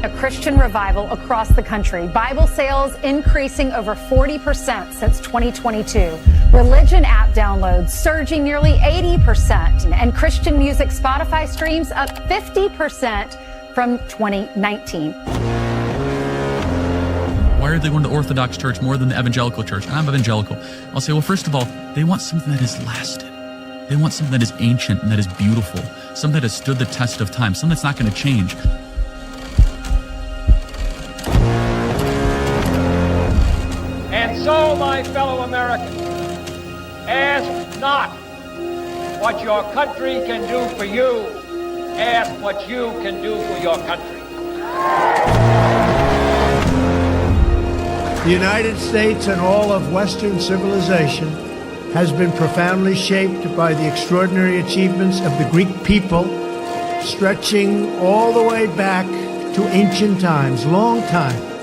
A Christian revival across the country. Bible sales increasing over 40% since 2022. Religion app downloads surging nearly 80%. And Christian music Spotify streams up 50% from 2019. Why are they going to Orthodox church more than the evangelical church? I'm evangelical. I'll say, well, first of all, they want something that has lasted. They want something that is ancient and that is beautiful. Something that has stood the test of time. Something that's not going to change. And so, my fellow Americans, ask not what your country can do for you. Ask what you can do for your country. The United States and all of Western civilization has been profoundly shaped by the extraordinary achievements of the Greek people, stretching all the way back to ancient times, long time.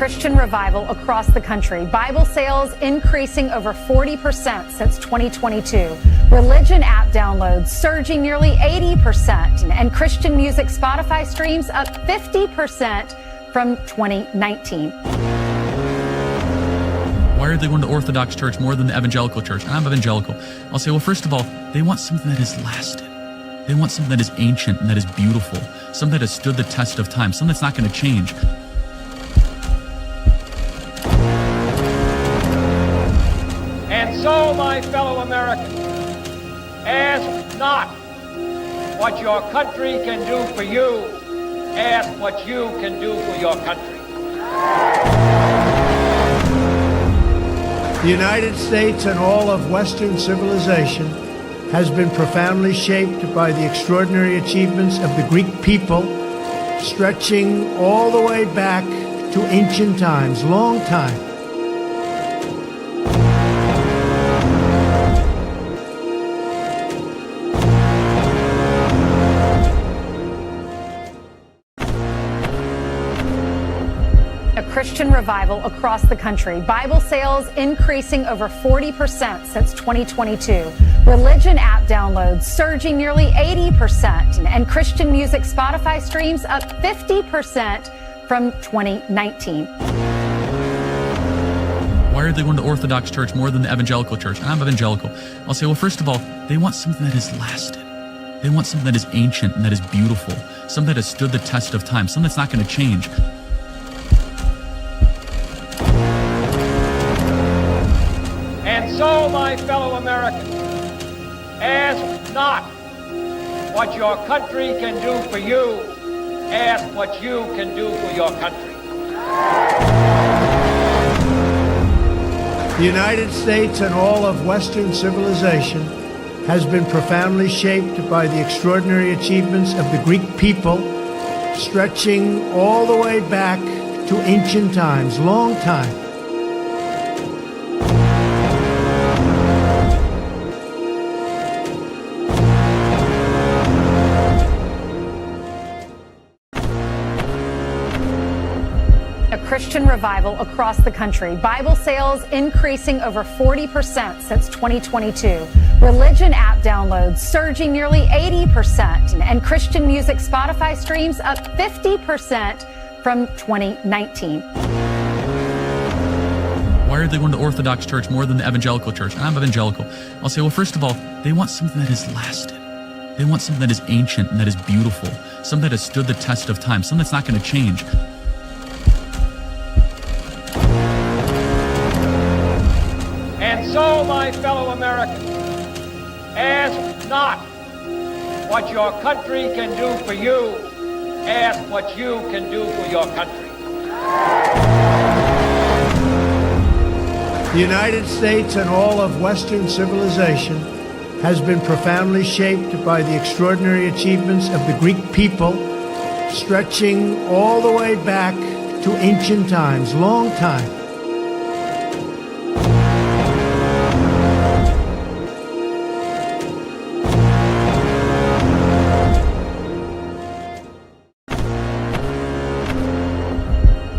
Christian revival across the country. Bible sales increasing over 40% since 2022. Religion app downloads surging nearly 80%. And Christian music Spotify streams up 50% from 2019. Why are they going to Orthodox church more than the evangelical church? I'm evangelical. I'll say, well, first of all, they want something that has lasted. They want something that is ancient and that is beautiful. Something that has stood the test of time. Something that's not going to change. And so, my fellow Americans, ask not what your country can do for you. Ask what you can do for your country. The United States and all of Western civilization has been profoundly shaped by the extraordinary achievements of the Greek people, stretching all the way back to ancient times, long time. Christian revival across the country. Bible sales increasing over 40% since 2022. Religion app downloads surging nearly 80%. And Christian music Spotify streams up 50% from 2019. Why are they going to Orthodox church more than the evangelical church? I'm evangelical. I'll say, well, first of all, they want something that has lasted. They want something that is ancient and that is beautiful. Something that has stood the test of time. Something that's not going to change. And so, my fellow Americans, ask not what your country can do for you. Ask what you can do for your country. The United States and all of Western civilization has been profoundly shaped by the extraordinary achievements of the Greek people, stretching all the way back to ancient times, long time. Christian revival across the country. Bible sales increasing over 40% since 2022. Religion app downloads surging nearly 80%. And Christian music Spotify streams up 50% from 2019. Why are they going to Orthodox church more than the evangelical church? I'm evangelical. I'll say, well, first of all, they want something that has lasted. They want something that is ancient and that is beautiful. Something that has stood the test of time. Something that's not going to change. And so, my fellow Americans, ask not what your country can do for you. Ask what you can do for your country. The United States and all of Western civilization has been profoundly shaped by the extraordinary achievements of the Greek people, stretching all the way back to ancient times, long time.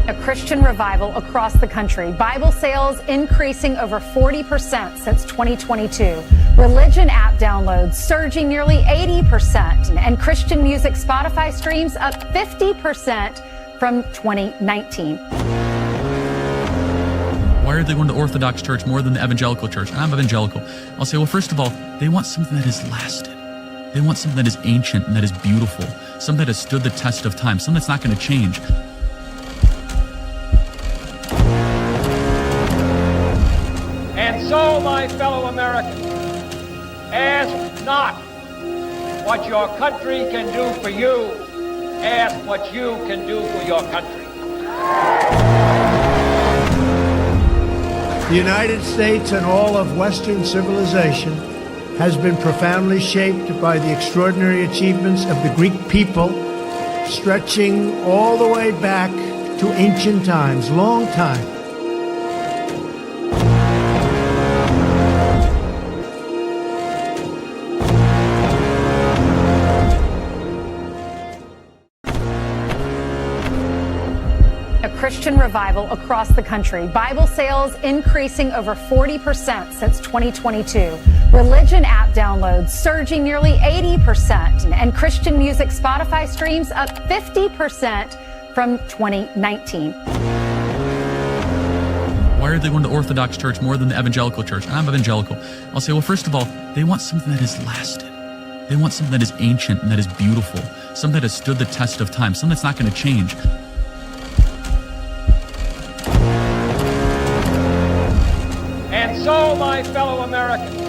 A Christian revival across the country. Bible sales increasing over 40% since 2022. Religion app downloads surging nearly 80%. And Christian music Spotify streams up 50% from 2019. Why are they going to Orthodox church more than the evangelical church? I'm evangelical. I'll say, well, first of all, they want something that has lasted. They want something that is ancient and that is beautiful, something that has stood the test of time, something that's not going to change. And so, my fellow Americans, ask not what your country can do for you, ask what you can do for your country. The United States and all of Western civilization has been profoundly shaped by the extraordinary achievements of the Greek people, stretching all the way back to ancient times, long time. A Christian revival across the country. Bible sales increasing over 40% since 2022. Religion app downloads surging nearly 80%. And Christian music Spotify streams up 50% from 2019. Why are they going to Orthodox church more than the evangelical church? I'm evangelical. I'll say, well, first of all, they want something that has lasted. They want something that is ancient and that is beautiful, something that has stood the test of time, something that's not going to change. And so, my fellow Americans,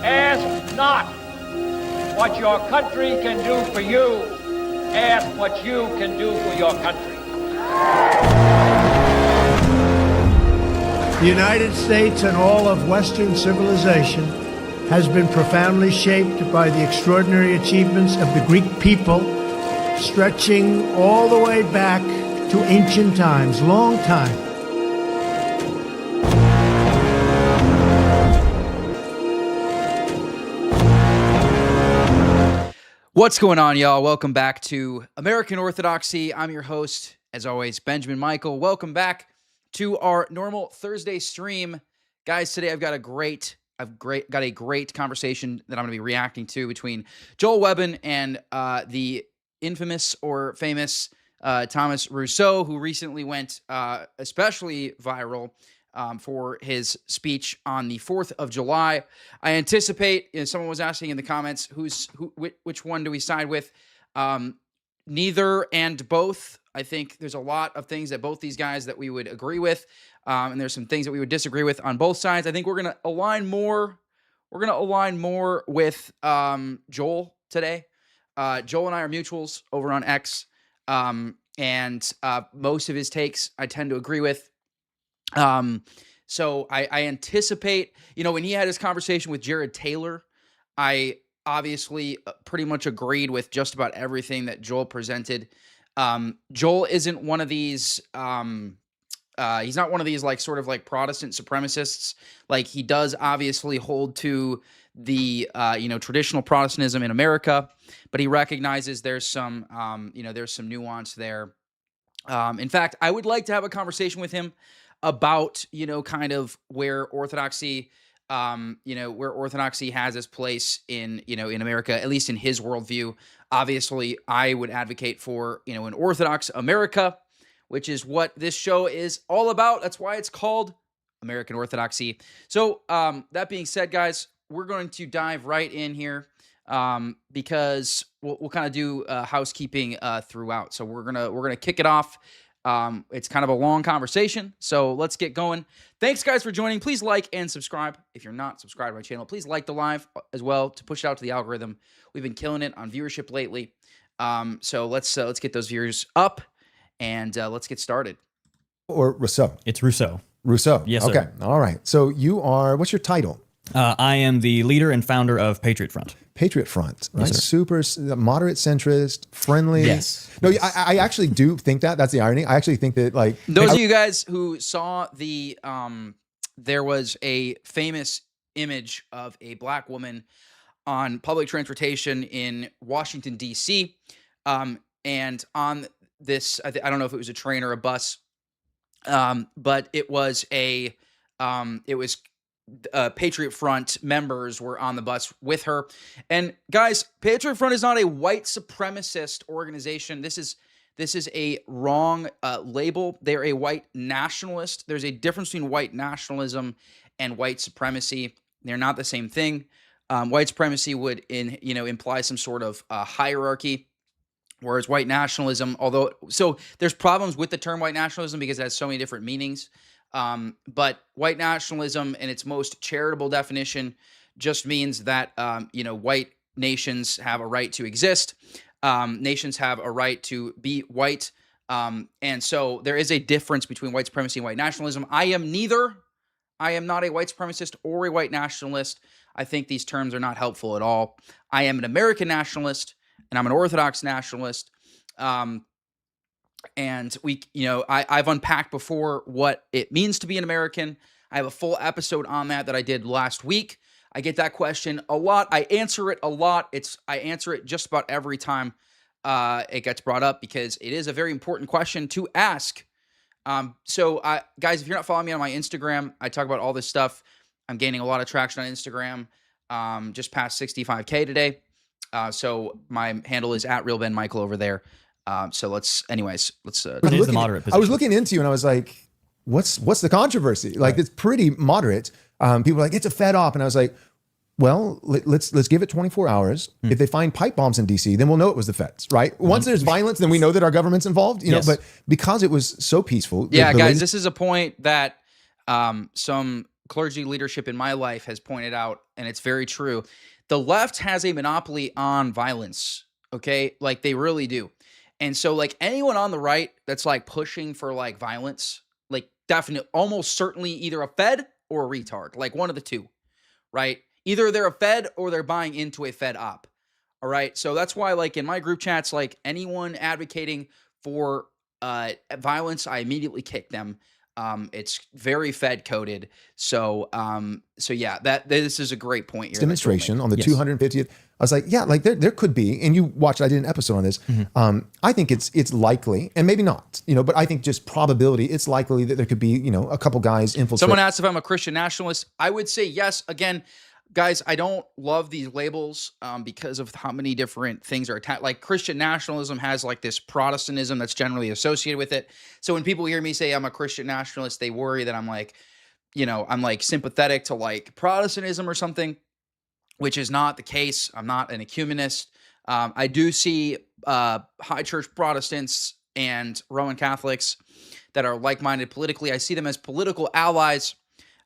ask not what your country can do for you, ask what you can do for your country. The United States and all of Western civilization has been profoundly shaped by the extraordinary achievements of the Greek people, stretching all the way back to ancient times, long time. What's going on, y'all? Welcome back to American Orthodoxy. I'm your host, as always, Benjamin Michael. Welcome back to our normal Thursday stream. Guys, today I've got a great conversation that I'm going to be reacting to between Joel Webbon and the infamous or famous Thomas Rousseau, who recently went especially viral for his speech on the 4th of July. I anticipate, someone was asking in the comments, which one do we side with? Neither and both. I think there's a lot of things that both these guys that we would agree with, and there's some things that we would disagree with on both sides. I think we're going to align more. We're going to align more with Joel today. Joel and I are mutuals over on X, and most of his takes I tend to agree with. So I anticipate, when he had his conversation with Jared Taylor, I obviously pretty much agreed with just about everything that Joel presented. Joel isn't one of these, he's not one of these sort of Protestant supremacists. He does obviously hold to the, traditional Protestantism in America, but he recognizes there's some nuance there. In fact, I would like to have a conversation with him about, kind of where Orthodoxy, where Orthodoxy has its place in America, at least in his worldview. Obviously, I would advocate for, an Orthodox America, which is what this show is all about. That's why it's called American Orthodoxy. So, that being said, guys, we're going to dive right in here, because we'll kind of do housekeeping throughout. So we're gonna kick it off. It's kind of a long conversation, so let's get going. Thanks, guys, for joining. Please like and subscribe. If you're not subscribed to my channel, please like the live as well to push it out to the algorithm. We've been killing it on viewership lately, so let's get those viewers up, and let's get started. Or Rousseau? It's Rousseau. Rousseau. Yes, sir. Okay. All right. So you are. What's your title? I am the leader and founder of Patriot Front. Patriot Front, right? Yes, Super moderate, centrist, friendly. Yes. No, I actually do think that. That's the irony. I actually think that Those of you guys who saw the, there was a famous image of a black woman on public transportation in Washington, D.C. And on this. I don't know if it was a train or a bus, but it was Patriot Front members were on the bus with her. And guys, Patriot Front is not a white supremacist organization. This is a wrong label. They're a white nationalist. There's a difference between white nationalism and white supremacy. They're not the same thing. White supremacy would imply some sort of hierarchy, whereas white nationalism, so there's problems with the term white nationalism because it has so many different meanings. But white nationalism in its most charitable definition just means that, white nations have a right to exist. Nations have a right to be white. And so there is a difference between white supremacy and white nationalism. I am neither. I am not a white supremacist or a white nationalist. I think these terms are not helpful at all. I am an American nationalist and I'm an Orthodox nationalist. And I've unpacked before what it means to be an American. I have a full episode on that I did last week. I get that question a lot. I answer it a lot. I answer it just about every time it gets brought up because it is a very important question to ask. So guys, if you're not following me on my Instagram, I talk about all this stuff. I'm gaining a lot of traction on Instagram. Just past 65K today. So my handle is @RealBenMichael over there. So let's. It is the moderate position. I was looking into you and I was like, what's the controversy? Like, it's pretty moderate. People were like, it's a Fed op. And I was like, well, let's give it 24 hours. If they find pipe bombs in DC, then we'll know it was the Feds, right? Once there's violence, then we know that our government's involved, Yes. But because it was so peaceful. Yeah, guys, this is a point that some clergy leadership in my life has pointed out, and it's very true. The left has a monopoly on violence, okay? Like, they really do. And so, like, anyone on the right that's, like, pushing for, like, violence, like, definitely, almost certainly either a Fed or a retard, like, one of the two, right? Either they're a Fed or they're buying into a Fed op, all right? So that's why, like, in my group chats, like, anyone advocating for violence, I immediately kick them. It's very Fed coded. So yeah, this is a great point here. Demonstration on the Yes. 250th. I was like, yeah, like there could be, and you watched, I did an episode on this. I think it's likely, and maybe not, but I think just probability, it's likely that there could be, a couple guys infiltrate. Someone asked if I'm a Christian nationalist. I would say yes. Again, guys, I don't love these labels because of how many different things are attached. Like, Christian nationalism has like this Protestantism that's generally associated with it. So when people hear me say I'm a Christian nationalist, they worry that I'm like, I'm like sympathetic to like Protestantism or something, which is not the case. I'm not an ecumenist. I do see high church Protestants and Roman Catholics that are like-minded politically. I see them as political allies.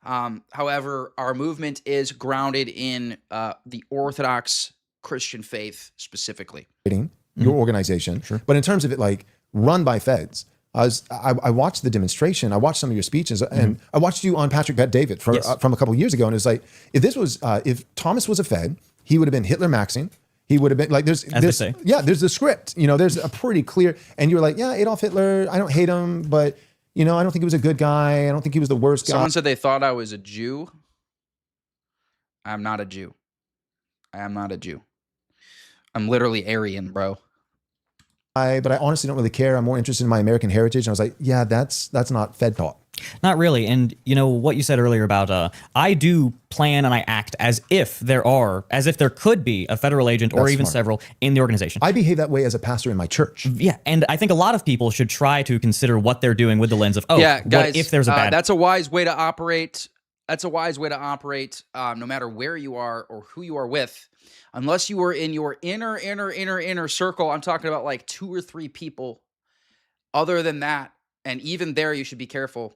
However, our movement is grounded in the Orthodox Christian faith specifically. Your organization. Sure. But in terms of it, like, run by Feds, I watched the demonstration. I watched some of your speeches, and I watched you on Patrick Bet David from a couple of years ago. And it was like, if Thomas was a Fed, he would have been Hitler Maxing. He would have been like, there's the script, there's a pretty clear, and you're like, yeah, Adolf Hitler, I don't hate him, but I don't think he was a good guy. I don't think he was the worst guy. Someone said they thought I was a Jew. I'm not a Jew. I am not a Jew. I'm literally Aryan, bro. But I honestly don't really care. I'm more interested in my American heritage. And I was like, yeah, that's not Fed talk. Not really. And what you said earlier about I do plan and I act as if there could be a federal agent or That's even smart. several in the organization. I behave that way as a pastor in my church. Yeah, and I think a lot of people should try to consider what they're doing with the lens of, Yeah, guys, what if there's a bad... That's a wise way to operate. That's a wise way to operate, no matter where you are or who you are with. Unless you are in your inner circle, I'm talking about like 2 or 3 people. Other than that, and even there, you should be careful.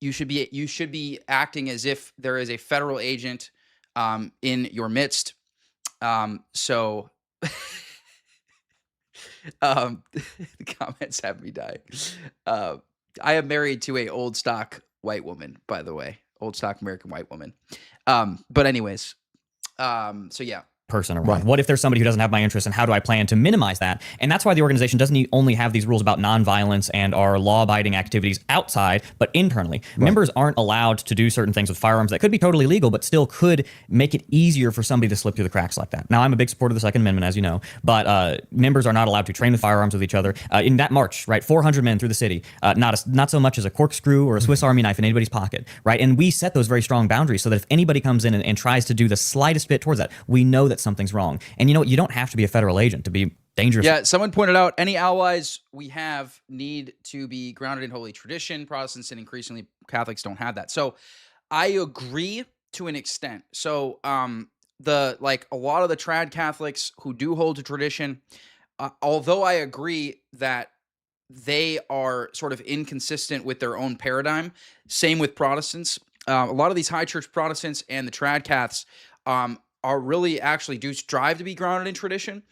You should be acting as if there is a federal agent in your midst. So the comments have me dying. I am married to a old stock white woman, by the way, old stock American white woman. But anyways, so yeah. person around? Right. What if there's somebody who doesn't have my interest, and how do I plan to minimize that? And that's why the organization doesn't only have these rules about nonviolence and our law-abiding activities outside, but internally. Members aren't allowed to do certain things with firearms that could be totally legal, but still could make it easier for somebody to slip through the cracks like that. Now, I'm a big supporter of the Second Amendment, as you know, but members are not allowed to train with firearms with each other. In that march, right, 400 men through the city, not so much as a corkscrew or a Swiss Army knife in anybody's pocket, right? And we set those very strong boundaries so that if anybody comes in and tries to do the slightest bit towards that, we know that something's wrong. And you know what? You don't have to be a federal agent to be dangerous. Yeah, someone pointed out any allies we have need to be grounded in holy tradition. Protestants and increasingly Catholics don't have that. So I agree to an extent. So a lot of the trad Catholics who do hold to tradition, although I agree that they are sort of inconsistent with their own paradigm, same with Protestants. A lot of these high church Protestants and the trad Caths are really actually do strive to be grounded in tradition,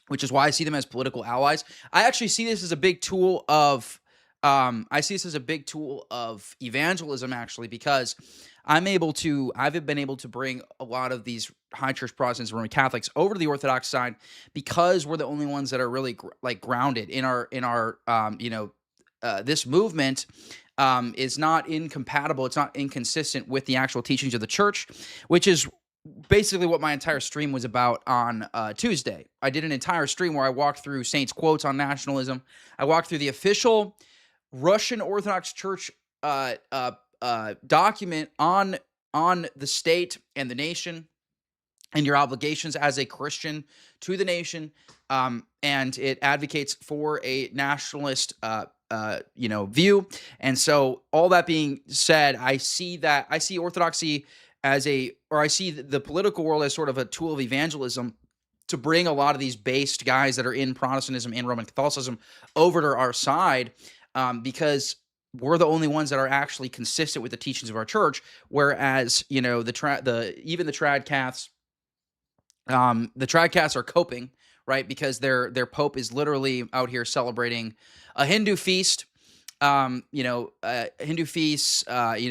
which is why I see them as political allies. I actually see this as a big tool of evangelism, actually, because I've been able to bring a lot of these high church Protestants and Roman Catholics over to the Orthodox side because we're the only ones that are really grounded in our this movement is not incompatible. It's not inconsistent with the actual teachings of the church, which is basically what my entire stream was about on Tuesday. I did an entire stream where I walked through Saints' quotes on nationalism. I walked through the official Russian Orthodox Church document on the state and the nation and your obligations as a Christian to the nation, and it advocates for a nationalist view. And so all that being said, I see Orthodoxy I see the political world as sort of a tool of evangelism to bring a lot of these based guys that are in Protestantism and Roman Catholicism over to our side, because we're the only ones that are actually consistent with the teachings of our church. Whereas, even the trad Caths, the trad Caths are coping, right? Because their pope is literally out here celebrating a Hindu feast. Hindu feasts,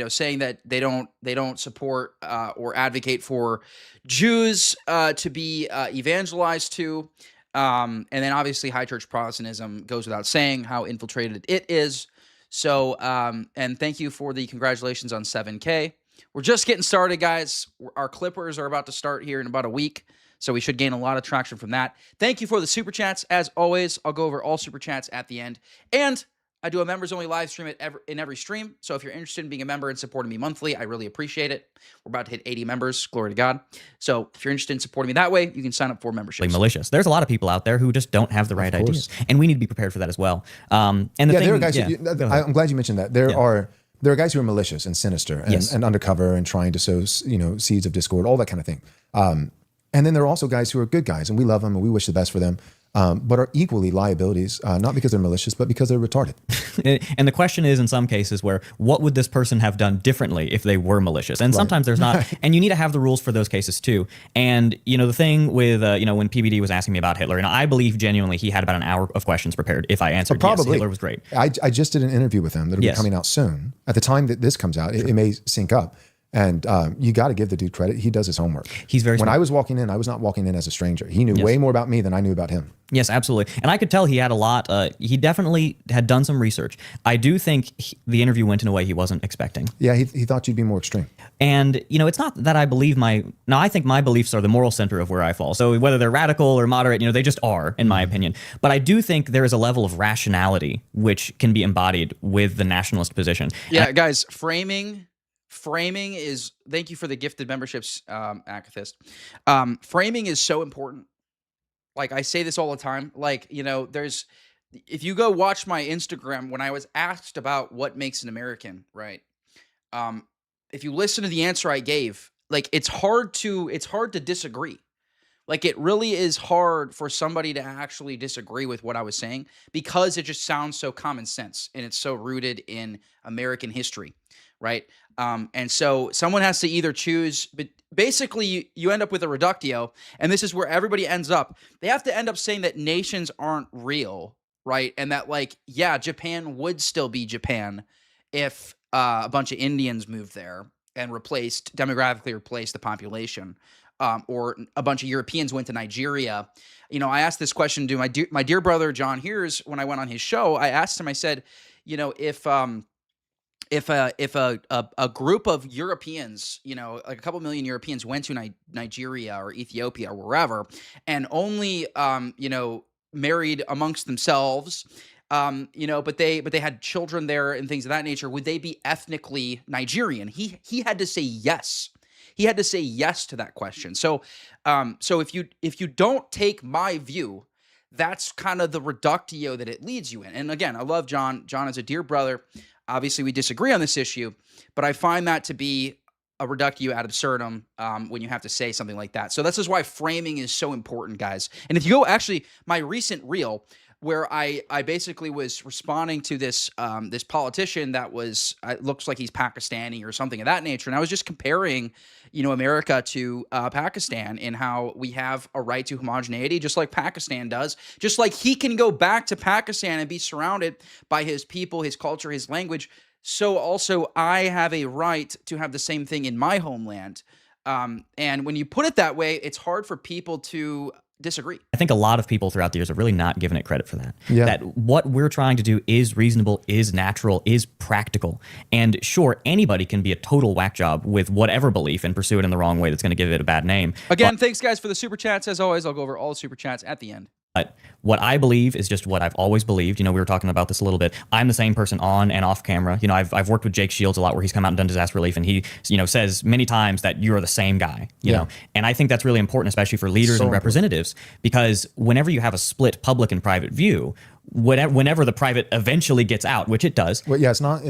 saying that they don't support or advocate for Jews to be evangelized to. And then obviously high church Protestantism goes without saying how infiltrated it is. So, and thank you for the congratulations on 7K. We're just getting started, guys. Our clippers are about to start here in about a week, so we should gain a lot of traction from that. Thank you for the super chats. As always, I'll go over all super chats at the end. And I do a members-only live stream in every stream, so if you're interested in being a member and supporting me monthly, I really appreciate it. We're about to hit 80 members, glory to God. So if you're interested in supporting me that way, you can sign up for memberships. Malicious. There's a lot of people out there who just don't have the right ideas, and we need to be prepared for that as well. And there are guys. I'm glad you mentioned that. There are guys who are malicious and sinister and undercover and trying to sow seeds of discord, all that kind of thing. And then there are also guys who are good guys, and we love them and we wish the best for them. But are equally liabilities, not because they're malicious, but because they're retarded. And the question is, in some cases, what would this person have done differently if they were malicious? And sometimes there's not, and you need to have the rules for those cases too. And the thing with when PBD was asking me about Hitler, and I believe genuinely he had about an hour of questions prepared. If I answered yes, Hitler was great. I just did an interview with him that'll be coming out soon. At the time that this comes out, it may sync up. And you got to give the dude credit. He does his homework. He's very smart. When I was walking in, I was not walking in as a stranger. He knew way more about me than I knew about him. Yes, absolutely. And I could tell he had a lot. He definitely had done some research. I do think the interview went in a way he wasn't expecting. Yeah, he thought you'd be more extreme. And, it's not that I believe I think my beliefs are the moral center of where I fall. So whether they're radical or moderate, they just are, in my opinion. But I do think there is a level of rationality which can be embodied with the nationalist position. Yeah, guys, framing is, thank you for the gifted memberships, Akathist. Framing is so important. Like, I say this all the time. Like, if you go watch my Instagram, when I was asked about what makes an American, right? If you listen to the answer I gave, like, it's hard to disagree. Like, it really is hard for somebody to actually disagree with what I was saying because it just sounds so common sense and it's so rooted in American history, right? And so someone has to either choose, but basically you end up with a reductio, and this is where everybody ends up. They have to end up saying that nations aren't real, right? And that, Japan would still be Japan if a bunch of Indians moved there and demographically replaced the population. or a bunch of Europeans went to Nigeria. You know, I asked this question to my dear brother John Hears when I went on his show. I asked him, I said, you know, if a group of Europeans, you know, like a couple million Europeans went to Nigeria or Ethiopia or wherever, and only you know, married amongst themselves, you know, but they had children there and things of that nature, would they be ethnically Nigerian? He had to say yes. He had to say yes to that question. So so if you don't take my view, that's kind of the reductio that it leads you in. And again, I love John. John is a dear brother. Obviously, we disagree on this issue, but I find that to be a reductio ad absurdum when you have to say something like that. So this is why framing is so important, guys. And if you go, actually, my recent reel where I basically was responding to this this politician that was, it looks like he's Pakistani or something of that nature, and I was just comparing, you know, America to Pakistan and how we have a right to homogeneity, just like Pakistan does, just like he can go back to Pakistan and be surrounded by his people, his culture, his language. So also I have a right to have the same thing in my homeland. And when you put it that way, it's hard for people to disagree. I think a lot of people throughout the years have really not given it credit for that. Yeah. That what we're trying to do is reasonable, is natural, is practical. And sure, anybody can be a total whack job with whatever belief and pursue it in the wrong way that's going to give it a bad name. Again, thanks guys for the super chats. As always, I'll go over all the super chats at the end. But what I believe is just what I've always believed. You know, we were talking about this a little bit. I'm the same person on and off camera. You know, I've worked with Jake Shields a lot where he's come out and done disaster relief, and he, you know, says many times that you're the same guy, you know. And I think that's really important, especially for leaders and representatives, because whenever you have a split public and private view, whenever the private eventually gets out, which it does. Well, yeah, it's not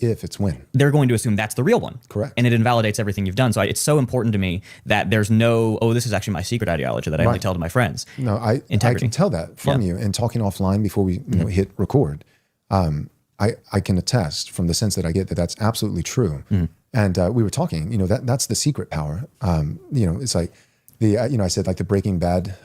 if, it's when. They're going to assume that's the real one. Correct. And it invalidates everything you've done. So it's so important to me that there's no, oh, this is actually my secret ideology that I only tell to my friends. No, I can tell that from you. And talking offline before we hit record, I can attest from the sense that I get that that's absolutely true. And we were talking, you know, that's the secret power. You know, it's like the, you know, I said like the Breaking Bad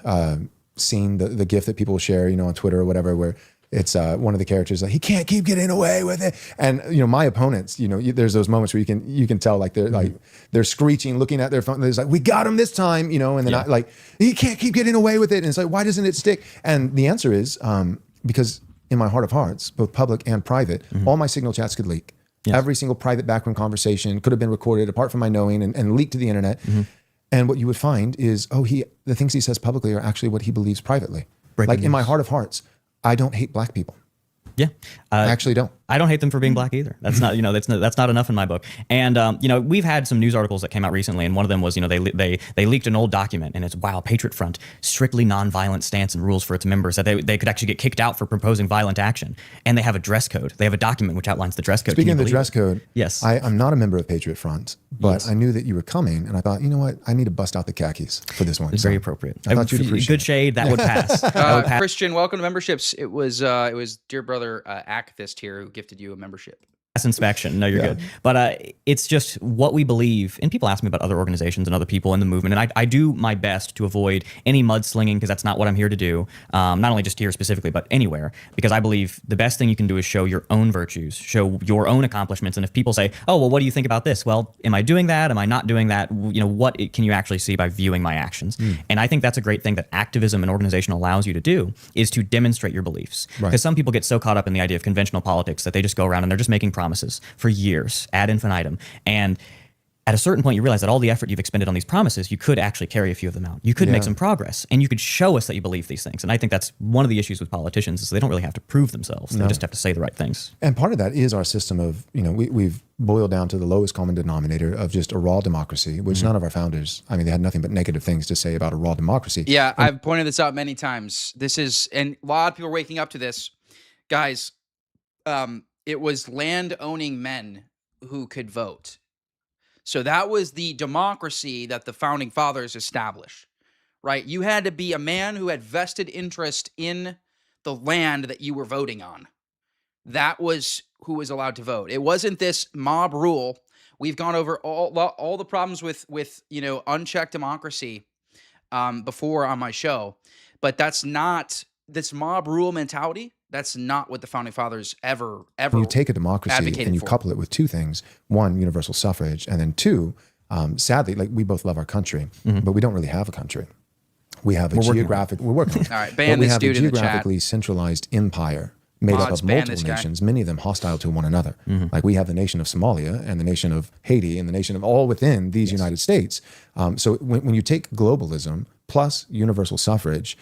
scene, the GIF that people share, you know, on Twitter or whatever, where it's one of the characters like, he can't keep getting away with it. And, you know, my opponents, you know, there's those moments where you can tell like they're screeching, looking at their phone. There's like, we got him this time, you know, and then I like, he can't keep getting away with it. And it's like, why doesn't it stick? And the answer is because in my heart of hearts, both public and private, all my signal chats could leak. Yes. Every single private backroom conversation could have been recorded apart from my knowing and leaked to the internet. And what you would find is, the things he says publicly are actually what he believes privately. Breaking news. In my heart of hearts, I don't hate black people. Yeah. I actually don't. I don't hate them for being black either. That's not, you know, that's not enough in my book. And, you know, we've had some news articles that came out recently, and one of them was, you know, they leaked an old document, and it's, wow, Patriot Front, strictly nonviolent stance and rules for its members, that they could actually get kicked out for proposing violent action. And they have a dress code. They have a document which outlines the dress code. Speaking of the dress code, yes, I'm not a member of Patriot Front, but I knew that you were coming, and I thought, you know what, I need to bust out the khakis for this one. It's very appropriate. I thought you'd appreciate good shade, that would pass. Christian, welcome to memberships. It was dear brother Acthist here who gifted you a membership. Inspection. No, you're good. But it's just what we believe. And people ask me about other organizations and other people in the movement. And I do my best to avoid any mudslinging, because that's not what I'm here to do. Not only just here specifically, but anywhere. Because I believe the best thing you can do is show your own virtues, show your own accomplishments. And if people say, oh, well, what do you think about this? Well, am I doing that? Am I not doing that? You know, what can you actually see by viewing my actions? And I think that's a great thing that activism and organization allows you to do, is to demonstrate your beliefs. Because some people get so caught up in the idea of conventional politics that they just go around and they're just making promises for years ad infinitum. And at a certain point, you realize that all the effort you've expended on these promises, you could actually carry a few of them out. You could make some progress, and you could show us that you believe these things. And I think that's one of the issues with politicians, is they don't really have to prove themselves. They just have to say the right things. And part of that is our system of, you know, we've boiled down to the lowest common denominator of just a raw democracy, which none of our founders, I mean, they had nothing but negative things to say about a raw democracy. Yeah, I've pointed this out many times. This is, and a lot of people are waking up to this. Guys, it was land-owning men who could vote. So that was the democracy that the founding fathers established, right? You had to be a man who had vested interest in the land that you were voting on. That was who was allowed to vote. It wasn't this mob rule. We've gone over all the problems with you know, unchecked democracy before on my show, but that's not this mob rule mentality. That's not what the founding fathers ever you take a democracy and you couple it with two things: one, universal suffrage, and then two, Sadly, like we both love our country, but we don't really have a country. We have a geographic. We're working on it. All right, ban we this have dude a in the chat. geographically centralized empire made up Mods, of ban multiple this guy. nations, many of them hostile to one another. Like we have the nation of Somalia and the nation of Haiti and the nation of all within these United States. So when you take globalism plus universal suffrage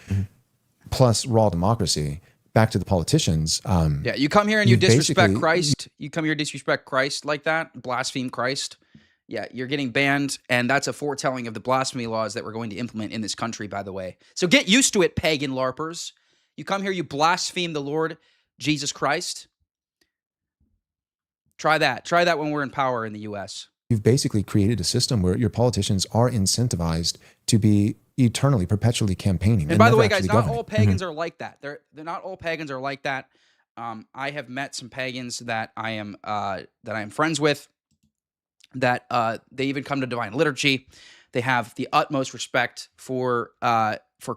plus raw democracy back to the politicians, Yeah, you come here and you disrespect basically- Christ. You come here disrespect Christ like that, blaspheme Christ. Yeah, you're getting banned, and that's a foretelling of the blasphemy laws that we're going to implement in this country, by the way. So get used to it, pagan LARPers. You come here, you blaspheme the Lord Jesus Christ. Try that. Try that when we're in power in the U.S. you've basically created a system where your politicians are incentivized to be eternally, perpetually campaigning. And by the never way, guys, actually not governing. all pagans are like that. They're not all pagans are like that. I have met some pagans that I am friends with. That they even come to divine liturgy. They have the utmost respect for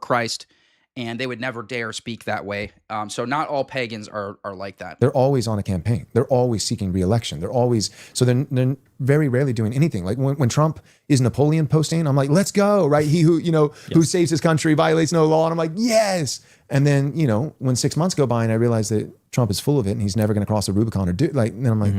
Christ, and they would never dare speak that way. So not all pagans are like that. They're always on a campaign. They're always seeking re-election. They're very rarely doing anything. Like when Trump is Napoleon posting, I'm like, let's go, right? He who, who saves his country, violates no law. And I'm like, yes. And then, when 6 months go by and I realize that Trump is full of it and he's never going to cross the Rubicon or then I'm like,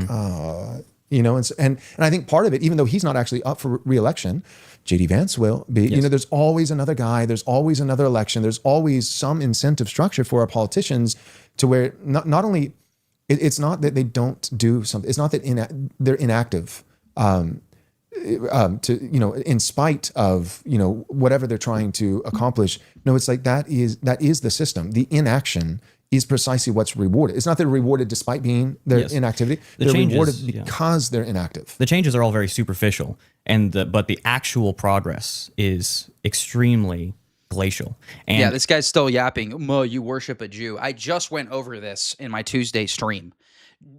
and I think part of it, even though he's not actually up for re-election, JD Vance will be, Yes. there's always another guy, there's always another election, there's always some incentive structure for our politicians to where not only, it's not that they don't do something, it's not that they're inactive, in spite of, whatever they're trying to accomplish. No, it's like that is the system. The inaction is precisely what's rewarded. It's not that they're rewarded despite being their inactivity. They're rewarded because they're inactive. The changes are all very superficial, but the actual progress is extremely glacial. And Yeah, this guy's still yapping. Mo, you worship a Jew. I just went over this in my Tuesday stream.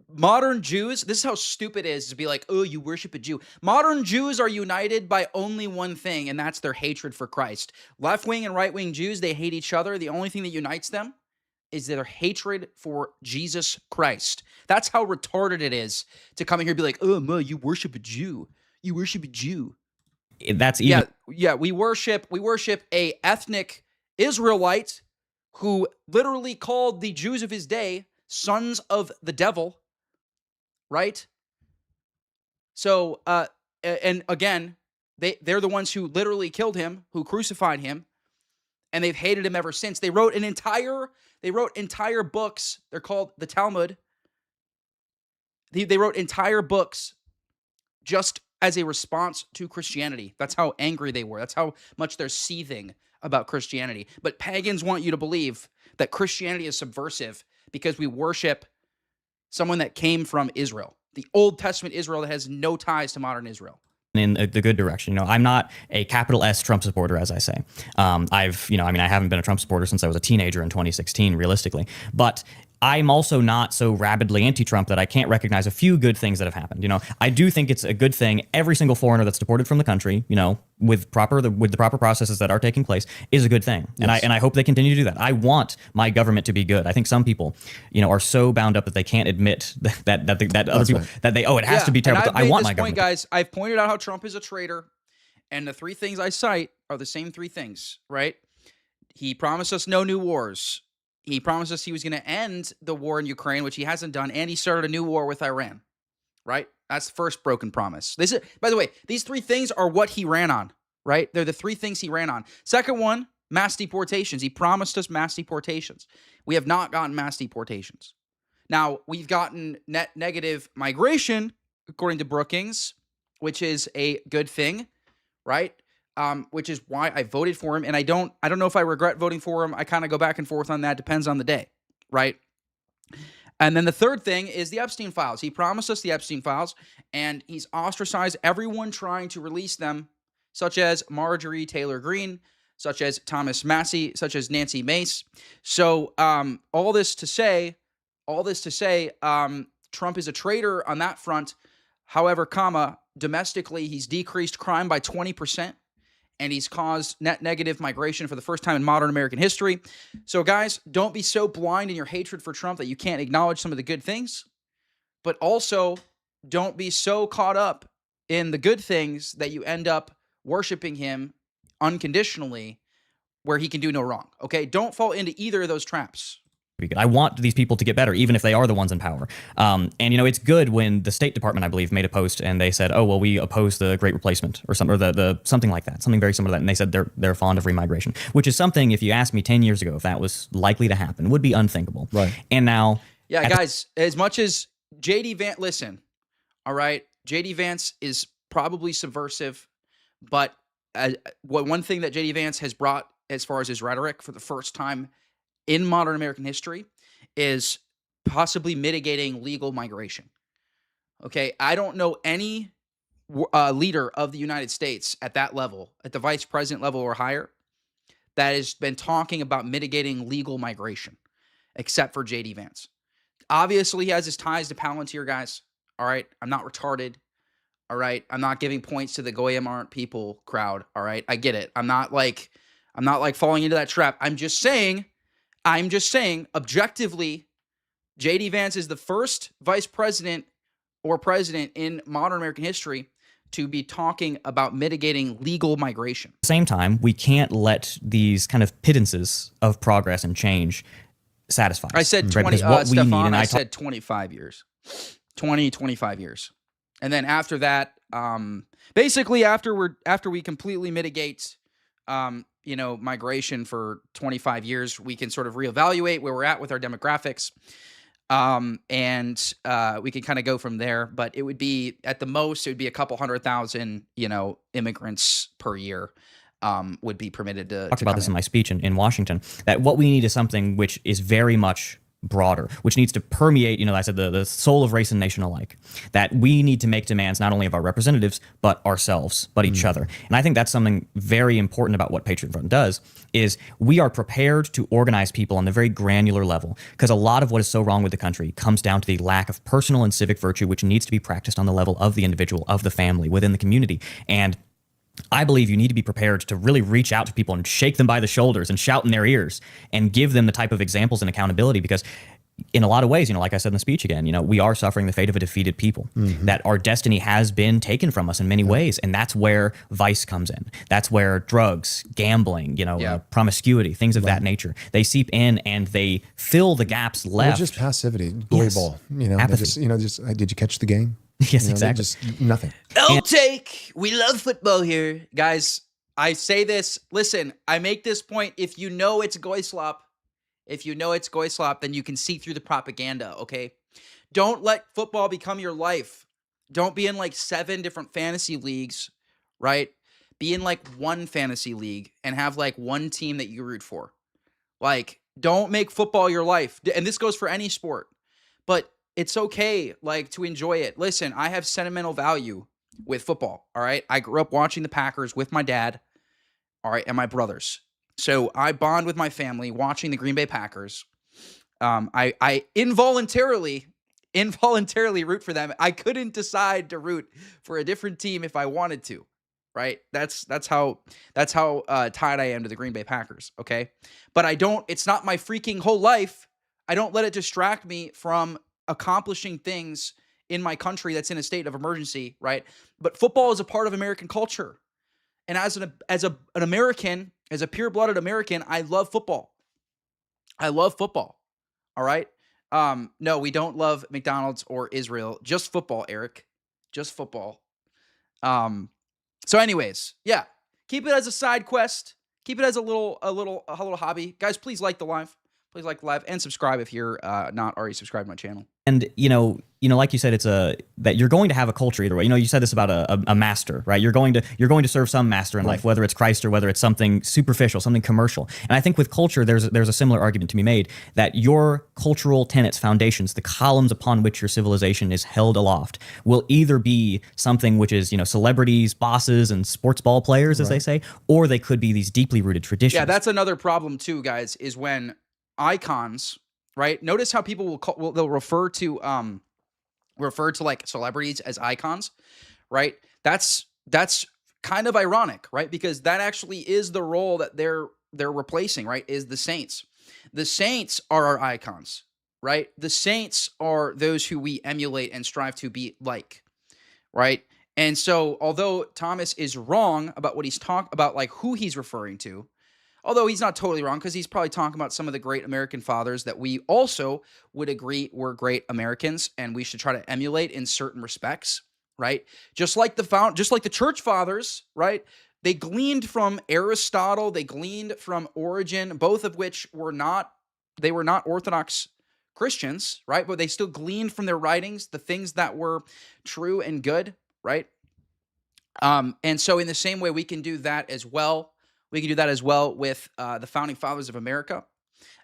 Modern Jews, this is how stupid it is to be like, oh, you worship a Jew. Modern Jews are united by only one thing, and that's their hatred for Christ. Left-wing and right-wing Jews, they hate each other. The only thing that unites them is their hatred for Jesus Christ. That's how retarded it is to come in here and be like, oh, Mo, you worship a Jew. You worship a Jew. that's even Yeah, we worship a ethnic Israelite who literally called the Jews of his day sons of the devil, right? So, and again, they're the ones who literally killed him, who crucified him, and they've hated him ever since. They wrote entire books. They're called the Talmud. They wrote entire books just as a response to Christianity. That's how angry they were. That's how much they're seething about Christianity. But pagans want you to believe that Christianity is subversive because we worship someone that came from Israel, the Old Testament Israel that has no ties to modern Israel. in the good direction. I'm not a capital S Trump supporter, as I say. I haven't been a Trump supporter since I was a teenager in 2016, realistically. But I'm also not so rabidly anti-Trump that I can't recognize a few good things that have happened. I do think it's a good thing. Every single foreigner that's deported from the country, with the proper processes that are taking place, is a good thing. Yes. And I hope they continue to do that. I want my government to be good. I think some people, are so bound up that they can't admit that other people that it has to be terrible. I want my government. Guys, I've pointed out how Trump is a traitor, and the three things I cite are the same three things, right? He promised us no new wars. He promised us he was going to end the war in Ukraine, which he hasn't done, and he started a new war with Iran, right? That's the first broken promise. By the way, these three things are what he ran on, right? They're the three things he ran on. Second one, mass deportations. He promised us mass deportations. We have not gotten mass deportations. Now, we've gotten net negative migration, according to Brookings, which is a good thing, right? Which is why I voted for him. And I don't know if I regret voting for him. I kind of go back and forth on that. Depends on the day, right? And then the third thing is the Epstein files. He promised us the Epstein files, and he's ostracized everyone trying to release them, such as Marjorie Taylor Greene, such as Thomas Massie, such as Nancy Mace. So all this to say, Trump is a traitor on that front. However, domestically, he's decreased crime by 20%. And he's caused net negative migration for the first time in modern American history. So, guys, don't be so blind in your hatred for Trump that you can't acknowledge some of the good things. But also, don't be so caught up in the good things that you end up worshiping him unconditionally where he can do no wrong. Okay? Don't fall into either of those traps. I want these people to get better, even if they are the ones in power. And, it's good when the State Department, I believe, made a post and they said, oh, well, we oppose the Great Replacement or something, or the something like that, something very similar to that. And they said they're fond of remigration, which is something, if you asked me 10 years ago, if that was likely to happen, would be unthinkable. Right. And now... Yeah, guys, as much as J.D. Vance, listen, all right, J.D. Vance is probably subversive, but one thing that J.D. Vance has brought as far as his rhetoric for the first time in modern American history is possibly mitigating legal migration. Okay, I don't know any leader of the United States at that level, at the vice president level or higher, that has been talking about mitigating legal migration, except for J.D. Vance. Obviously, he has his ties to Palantir, guys. All right, I'm not retarded. All right, I'm not giving points to the Goyim aren't people crowd. All right, I get it. I'm not like falling into that trap. I'm just saying, objectively, J.D. Vance is the first vice president or president in modern American history to be talking about mitigating legal migration. At the same time, we can't let these kind of pittances of progress and change satisfy us. I said 20, Stefan, I said 25 years. 25 years. And then after that, basically after we completely mitigate migration for 25 years, we can sort of reevaluate where we're at with our demographics. And we can kind of go from there, but it would be, at the most, it would be a couple 100,000, immigrants per year, would be permitted to talked about this in my speech in Washington, that what we need is something which is very much broader, which needs to permeate, I said the soul of race and nation alike, that we need to make demands not only of our representatives, but ourselves, but each other. And I think that's something very important about what Patriot Front does, is we are prepared to organize people on the very granular level, because a lot of what is so wrong with the country comes down to the lack of personal and civic virtue, which needs to be practiced on the level of the individual, of the family, within the community. And I believe you need to be prepared to really reach out to people and shake them by the shoulders and shout in their ears and give them the type of examples and accountability, because in a lot of ways, like I said in the speech again, we are suffering the fate of a defeated people, that our destiny has been taken from us in many ways. And that's where vice comes in. That's where drugs, gambling, promiscuity, things of that nature, they seep in and they fill the gaps left. Or just passivity, bully ball, apathy. Did you catch the game? Yes, exactly. Just nothing. We love football here. Guys, I say this. Listen, I make this point. If you know it's goy slop, then you can see through the propaganda, okay? Don't let football become your life. Don't be in like 7 different fantasy leagues, right? Be in like one fantasy league and have like one team that you root for. Like, don't make football your life. And this goes for any sport. But it's okay, to enjoy it. Listen, I have sentimental value with football, all right? I grew up watching the Packers with my dad, all right, and my brothers. So I bond with my family watching the Green Bay Packers. I involuntarily root for them. I couldn't decide to root for a different team if I wanted to, right? That's how tied I am to the Green Bay Packers, okay? But it's not my freaking whole life. I don't let it distract me from accomplishing things in my country that's in a state of emergency, right? But football is a part of American culture. And as an American, as a pure-blooded American, I love football. All right? No, we don't love McDonald's or Israel. Just football, Eric. Just football. So anyways, yeah. Keep it as a side quest. Keep it as a little hobby. Guys, please like the live. Please like the live and subscribe if you're not already subscribed to my channel. And like you said, it's that you're going to have a culture either way. You said this about a master, right? You're going to serve some master in life, whether it's Christ or whether it's something superficial, something commercial. And I think with culture, there's a similar argument to be made that your cultural tenets, foundations, the columns upon which your civilization is held aloft, will either be something which is celebrities, bosses, and sports ball players, as they say, or they could be these deeply rooted traditions. Yeah, that's another problem too, guys. Is when icons, right? Notice how people they'll refer to like celebrities as icons, right? That's kind of ironic, right? Because that actually is the role that they're replacing, right? Is the saints. The saints are our icons, right? The saints are those who we emulate and strive to be like, right? And so, although Thomas is wrong about what he's talking about, like who he's referring to, although he's not totally wrong because he's probably talking about some of the great American fathers that we also would agree were great Americans and we should try to emulate in certain respects, right? Just like the church fathers, right? They gleaned from Aristotle, they gleaned from Origen, both of which were not Orthodox Christians, right? But they still gleaned from their writings the things that were true and good, right? And so in the same way, we can do that as well. We can do that as well with the founding fathers of America.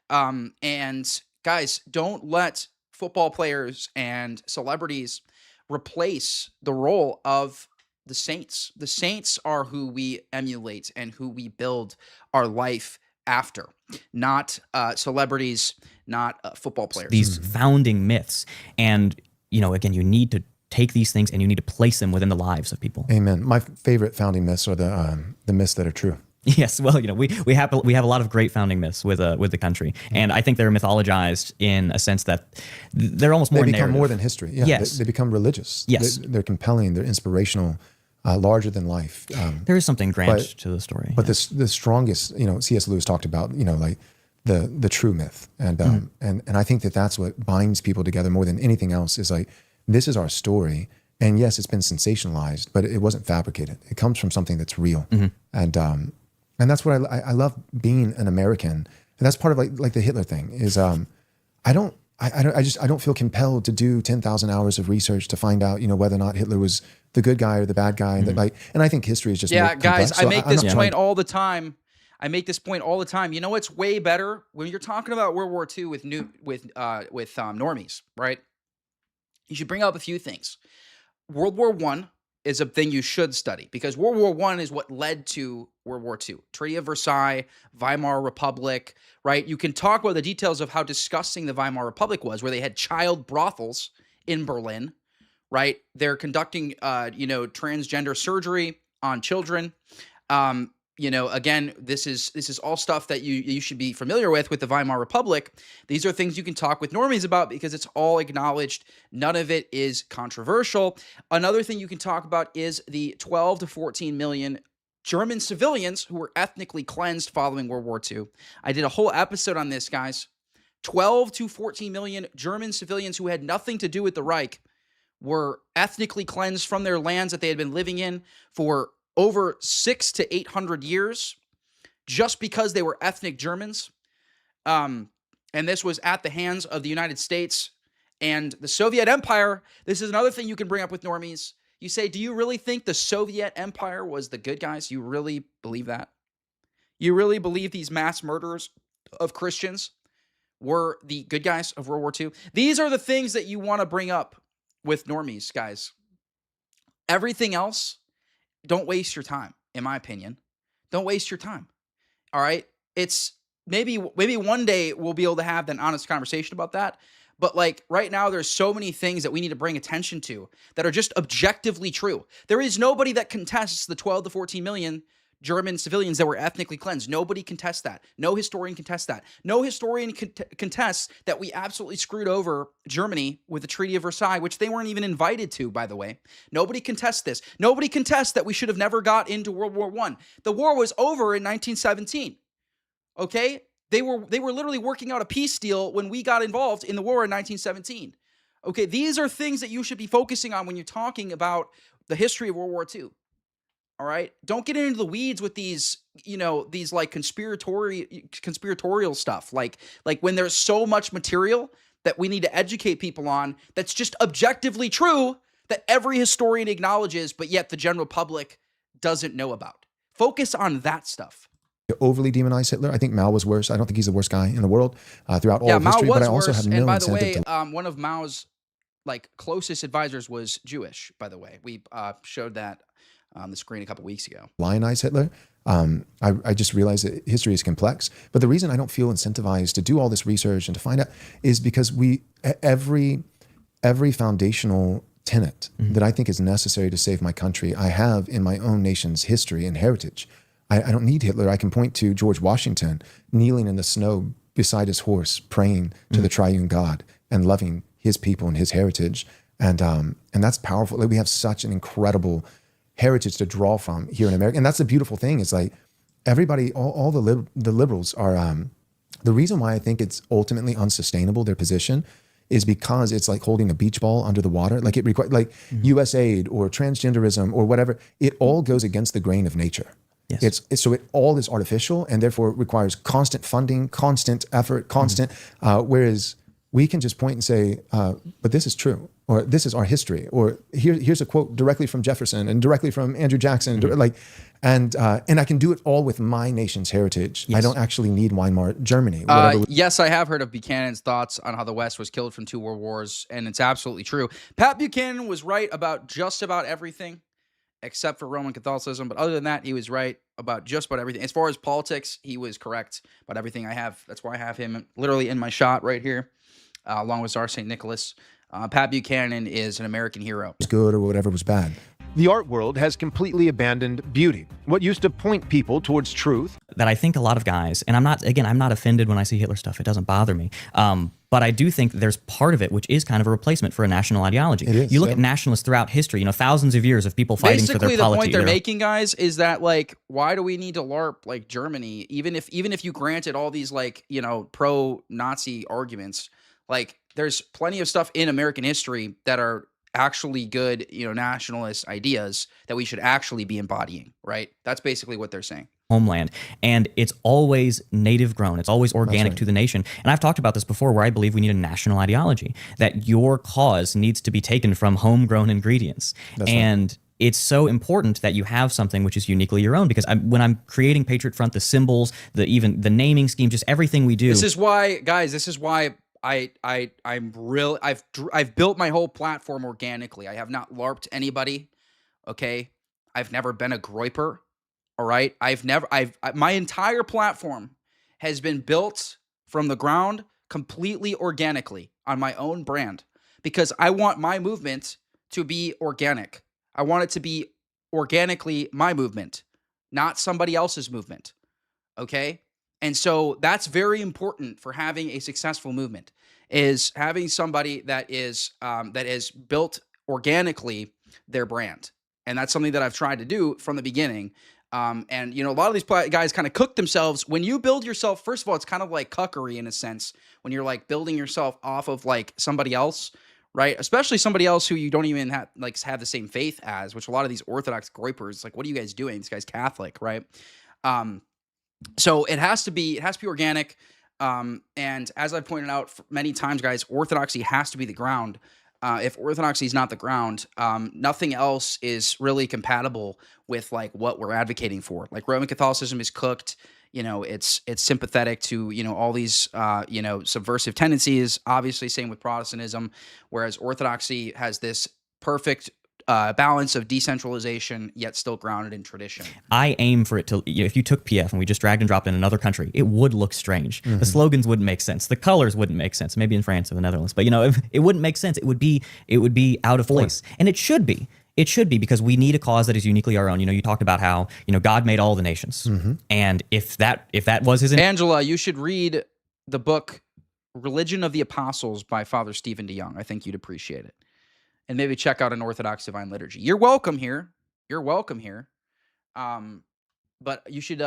And guys, don't let football players and celebrities replace the role of the saints. The saints are who we emulate and who we build our life after, not celebrities, not football players. These founding myths. And, again, you need to take these things and you need to place them within the lives of people. Amen. My favorite founding myths are the myths that are true. Yes, well, we have a lot of great founding myths with the country, and I think they're mythologized in a sense that they're almost more. They become narrative. more than history. Yeah, yes, they become religious. Yes, they're compelling. They're inspirational, larger than life. There is something grand to the story. But the strongest, C.S. Lewis talked about, like the true myth, and I think that's what binds people together more than anything else. Is like, this is our story, and yes, it's been sensationalized, but it wasn't fabricated. It comes from something that's real, and that's what I love being an American. And that's part of like the Hitler thing is I don't feel compelled to do 10,000 hours of research to find out, whether or not Hitler was the good guy or the bad guy. And and I think history is just more guys, complex. So I make this point all the time. You know what's way better when you're talking about World War II with normies, right? You should bring up a few things. World War I is a thing you should study because World War I is what led to World War II. Treaty of Versailles, Weimar Republic, right? You can talk about the details of how disgusting the Weimar Republic was, where they had child brothels in Berlin, right? They're conducting, transgender surgery on children. Again, this is all stuff that you should be familiar with the Weimar Republic. These are things you can talk with normies about because it's all acknowledged. None of it is controversial. Another thing you can talk about is the 12 to 14 million German civilians who were ethnically cleansed following World War II. I did a whole episode on this, guys. 12 to 14 million German civilians who had nothing to do with the Reich were ethnically cleansed from their lands that they had been living in for over 600 to 800 years, just because they were ethnic Germans. And this was at the hands of the United States and the Soviet Empire. This is another thing you can bring up with normies. You say, do you really think the Soviet Empire was the good guys? You really believe that? You really believe these mass murderers of Christians were the good guys of World War II? These are the things that you want to bring up with normies, guys. Everything else, don't waste your time, in my opinion. Don't waste your time. All right? It's maybe one day we'll be able to have an honest conversation about that. But right now, there's so many things that we need to bring attention to that are just objectively true. There is nobody that contests the 12 to 14 million German civilians that were ethnically cleansed. Nobody contests that. No historian contests that. No historian contests that we absolutely screwed over Germany with the Treaty of Versailles, which they weren't even invited to, by the way. Nobody contests this. Nobody contests that we should have never got into World War I. The war was over in 1917. Okay? They were literally working out a peace deal when we got involved in the war in 1917. Okay, these are things that you should be focusing on when you're talking about the history of World War II. All right? Don't get into the weeds with these, these conspiratorial stuff. Like when there's so much material that we need to educate people on that's just objectively true that every historian acknowledges, but yet the general public doesn't know about. Focus on that stuff. To overly demonize Hitler. I think Mao was worse. I don't think he's the worst guy in the world throughout all of history. But I also have no and by the incentive way, one of Mao's closest advisors was Jewish. By the way, we showed that on the screen a couple weeks ago. Lionize Hitler. I just realized that history is complex. But the reason I don't feel incentivized to do all this research and to find out is because every foundational tenet that I think is necessary to save my country, I have in my own nation's history and heritage. I don't need Hitler. I can point to George Washington kneeling in the snow beside his horse, praying to the triune God and loving his people and his heritage. and that's powerful. Like, we have such an incredible heritage to draw from here in America, and that's the beautiful thing. Is like everybody, all the liberals are. The reason why I think it's ultimately unsustainable, their position, is because it's like holding a beach ball under the water. Like it requires, like U.S. aid or transgenderism or whatever. It all goes against the grain of nature. Yes. So it all is artificial, and therefore it requires constant funding, constant effort, constant. Whereas we can just point and say, but this is true, or this is our history, or here's a quote directly from Jefferson and directly from Andrew Jackson, and I can do it all with my nation's heritage. Yes. I don't actually need Weimar Germany. Yes, I have heard of Buchanan's thoughts on how the West was killed from 2 world wars, and it's absolutely true. Pat Buchanan was right about just about everything, except for Roman Catholicism. But other than that, he was right about just about everything. As far as politics, he was correct about everything. That's why I have him literally in my shot right here, along with Czar St. Nicholas. Pat Buchanan is an American hero. Was good or whatever was bad. The art world has completely abandoned beauty. What used to point people towards truth. That I think a lot of guys, and I'm not offended when I see Hitler stuff. It doesn't bother me. But I do think there's part of it which is kind of a replacement for a national ideology. It is, you look at nationalists throughout history, thousands of years of people fighting for their polity. Basically, the point they're making, guys, is that, like, why do we need to LARP like Germany? Even if you granted all these, like, pro-Nazi arguments, like, there's plenty of stuff in American history that are actually good, nationalist ideas that we should actually be embodying, right? That's basically what they're saying. Homeland, and it's always native grown. It's always organic to the nation. And I've talked about this before, where I believe we need a national ideology, that your cause needs to be taken from homegrown ingredients. It's so important that you have something which is uniquely your own, because when I'm creating Patriot Front, the symbols, even the naming scheme, just everything we do. This is why, guys, I've built my whole platform organically. I have not LARPed anybody. Okay. I've never been a groiper. All right. My entire platform has been built from the ground completely organically on my own brand, because I want my movement to be organic. I want it to be organically my movement, not somebody else's movement. Okay. And so that's very important for having a successful movement, is having somebody that is built organically their brand. And that's something that I've tried to do from the beginning. And a lot of these guys kind of cook themselves. When you build yourself, first of all, it's kind of like cuckery in a sense, when you're like building yourself off of like somebody else, right? Especially somebody else who you don't even have the same faith as, which a lot of these Orthodox groipers, like, what are you guys doing? This guy's Catholic, right? So it has to be organic. And as I pointed out many times, guys, Orthodoxy has to be the ground. If Orthodoxy is not the ground, nothing else is really compatible with like what we're advocating for. Like, Roman Catholicism is cooked. It's sympathetic to, all these, subversive tendencies. Obviously, same with Protestantism, whereas Orthodoxy has this perfect balance of decentralization, yet still grounded in tradition. I aim for it to, if you took PF and we just dragged and dropped in another country, it would look strange. Mm-hmm. The slogans wouldn't make sense. The colors wouldn't make sense. Maybe in France or the Netherlands, but it wouldn't make sense. It would be out of place, and it should be. It should be, because we need a cause that is uniquely our own. You talked about how, God made all the nations. Mm-hmm. And if that was his... Angela, you should read the book Religion of the Apostles by Father Stephen DeYoung. I think you'd appreciate it. And maybe check out an Orthodox Divine Liturgy. You're welcome here. But you should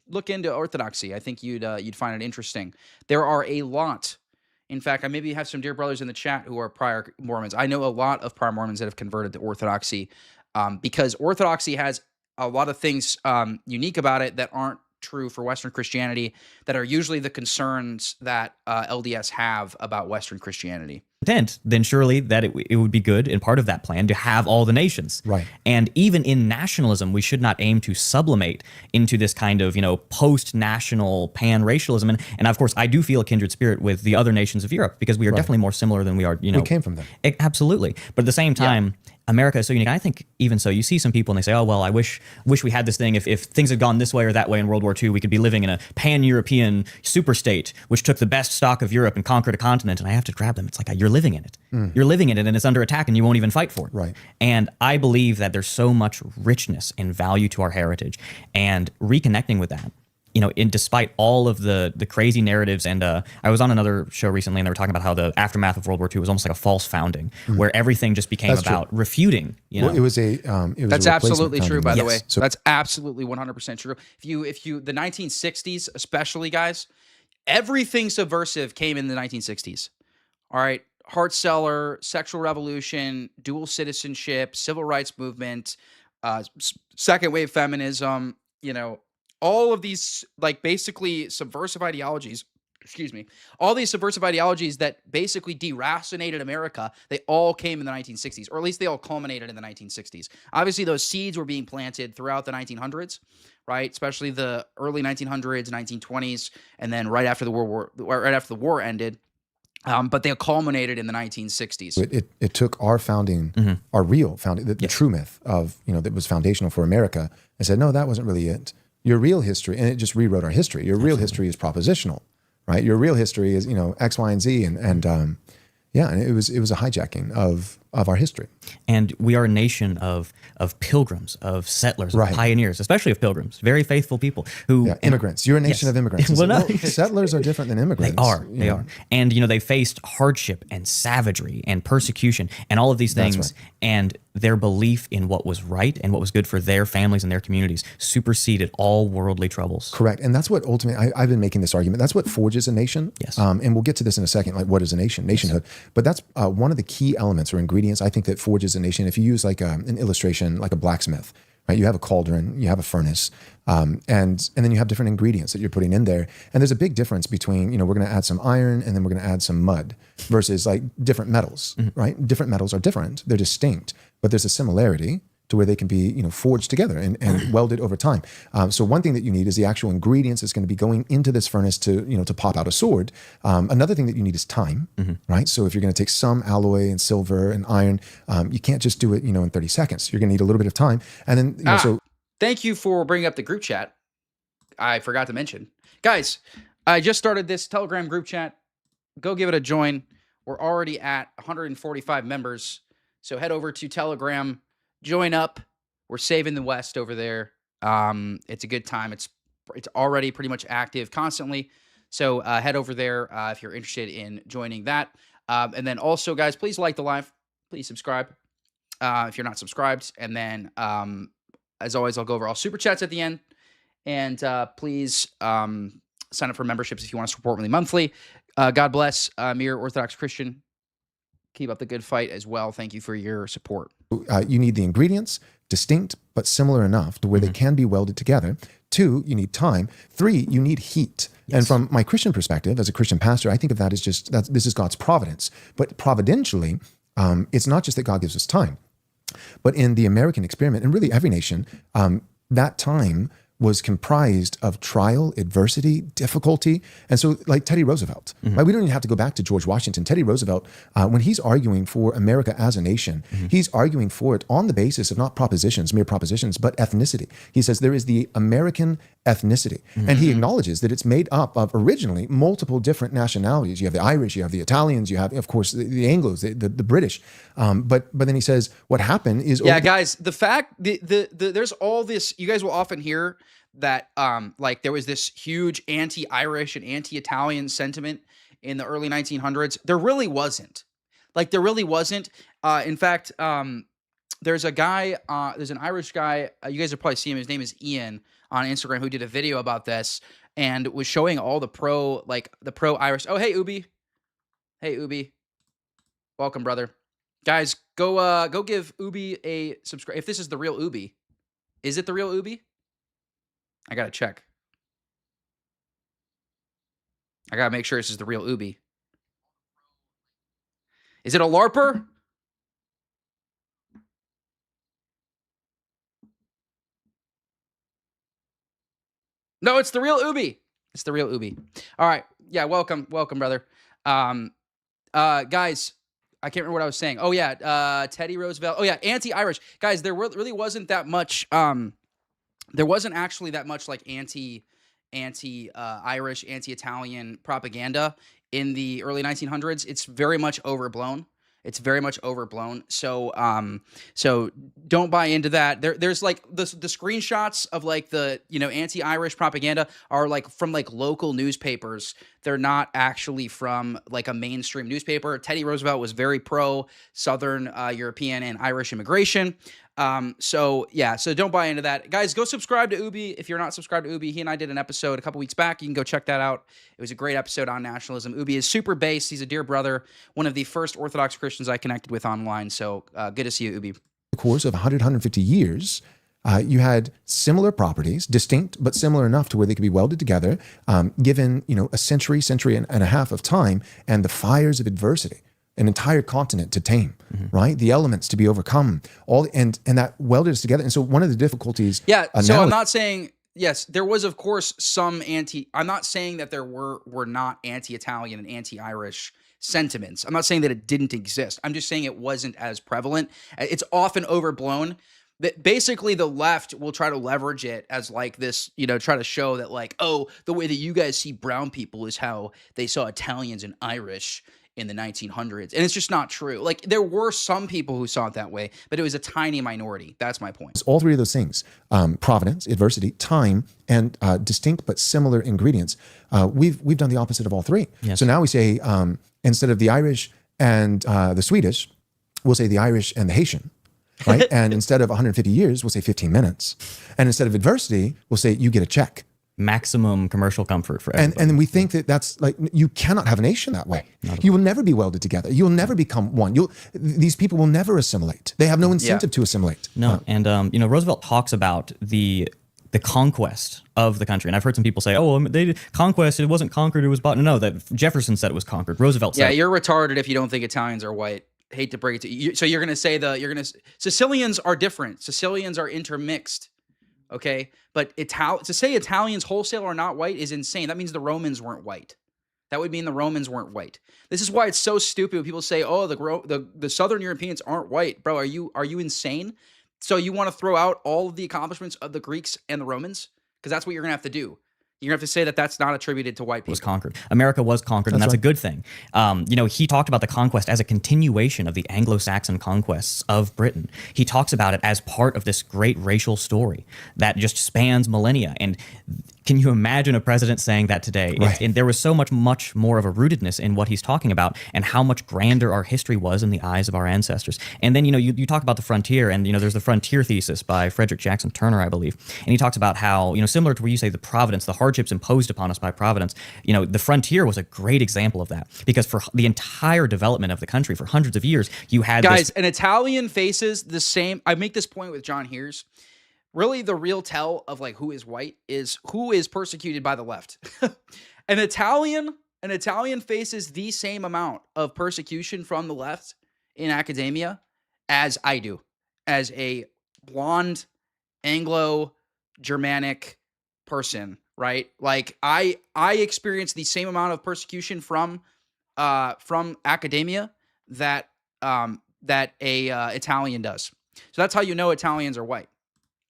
look into Orthodoxy. I think you'd find it interesting. There are a lot. In fact, I maybe have some dear brothers in the chat who are prior Mormons. I know a lot of prior Mormons that have converted to Orthodoxy, because Orthodoxy has a lot of things unique about it that aren't true for Western Christianity, that are usually the concerns that LDS have about Western Christianity. Then surely that it would be good in part of that plan to have all the nations. Right. And even in nationalism, we should not aim to sublimate into this kind of, post-national pan-racialism. And of course, I do feel a kindred spirit with the other nations of Europe, because we are definitely more similar than we are, We came from them. Absolutely. But at the same time, America is so unique. I think even so, you see some people and they say, oh, well, I wish we had this thing. If things had gone this way or that way in World War II, we could be living in a pan-European superstate, which took the best stock of Europe and conquered a continent. And I have to grab them. It's like, you're living in it. You're living in it, and it's under attack, and you won't even fight for it. Right. And I believe that there's so much richness and value to our heritage, and reconnecting with that despite all of the crazy narratives, and I was on another show recently, and they were talking about how the aftermath of World War II was almost like a false founding, where everything just became about refuting. Well, it was a. That's absolutely true, by the way. So that's absolutely 100% true. If you, the 1960s, especially, guys, everything subversive came in the 1960s. All right, Hart-Celler, sexual revolution, dual citizenship, civil rights movement, second wave feminism. All of these, like, basically subversive ideologies, all these subversive ideologies that basically deracinated America, they all came in the 1960s, or at least they all culminated in the 1960s. Obviously, those seeds were being planted throughout the 1900s, right? Especially the early 1900s, 1920s, and then right after the war ended. But they culminated in the 1960s. It took our founding, our real founding, the true myth of, that was foundational for America, and said, no, that wasn't really it. Your real history, and it just rewrote our history. Your real history is propositional, right? Your real history is, X, Y, and Z, and it was a hijacking of our history. And we are a nation of pilgrims, of settlers, of pioneers, especially of pilgrims, very faithful people who immigrants. You're a nation of immigrants. Well, no. Settlers are different than immigrants. They are. And they faced hardship and savagery and persecution and all of these things. And their belief in what was right and what was good for their families and their communities superseded all worldly troubles. Correct. And that's what ultimately, I've been making this argument, that's what forges a nation. Yes. And we'll get to this in a second, like what is a nation, nationhood. But that's one of the key elements or ingredients, I think, that forges a nation. If you use like an illustration, like a blacksmith, right? You have a cauldron, you have a furnace, and then you have different ingredients that you're putting in there. And there's a big difference between, we're going to add some iron and then we're going to add some mud versus like different metals, right? Different metals are different. They're distinct, but there's a similarity to where they can be, forged together and welded over time. So one thing that you need is the actual ingredients that's going to be going into this furnace to pop out a sword. Another thing that you need is time, right? So if you're going to take some alloy and silver and iron, you can't just do it, in 30 seconds. You're going to need a little bit of time. And then, thank you for bringing up the group chat. I forgot to mention. Guys, I just started this Telegram group chat. Go give it a join. We're already at 145 members. So head over to Telegram. Join up. We're saving the West over there. It's a good time. It's already pretty much active constantly. So head over there if you're interested in joining that. And then also, guys, please like the live. Please subscribe if you're not subscribed. And then, as always, I'll go over all super chats at the end. And please sign up for memberships if you want to support me monthly. God bless Mere Orthodox Christian. Keep up the good fight as well. Thank you for your support. You need the ingredients, distinct but similar enough to where they can be welded together. 2, you need time. 3, you need heat. Yes. And from my Christian perspective, as a Christian pastor, I think of that as just this is God's providence. But providentially, it's not just that God gives us time, but in the American experiment, and really every nation, that time was comprised of trial, adversity, difficulty. And so like Teddy Roosevelt, right? We don't even have to go back to George Washington. Teddy Roosevelt, when he's arguing for America as a nation, he's arguing for it on the basis of not propositions, mere propositions, but ethnicity. He says there is the American ethnicity. And he acknowledges that it's made up of originally multiple different nationalities. You have the Irish, you have the Italians, you have, of course, the Anglos, the British. But then he says what happened is... guys, the fact, there's all this, you guys will often hear that like there was this huge anti-Irish and anti-Italian sentiment in the early 1900s. There really wasn't. In fact, there's a guy, there's an Irish guy, you guys have probably seen him, his name is Ian on Instagram, who did a video about this and was showing all the pro-Irish. Oh, hey, Ubi. Hey, Ubi. Welcome, brother. Guys, go give Ubi a subscribe. If this is the real Ubi. Is it the real Ubi? I gotta check. I gotta make sure this is the real Ubi. Is it a LARPer? No, it's the real Ubi. It's the real Ubi. All right. Yeah, welcome, brother. Guys, I can't remember what I was saying. Oh yeah, Teddy Roosevelt. Oh yeah, anti-Irish. Guys, there really wasn't that much. There wasn't actually that much like anti-Irish, anti-Italian propaganda in the early 1900s. It's very much overblown. It's very much overblown. So don't buy into that. There's like the screenshots of like the, anti-Irish propaganda are like from like local newspapers. They're not actually from like a mainstream newspaper. Teddy Roosevelt was very pro Southern European and Irish immigration. So don't buy into that. Guys, go subscribe to Ubi. If you're not subscribed to Ubi, he and I did an episode a couple weeks back. You can go check that out. It was a great episode on nationalism. Ubi is super based. He's a dear brother, one of the first Orthodox Christians I connected with online. So good to see you, Ubi. The course of 100, 150 years, you had similar properties, distinct but similar enough to where they could be welded together, given a century and a half of time, and the fires of adversity, an entire continent to tame, right? The elements to be overcome, and that welded us together. And so one of the difficulties, I'm not saying. Yes, there was, of course, some I'm not saying that there were not anti-Italian and anti-Irish sentiments. I'm not saying that it didn't exist. I'm just saying it wasn't as prevalent. It's often overblown. That basically the left will try to leverage it as like this, try to show that like, oh, the way that you guys see brown people is how they saw Italians and Irish in the 1900s. And it's just not true. Like there were some people who saw it that way, but it was a tiny minority. That's my point. All three of those things, providence, adversity, time, and distinct but similar ingredients. We've done the opposite of all three. Yes. So now we say, instead of the Irish and the Swedish, we'll say the Irish and the Haitian. Right? And instead of 150 years, we'll say 15 minutes. And instead of adversity, we'll say you get a check. Maximum commercial comfort for everybody. And then we think that that's like, you cannot have a nation that way. You will never be welded together. You will never become one. These people will never assimilate. They have no incentive to assimilate. No, and Roosevelt talks about the conquest of the country. And I've heard some people say, oh, they did conquest, it wasn't conquered, it was bought. No, that Jefferson said it was conquered. Roosevelt said you're retarded if you don't think Italians are white. Hate to break it to you. So you're going to say Sicilians are different. Sicilians are intermixed. Okay. But to say Italians wholesale are not white is insane. That means the Romans weren't white. That would mean the Romans weren't white. This is why it's so stupid when people say, oh, the Southern Europeans aren't white. Bro, are you insane? So you want to throw out all of the accomplishments of the Greeks and the Romans? Because that's what you're going to have to do. You're going to have to say that that's not attributed to white people. Was conquered. America was conquered, and that's a good thing. He talked about the conquest as a continuation of the Anglo-Saxon conquests of Britain. He talks about it as part of this great racial story that just spans millennia. And can you imagine a president saying that today? Right. And there was so much more of a rootedness in what he's talking about and how much grander our history was in the eyes of our ancestors. And then, you talk about the frontier, and, there's the frontier thesis by Frederick Jackson Turner, I believe. And he talks about how, similar to where you say the providence, the hardships imposed upon us by providence, the frontier was a great example of that, because for the entire development of the country for hundreds of years, you had an Italian faces the same. I make this point with John Heers. Really, the real tell of like who is white is who is persecuted by the left. An Italian faces the same amount of persecution from the left in academia as I do, as a blonde Anglo-Germanic person, right? Like I experience the same amount of persecution from academia that a Italian does. So that's how you know Italians are white.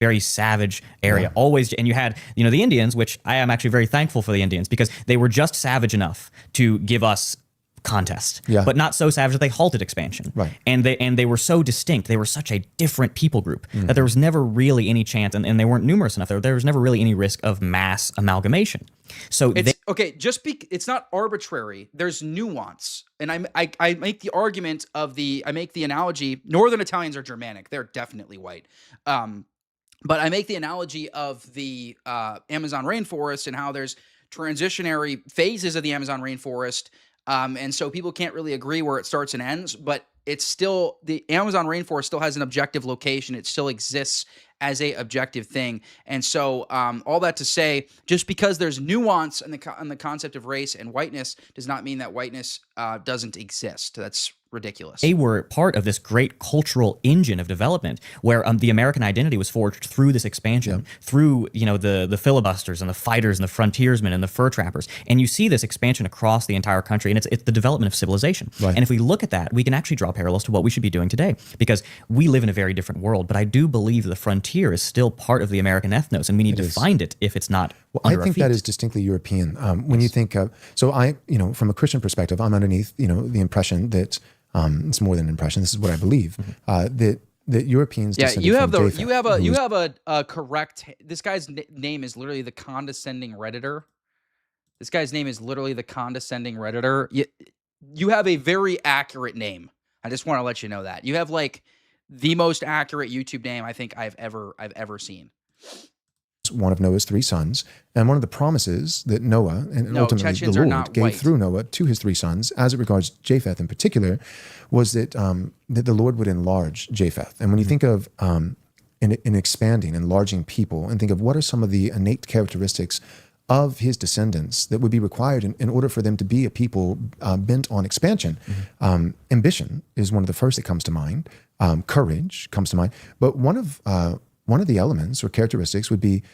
Very savage area. Always. And you had, the Indians, which I am actually very thankful for the Indians, because they were just savage enough to give us contest, but not so savage that they halted expansion. Right. And they were so distinct. They were such a different people group that there was never really any chance, and they weren't numerous enough. There was never really any risk of mass amalgamation. So it's not arbitrary. There's nuance. And I make the argument I make the analogy, Northern Italians are Germanic. They're definitely white. But I make the analogy of the Amazon rainforest and how there's transitionary phases of the Amazon rainforest. And so people can't really agree where it starts and ends, but it's still, the Amazon rainforest still has an objective location. It still exists as a objective thing. And so all that to say, just because there's nuance in the concept of race and whiteness does not mean that whiteness doesn't exist. That's ridiculous. They were part of this great cultural engine of development where the American identity was forged through this expansion, through the filibusters and the fighters and the frontiersmen and the fur trappers. And you see this expansion across the entire country, and it's the development of civilization. Right. And if we look at that, we can actually draw parallels to what we should be doing today, because we live in a very different world. But I do believe the frontier is still part of the American ethnos, and we need to find it if it's not. Well, I think that is distinctly European. When you think of, so I, from a Christian perspective, I'm underneath, the impression that It's more than an impression. This is what I believe. That Europeans. Yeah, descended you have from the Japheth, you have a correct. This guy's name is literally the condescending redditor. This guy's name is literally the condescending redditor. You have a very accurate name. I just want to let you know that you have like the most accurate YouTube name I think I've ever seen. One of Noah's 3 sons, and one of the promises that Noah and ultimately Chechens the are Lord not gave white. through Noah to his 3 sons, as it regards Japheth in particular, was that that the Lord would enlarge Japheth. And when you think of in expanding, enlarging people, and think of what are some of the innate characteristics of his descendants that would be required in order for them to be a people bent on expansion. Ambition is one of the first that comes to mind. Courage comes to mind. But one of the elements or characteristics would be,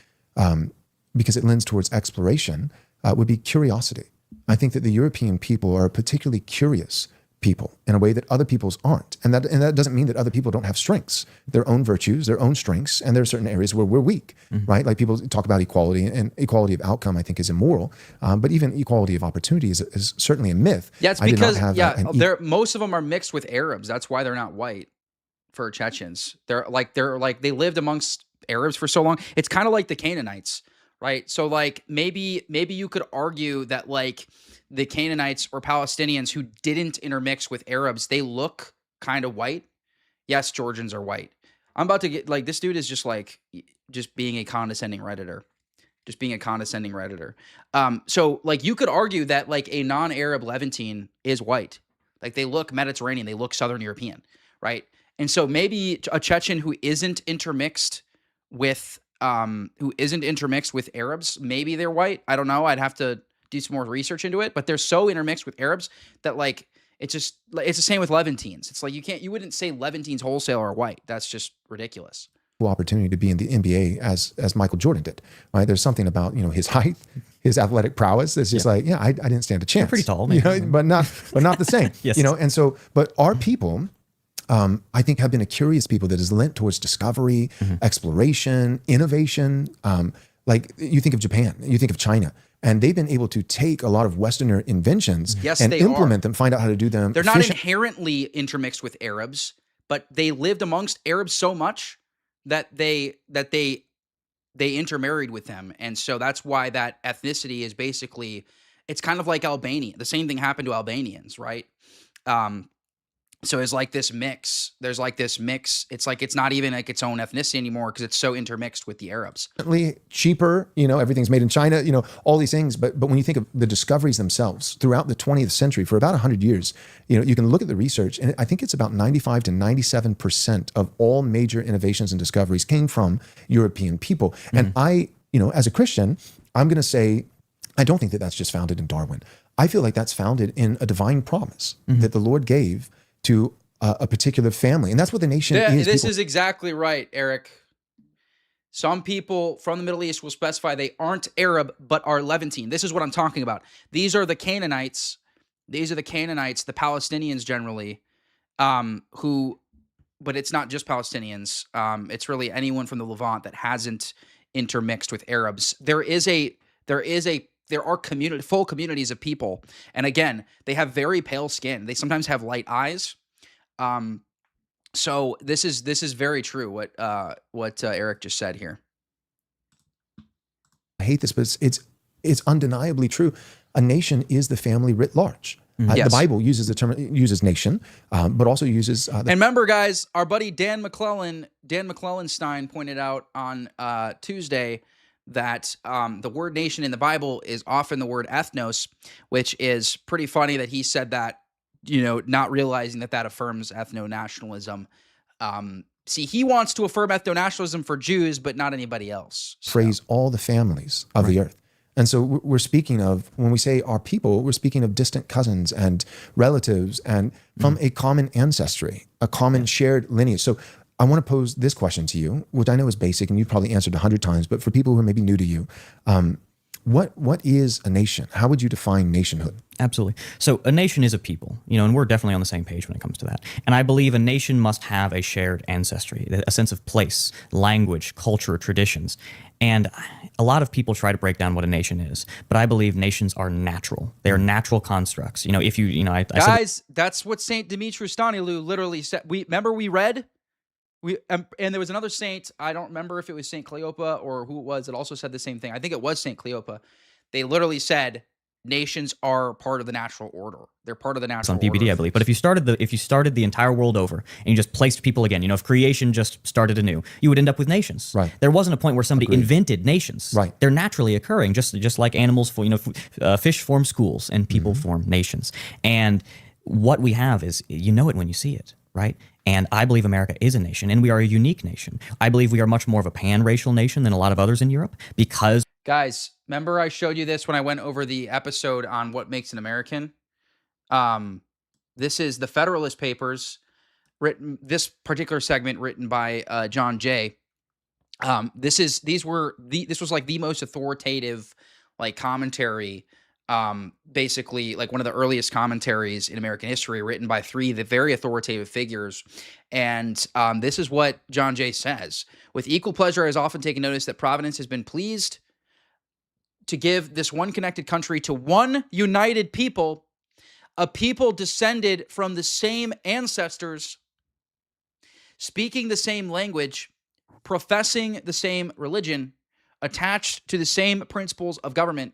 because it lends towards exploration, would be curiosity. I think that the European people are a particularly curious people in a way that other peoples aren't. And that doesn't mean that other people don't have strengths, their own virtues, their own strengths, and there are certain areas where we're weak, right? Like people talk about equality, and equality of outcome, I think, is immoral. But even equality of opportunity is certainly a myth. Yeah, it's because most of them are mixed with Arabs. That's why they're not white. For Chechens, they're like they lived amongst Arabs for so long. It's kind of like the Canaanites, right? So like maybe you could argue that like the Canaanites or Palestinians who didn't intermix with Arabs, they look kind of white. Yes, Georgians are white. I'm about to get like this dude is just being a condescending redditor. So like you could argue that like a non-Arab Levantine is white. Like they look Mediterranean, they look Southern European, right? And so maybe a Chechen who isn't intermixed with Arabs, maybe they're white. I don't know. I'd have to do some more research into it. But they're so intermixed with Arabs that like it's the same with Levantines. It's like you wouldn't say Levantines wholesale are white. That's just ridiculous. Opportunity to be in the NBA as Michael Jordan did, right? There's something about his height, his athletic prowess. It's just I didn't stand a chance. You're pretty tall, maybe. but not the same. Yes. And so but our people. I think have been a curious people that is lent towards discovery, exploration, innovation. Like you think of Japan, you think of China, and they've been able to take a lot of Westerner inventions and implement them, find out how to do them. They're not inherently intermixed with Arabs, but they lived amongst Arabs so much that they intermarried with them. And so that's why that ethnicity is basically, it's kind of like Albania. The same thing happened to Albanians, right? So it's like this mix. There's like this mix. It's like it's not even like its own ethnicity anymore because it's so intermixed with the Arabs. Cheaper, everything's made in China, all these things. But when you think of the discoveries themselves throughout the 20th century, for about 100 years, you can look at the research, and I think it's about 95 to 97% of all major innovations and discoveries came from European people. And I, as a Christian, I'm going to say, I don't think that that's just founded in Darwin. I feel like that's founded in a divine promise that the Lord gave to a particular family. And that's what the nation is. This is exactly right, Eric. Some people from the Middle East will specify they aren't Arab, but are Levantine. This is what I'm talking about. These are the Canaanites. The Palestinians generally, but it's not just Palestinians. It's really anyone from the Levant that hasn't intermixed with Arabs. There are full communities of people, and again, they have very pale skin. They sometimes have light eyes. So this is very true. What Eric just said here. I hate this, but it's undeniably true. A nation is the family writ large. Yes. The Bible uses the term, uses nation, but also uses. And remember, guys, our buddy Dan McClellan-Stein pointed out on Tuesday that the word nation in the Bible is often the word ethnos, which is pretty funny that he said that, not realizing that affirms ethno-nationalism. See, he wants to affirm ethno-nationalism for Jews, but not anybody else. So. Phrase all the families of the earth. And so we're speaking of, when we say our people, we're speaking of distant cousins and relatives and from a common ancestry, a common shared lineage. So I want to pose this question to you, which I know is basic and you've probably answered 100 times, but for people who are maybe new to you, What is a nation? How would you define nationhood? Absolutely. So a nation is a people, and we're definitely on the same page when it comes to that. And I believe a nation must have a shared ancestry, a sense of place, language, culture, traditions. And a lot of people try to break down what a nation is, but I believe nations are natural. They are natural constructs. If you, I guys, that's what St Dumitru Staniloae literally said. We read. And there was another saint, I don't remember if it was St Cleopa or who it was, that also said the same thing. I think it was St Cleopa. They literally said nations are part of the natural order. They're part of the natural order. It's on PBD, I believe. But if you started the entire world over and you just placed people again, if creation just started anew, you would end up with nations. Right. There wasn't a point where somebody invented nations. Right. They're naturally occurring, just like animals. Fish form schools and people form nations. And what we have is, it when you see it, right? And I believe America is a nation, and we are a unique nation. I believe we are much more of a pan-racial nation than a lot of others in Europe because... Guys, remember I showed you this when I went over the episode on what makes an American? This is the Federalist Papers, this particular segment written by John Jay. This was like the most authoritative commentary, basically like one of the earliest commentaries in American history, written by three the very authoritative figures. And this is what John Jay says. With equal pleasure, I has often taken notice that Providence has been pleased to give this one connected country to one united people, a people descended from the same ancestors, speaking the same language, professing the same religion, attached to the same principles of government,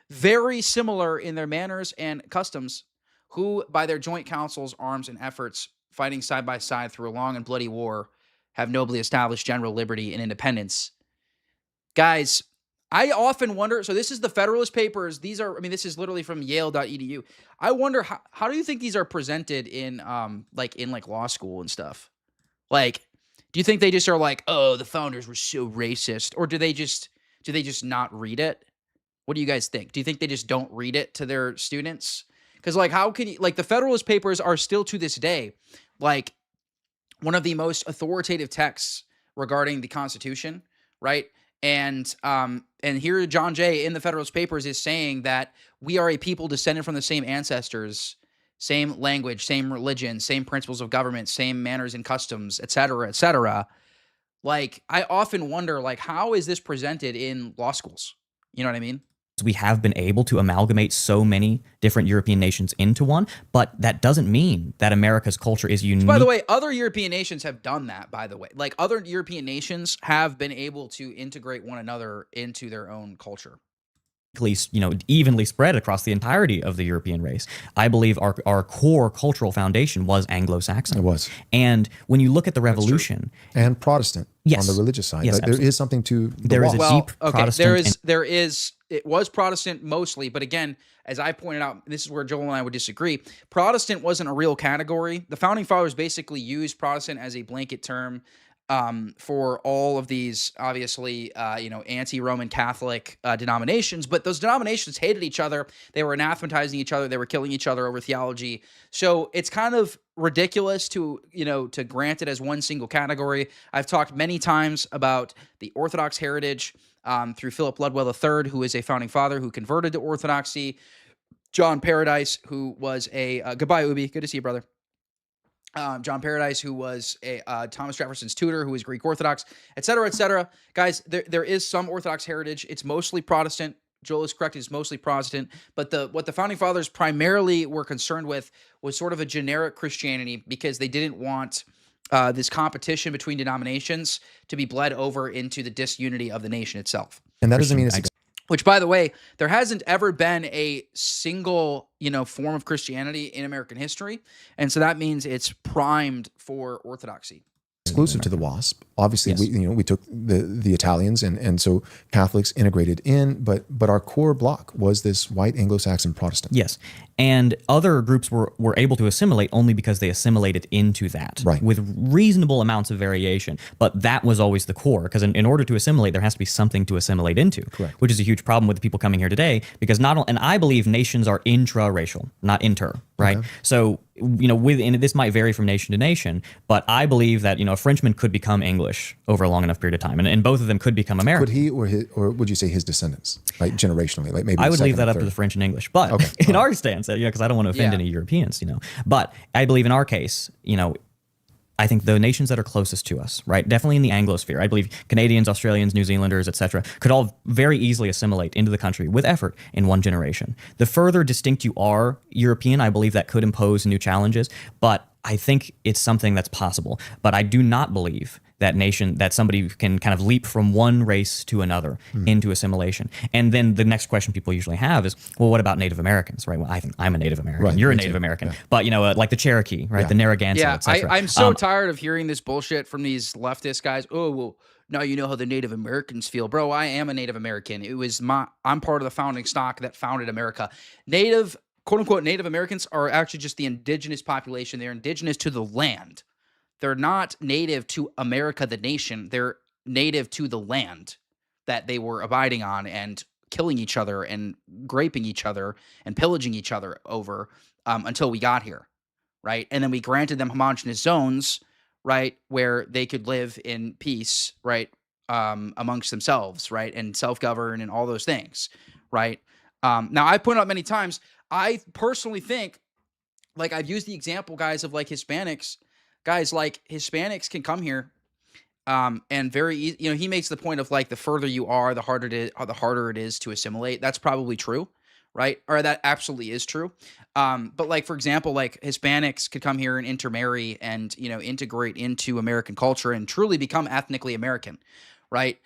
very similar in their manners and customs, who by their joint counsels, arms, and efforts, fighting side by side through a long and bloody war, have nobly established general liberty and independence. Guys, I often wonder, so this is the Federalist Papers. These are, this is literally from Yale.edu. I wonder, how do you think these are presented in law school and stuff? Do you think they just are like, oh, the founders were so racist? Or do they just not read it? What do you guys think? Do you think they just don't read it to their students? Because how can you, the Federalist Papers are still to this day, one of the most authoritative texts regarding the Constitution, right? And here John Jay in the Federalist Papers is saying that we are a people descended from the same ancestors, same language, same religion, same principles of government, same manners and customs, et cetera, et cetera. I often wonder, how is this presented in law schools? You know what I mean? We have been able to amalgamate so many different European nations into one, but that doesn't mean that America's culture is unique. By the way, other European nations have done that, by the way. Other European nations have been able to integrate one another into their own culture. Evenly spread across the entirety of the European race. I believe our core cultural foundation was Anglo-Saxon. It was. And when you look at the Revolution... And Protestant yes. on the religious side. Yes, there is something to... There is a deep Protestant... It was Protestant mostly, but again, as I pointed out, this is where Joel and I would disagree. Protestant wasn't a real category. The Founding Fathers basically used Protestant as a blanket term for all of these, obviously, anti-Roman Catholic denominations. But those denominations hated each other. They were anathematizing each other. They were killing each other over theology. So it's kind of ridiculous to grant it as one single category. I've talked many times about the Orthodox heritage through Philip Ludwell III, who is a founding father who converted to Orthodoxy. John Paradise, who was a goodbye, Ubi. Good to see you, brother. John Paradise, who was a Thomas Jefferson's tutor, who was Greek Orthodox, et cetera, et cetera. Guys, there is some Orthodox heritage. It's mostly Protestant. Joel is correct. It's mostly Protestant. But what the Founding Fathers primarily were concerned with was sort of a generic Christianity, because they didn't want this competition between denominations to be bled over into the disunity of the nation itself. And that doesn't mean it's... Which, by the way, there hasn't ever been a single, form of Christianity in American history. And so that means it's primed for orthodoxy. Exclusive to the WASP. Obviously, yes. we took the Italians, and so Catholics integrated in, but our core block was this white Anglo-Saxon Protestant. Yes, and other groups were able to assimilate only because they assimilated into that, right, with reasonable amounts of variation. But that was always the core, because in order to assimilate, there has to be something to assimilate into. Correct. Which is a huge problem with the people coming here today, because and I believe nations are intra-racial, not inter, right? Okay. So and this might vary from nation to nation, but I believe that, a Frenchman could become English over a long enough period of time, and both of them could become American. Could he or would you say his descendants, like generationally, like maybe? I would leave that up to the French and English, but in our stance, because I don't want to offend any Europeans, But I believe in our case, I think the nations that are closest to us, right, definitely in the Anglosphere, I believe Canadians, Australians, New Zealanders, etc., could all very easily assimilate into the country with effort in one generation. The further distinct you are European, I believe that could impose new challenges, but I think it's something that's possible. But I do not believe that somebody can kind of leap from one race to another into assimilation. And then the next question people usually have is, well, what about Native Americans, right? Well, I think I'm a Native American. Right, You're a Native American. Yeah. But, like the Cherokee, right? The Narragansett, etc. I'm so tired of hearing this bullshit from these leftist guys. Oh, well, now you know how the Native Americans feel. Bro, I am a Native American. I'm part of the founding stock that founded America. Quote unquote, Native Americans are actually just the indigenous population. They're indigenous to the land. They're not native to America, the nation. They're native to the land that they were abiding on and killing each other and raping each other and pillaging each other over until we got here, right? And then we granted them homogenous zones, right, where they could live in peace, right, amongst themselves, right, and self-govern and all those things, right? Now, I've pointed out many times, I personally think, like I've used the example, guys, of like Hispanics. Guys, like Hispanics can come here, and very easy. He makes the point of like the further you are, the harder it is to assimilate. That's probably true, right? Or that absolutely is true. But like for example, like Hispanics could come here and intermarry and integrate into American culture and truly become ethnically American, right?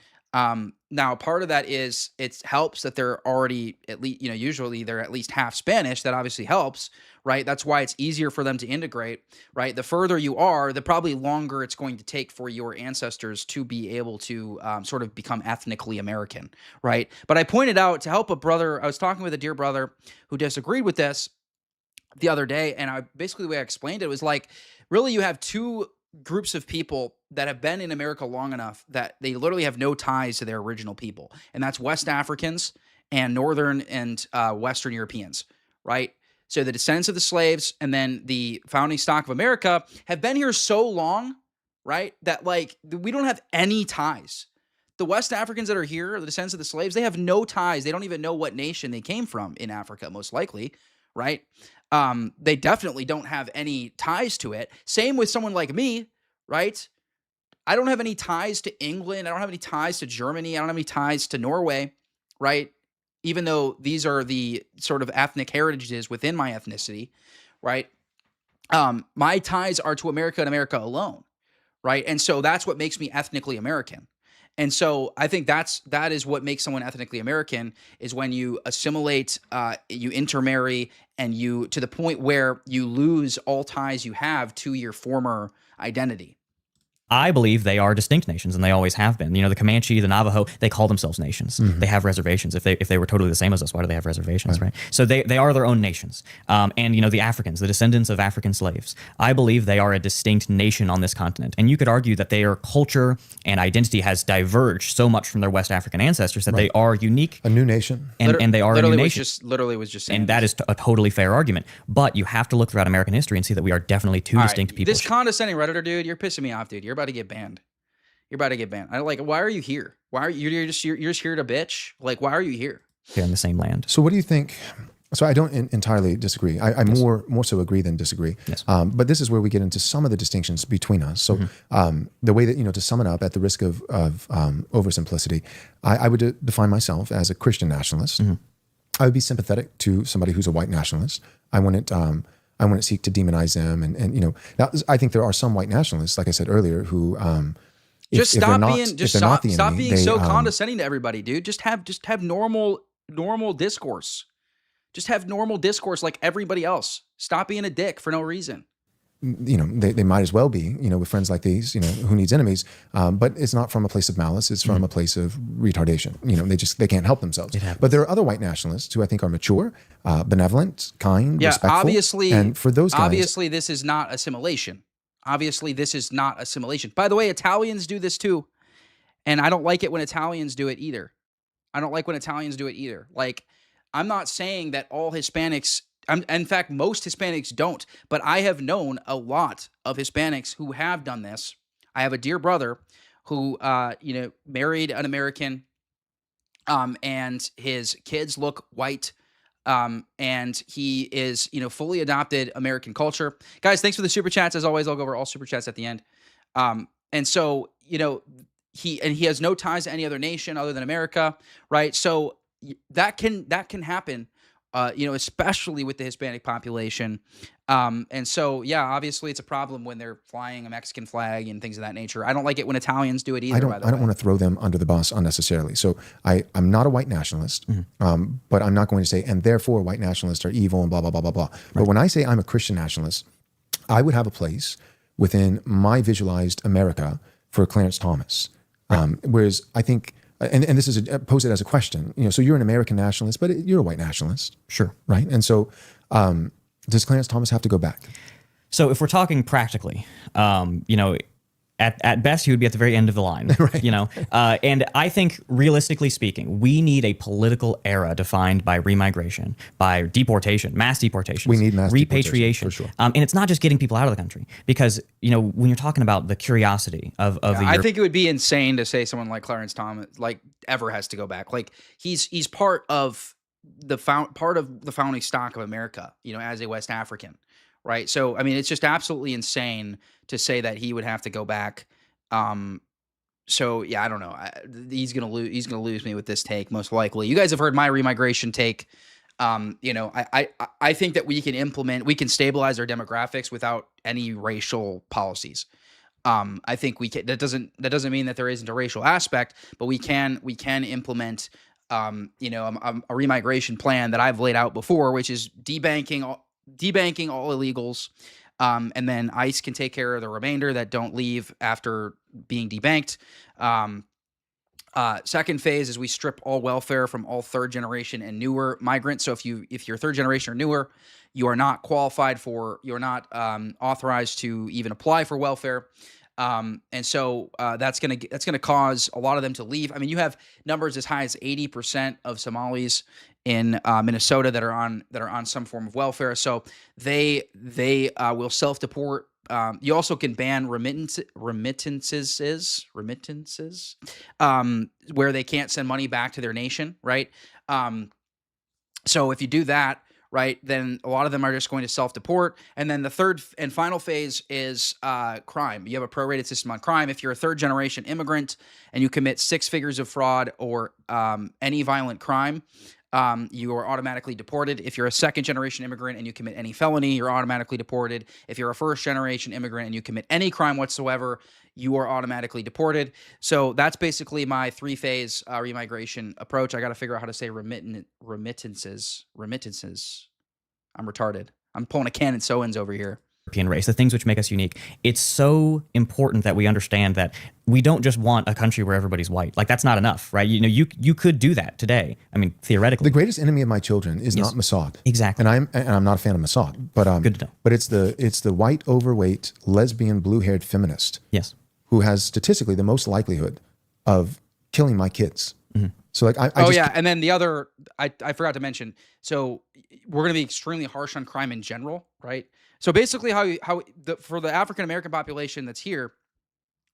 Now, part of that is it helps that they're already at least, usually they're at least half Spanish. That obviously helps, right? That's why it's easier for them to integrate, right? The further you are, the probably longer it's going to take for your ancestors to be able to sort of become ethnically American, right? But I pointed out to help a brother, I was talking with a dear brother who disagreed with this the other day, and basically the way I explained it was like, really you have two groups of people that have been in America long enough that they literally have no ties to their original people. And that's West Africans and Northern and Western Europeans, right? So the descendants of the slaves and then the founding stock of America have been here so long, right, that like we don't have any ties. The West Africans that are here, the descendants of the slaves, they have no ties. They don't even know what nation they came from in Africa, most likely, right? They definitely don't have any ties to it. Same with someone like me, right? I don't have any ties to England. I don't have any ties to Germany. I don't have any ties to Norway, right? Even though these are the sort of ethnic heritages within my ethnicity, right? My ties are to America and America alone, right? And so that's what makes me ethnically American. And so I think that is what makes someone ethnically American, is when you assimilate, you intermarry, and you to the point where you lose all ties you have to your former identity. I believe they are distinct nations, and they always have been. The Comanche, the Navajo, they call themselves nations. Mm-hmm. They have reservations. If they were totally the same as us, why do they have reservations, right? So they are their own nations. And the Africans, the descendants of African slaves, I believe they are a distinct nation on this continent. And you could argue that their culture and identity has diverged so much from their West African ancestors that they are unique. A new nation. And they are a new nation. Literally was just saying. And that is a totally fair argument. But you have to look throughout American history and see that we are definitely two distinct people. This condescending Redditor, dude, you're pissing me off, dude. You're about to get banned. You're about to get banned. Why are you here? Why are you're just here to bitch? Like, why are you here? They're in the same land. So what do you think? So I don't entirely disagree. I Yes. more so agree than disagree. Yes. But this is where we get into some of the distinctions between us. So the way that, to sum it up at the risk of oversimplicity, I would define myself as a Christian nationalist. Mm-hmm. I would be sympathetic to somebody who's a white nationalist. I wouldn't seek to demonize them. And now I think there are some white nationalists, like I said earlier, who stop being so condescending to everybody, dude. Just have normal discourse. Just have normal discourse like everybody else. Stop being a dick for no reason. They might as well be, with friends like these, who needs enemies. But it's not from a place of malice. It's from a place of retardation. They can't help themselves. But there are other white nationalists who I think are mature, benevolent, kind, respectful. Obviously, and for those guys, obviously this is not assimilation. By the way, Italians do this too. And I don't like it when Italians do it either. Like, I'm not saying that all Hispanics In fact, most Hispanics don't, but I have known a lot of Hispanics who have done this. I have a dear brother who, married an American, and his kids look white. And he is, fully adopted American culture. Guys, thanks for the super chats. As always, I'll go over all super chats at the end. And so, he has no ties to any other nation other than America, right? So that can happen, especially with the Hispanic population. And so, yeah, obviously it's a problem when they're flying a Mexican flag and things of that nature. I don't like it when Italians do it either. I don't want to throw them under the bus unnecessarily. So I'm not a white nationalist, but I'm not going to say, and therefore white nationalists are evil and blah, blah, blah, blah, blah. Right. But when I say I'm a Christian nationalist, I would have a place within my visualized America for Clarence Thomas. Whereas I think, and this is posed as a question, so you're an American nationalist, but you're a white nationalist. Sure. Right. And so does Clarence Thomas have to go back? So if we're talking practically, at best, he would be at the very end of the line, right. And I think, realistically speaking, we need a political era defined by remigration, by deportation, mass deportations. We need mass repatriation, for sure. And it's not just getting people out of the country, because when you're talking about the curiosity of I think it would be insane to say someone like Clarence Thomas ever has to go back. Like he's part of the founding stock of America, as a West African. Right. So, I mean, it's just absolutely insane to say that he would have to go back. So, yeah, I don't know. He's going to lose me with this take, most likely. You guys have heard my remigration take. I think that we can stabilize our demographics without any racial policies. I think we can. That doesn't mean that there isn't a racial aspect, but we can implement, a remigration plan that I've laid out before, which is debanking all illegals, and then ICE can take care of the remainder that don't leave after being debanked. Second phase is we strip all welfare from all third generation and newer migrants. So if you're third generation or newer, you are not authorized to even apply for welfare. And so that's gonna cause a lot of them to leave. I mean, you have numbers as high as 80% of Somalis in Minnesota that are on some form of welfare. So they will self-deport. You also can ban remittances, where they can't send money back to their nation, right? So if you do that, right, then a lot of them are just going to self-deport. And then the third and final phase is crime. You have a prorated system on crime. If you're a third-generation immigrant and you commit 6 figures of fraud or any violent crime, you are automatically deported. If you're a second-generation immigrant and you commit any felony, you're automatically deported. If you're a first-generation immigrant and you commit any crime whatsoever, you are automatically deported. So that's basically my 3-phase remigration approach. I got to figure out how to say remittances. I'm retarded. I'm pulling a Canon Sowens over here. European race, the things which make us unique. It's so important that we understand that we don't just want a country where everybody's white. Like, that's not enough, right? You could do that today. I mean, theoretically. The greatest enemy of my children is not Mossad. Exactly. And I'm not a fan of Mossad. But good to know. But it's the white, overweight, lesbian, blue-haired feminist. Yes. Who has statistically the most likelihood of killing my kids. Mm-hmm. So and then the other, I forgot to mention, so we're going to be extremely harsh on crime in general, right? So basically for the African-American population that's here,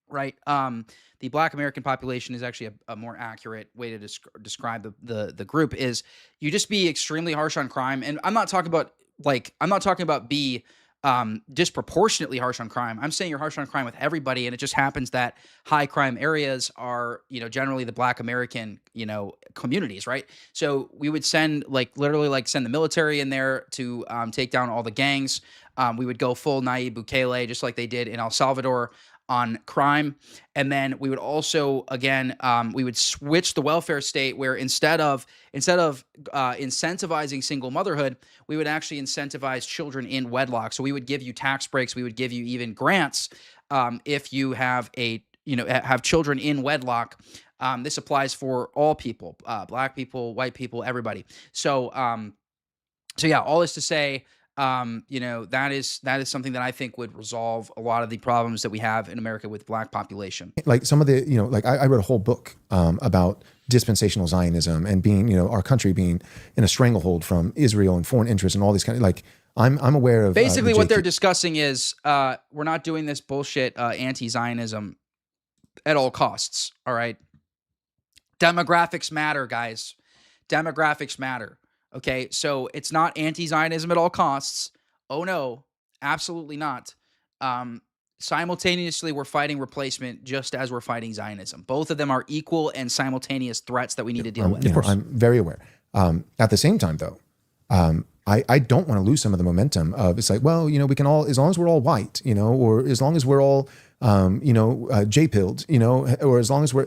right, the Black American population is actually a more accurate way to describe the group, is you just be extremely harsh on crime. And I'm not talking about be disproportionately harsh on crime. I'm saying you're harsh on crime with everybody, and it just happens that high crime areas are, generally the Black American, communities, right? So we would send send the military in there to take down all the gangs. We would go full Nayib Bukele, just like they did in El Salvador, on crime. And then we would also, again, we would switch the welfare state, where instead of incentivizing single motherhood, we would actually incentivize children in wedlock. So we would give you tax breaks. We would give you even grants if you have have children in wedlock. This applies for all people, Black people, white people, everybody. So yeah, all this to say, that is something that I think would resolve a lot of the problems that we have in America with black population. Like some of the, like I read a whole book about dispensational Zionism and being, our country being in a stranglehold from Israel and foreign interests and all these kind of, like, I'm aware of. Basically, what they're discussing is we're not doing this bullshit anti-Zionism at all costs. All right. Demographics matter, guys. Demographics matter. Okay. So it's not anti-Zionism at all costs. Oh, no, absolutely not. Simultaneously, we're fighting replacement just as we're fighting Zionism. Both of them are equal and simultaneous threats that we need to deal with. Of course. I'm very aware. At the same time, though, I don't want to lose some of the momentum of it's like, well, we can all, as long as we're all white, or as long as we're all, J-pilled, or as long as we're,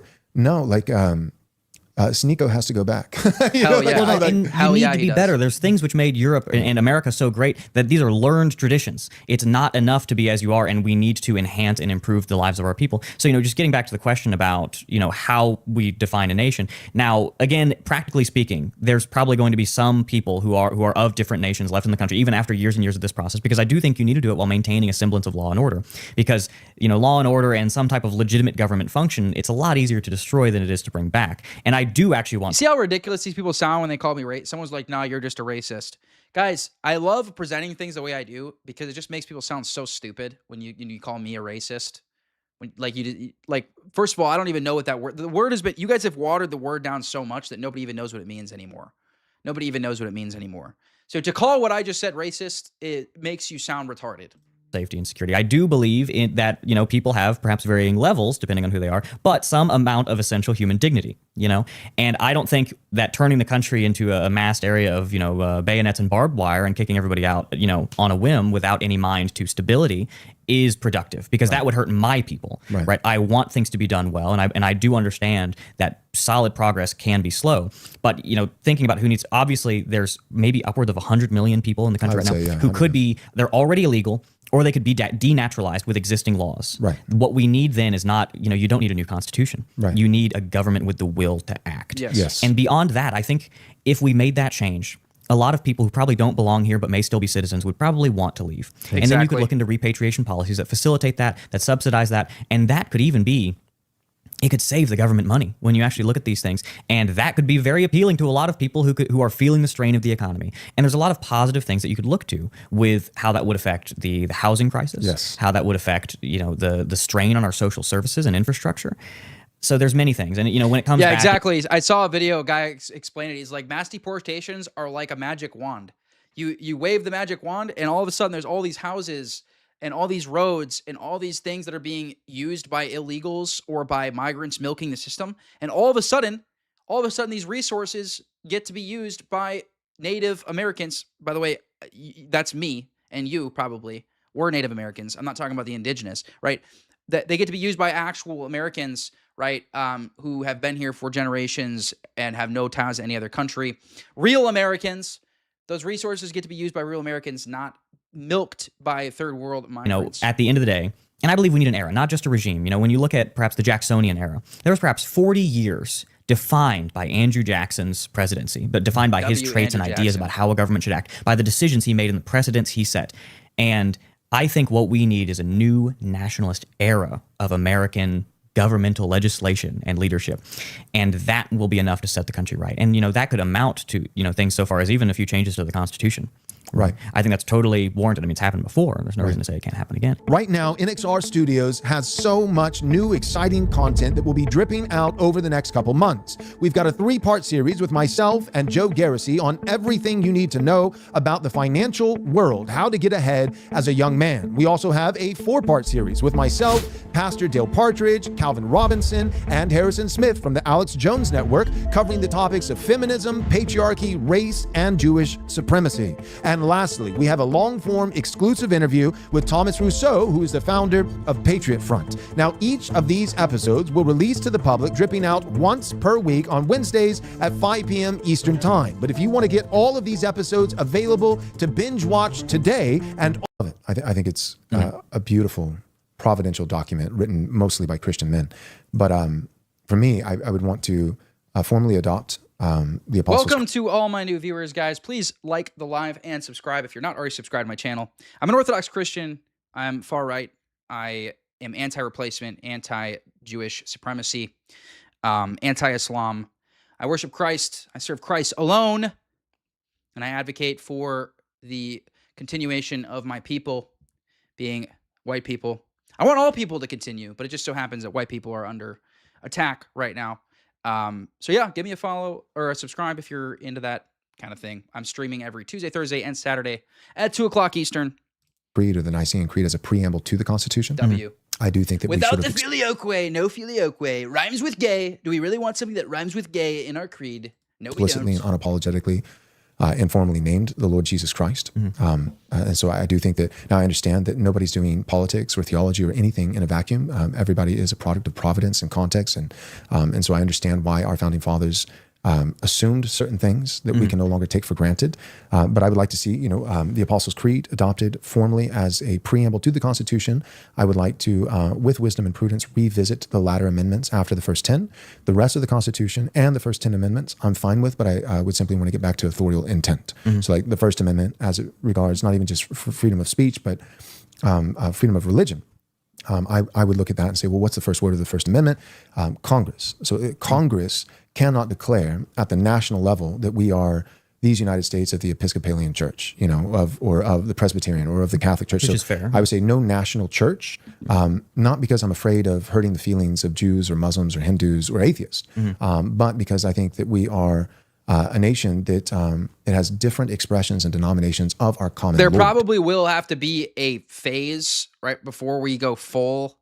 Sneeko has to go back. Hell yeah. Well, and you need to be better. There's things which made Europe and America so great that these are learned traditions. It's not enough to be as you are, and we need to enhance and improve the lives of our people. So, just getting back to the question about, how we define a nation. Now, again, practically speaking, there's probably going to be some people who are of different nations left in the country, even after years and years of this process, because I do think you need to do it while maintaining a semblance of law and order. Because, law and order and some type of legitimate government function, it's a lot easier to destroy than it is to bring back. And I do actually want. You see how ridiculous these people sound when they call me racist? Someone's like, "Nah, you're just a racist." Guys, I love presenting things the way I do because it just makes people sound so stupid when you call me a racist. When first of all, I don't even know what that word. The word has been. You guys have watered the word down so much that nobody even knows what it means anymore. Nobody even knows what it means anymore. So to call what I just said racist, it makes you sound retarded. Safety and security. I do believe in that, people have perhaps varying levels depending on who they are, but some amount of essential human dignity, and I don't think that turning the country into a massed area of, bayonets and barbed wire and kicking everybody out, on a whim without any mind to stability is productive because that would hurt my people, right? I want things to be done well. And I do understand that solid progress can be slow, but, thinking about who needs, obviously there's maybe upwards of 100 million people in the country right now who could be, they're already illegal, or they could be denaturalized with existing laws. Right. What we need then is not, you don't need a new constitution. Right. You need a government with the will to act. Yes. And beyond that, I think if we made that change, a lot of people who probably don't belong here but may still be citizens would probably want to leave. Exactly. And then you could look into repatriation policies that facilitate that subsidize that, and that could even be, it could save the government money when you actually look at these things. And that could be very appealing to a lot of people who are feeling the strain of the economy. And there's a lot of positive things that you could look to with how that would affect the housing crisis, how that would affect, the strain on our social services and infrastructure. So there's many things. And, when it comes back. Yeah, exactly. I saw a video, a guy explain it. He's like, mass deportations are like a magic wand. You wave the magic wand and all of a sudden there's all these houses and all these roads and all these things that are being used by illegals or by migrants milking the system. And all of a sudden these resources get to be used by Native Americans. By the way, that's me and you probably. We're Native Americans. I'm not talking about the indigenous, right? That they get to be used by actual Americans, right, who have been here for generations and have no ties to any other country. Real Americans, those resources get to be used by real Americans, not milked by third world migrants. At the end of the day, and I believe we need an era, not just a regime. When you look at perhaps the Jacksonian era, there was perhaps 40 years defined by Andrew Jackson's presidency, but defined by his traits and ideas about how a government should act, by the decisions he made and the precedents he set. And I think what we need is a new nationalist era of American governmental legislation and leadership. And that will be enough to set the country right. And, that could amount to, things so far as even a few changes to the Constitution. Right. I think that's totally warranted. I mean, it's happened before. There's no reason to say it can't happen again. Right now, NXR Studios has so much new, exciting content that will be dripping out over the next couple months. We've got a 3-part series with myself and Joe Garrissey on everything you need to know about the financial world, how to get ahead as a young man. We also have a 4-part series with myself, Pastor Dale Partridge, Calvin Robinson, and Harrison Smith from the Alex Jones Network, covering the topics of feminism, patriarchy, race, and Jewish supremacy. And lastly, we have a long-form exclusive interview with Thomas Rousseau, who is the founder of Patriot Front. Now, each of these episodes will release to the public, dripping out once per week on Wednesdays at 5 p.m. Eastern Time. But if you want to get all of these episodes available to binge watch today, and all of it, I think it's a beautiful providential document written mostly by Christian men. But for me, I would want to formally adopt the apostles. Welcome to all my new viewers, guys. Please like the live and subscribe if you're not already subscribed to my channel. I'm an Orthodox Christian. I'm far right. I am anti-replacement, anti-Jewish supremacy, anti-Islam. I worship Christ. I serve Christ alone. And I advocate for the continuation of my people being white people. I want all people to continue, but it just so happens that white people are under attack right now. So yeah, give me a follow or a subscribe if you're into that kind of thing. I'm streaming every Tuesday, Thursday, and Saturday at 2 o'clock Eastern. Creed or the Nicene Creed as a preamble to the Constitution. I do think that without we should the filioque, no filioque, rhymes with gay. Do we really want something that rhymes with gay in our creed? No, explicitly and unapologetically informally named the Lord Jesus Christ. And so I do think that, now I understand that nobody's doing politics or theology or anything in a vacuum. Everybody is a product of providence and context. And so I understand why our founding fathers assumed certain things that we can no longer take for granted. But I would like to see, the Apostles' Creed adopted formally as a preamble to the Constitution. I would like to, with wisdom and prudence, revisit the latter amendments after the first 10. The rest of the Constitution and the first 10 amendments I'm fine with, but I would simply want to get back to authorial intent. So like the First Amendment as it regards not even just freedom of speech, but freedom of religion. I would look at that and say, well, what's the first word of the First Amendment? Congress. So Congress cannot declare at the national level that we are these United States of the Episcopalian Church, of the Presbyterian or of the Catholic Church. Which so is fair. I would say no national church, not because I'm afraid of hurting the feelings of Jews or Muslims or Hindus or atheists, but because I think that we are a nation that it has different expressions and denominations of our common There Lord. probably will have to be a phase right before we go full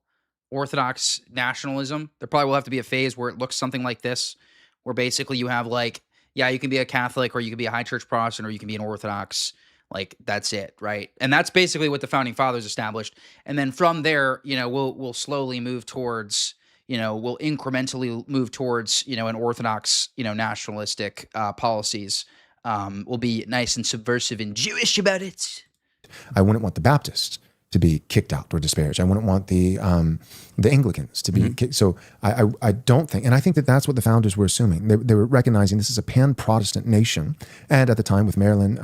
Orthodox nationalism. There probably will have to be a phase where it looks something like this, where basically you have you can be a Catholic or you can be a high church Protestant or you can be an Orthodox. Like that's it, right? And that's basically what the founding fathers established. And then from there, we'll slowly move towards, we'll incrementally move towards, an Orthodox, nationalistic policies. We'll be nice and subversive and Jewish about it. I wouldn't want the Baptists to be kicked out or disparaged. I wouldn't want the Anglicans to be kicked. So I don't think, and I think that that's what the founders were assuming. They were recognizing this is a pan-Protestant nation. And at the time with Maryland,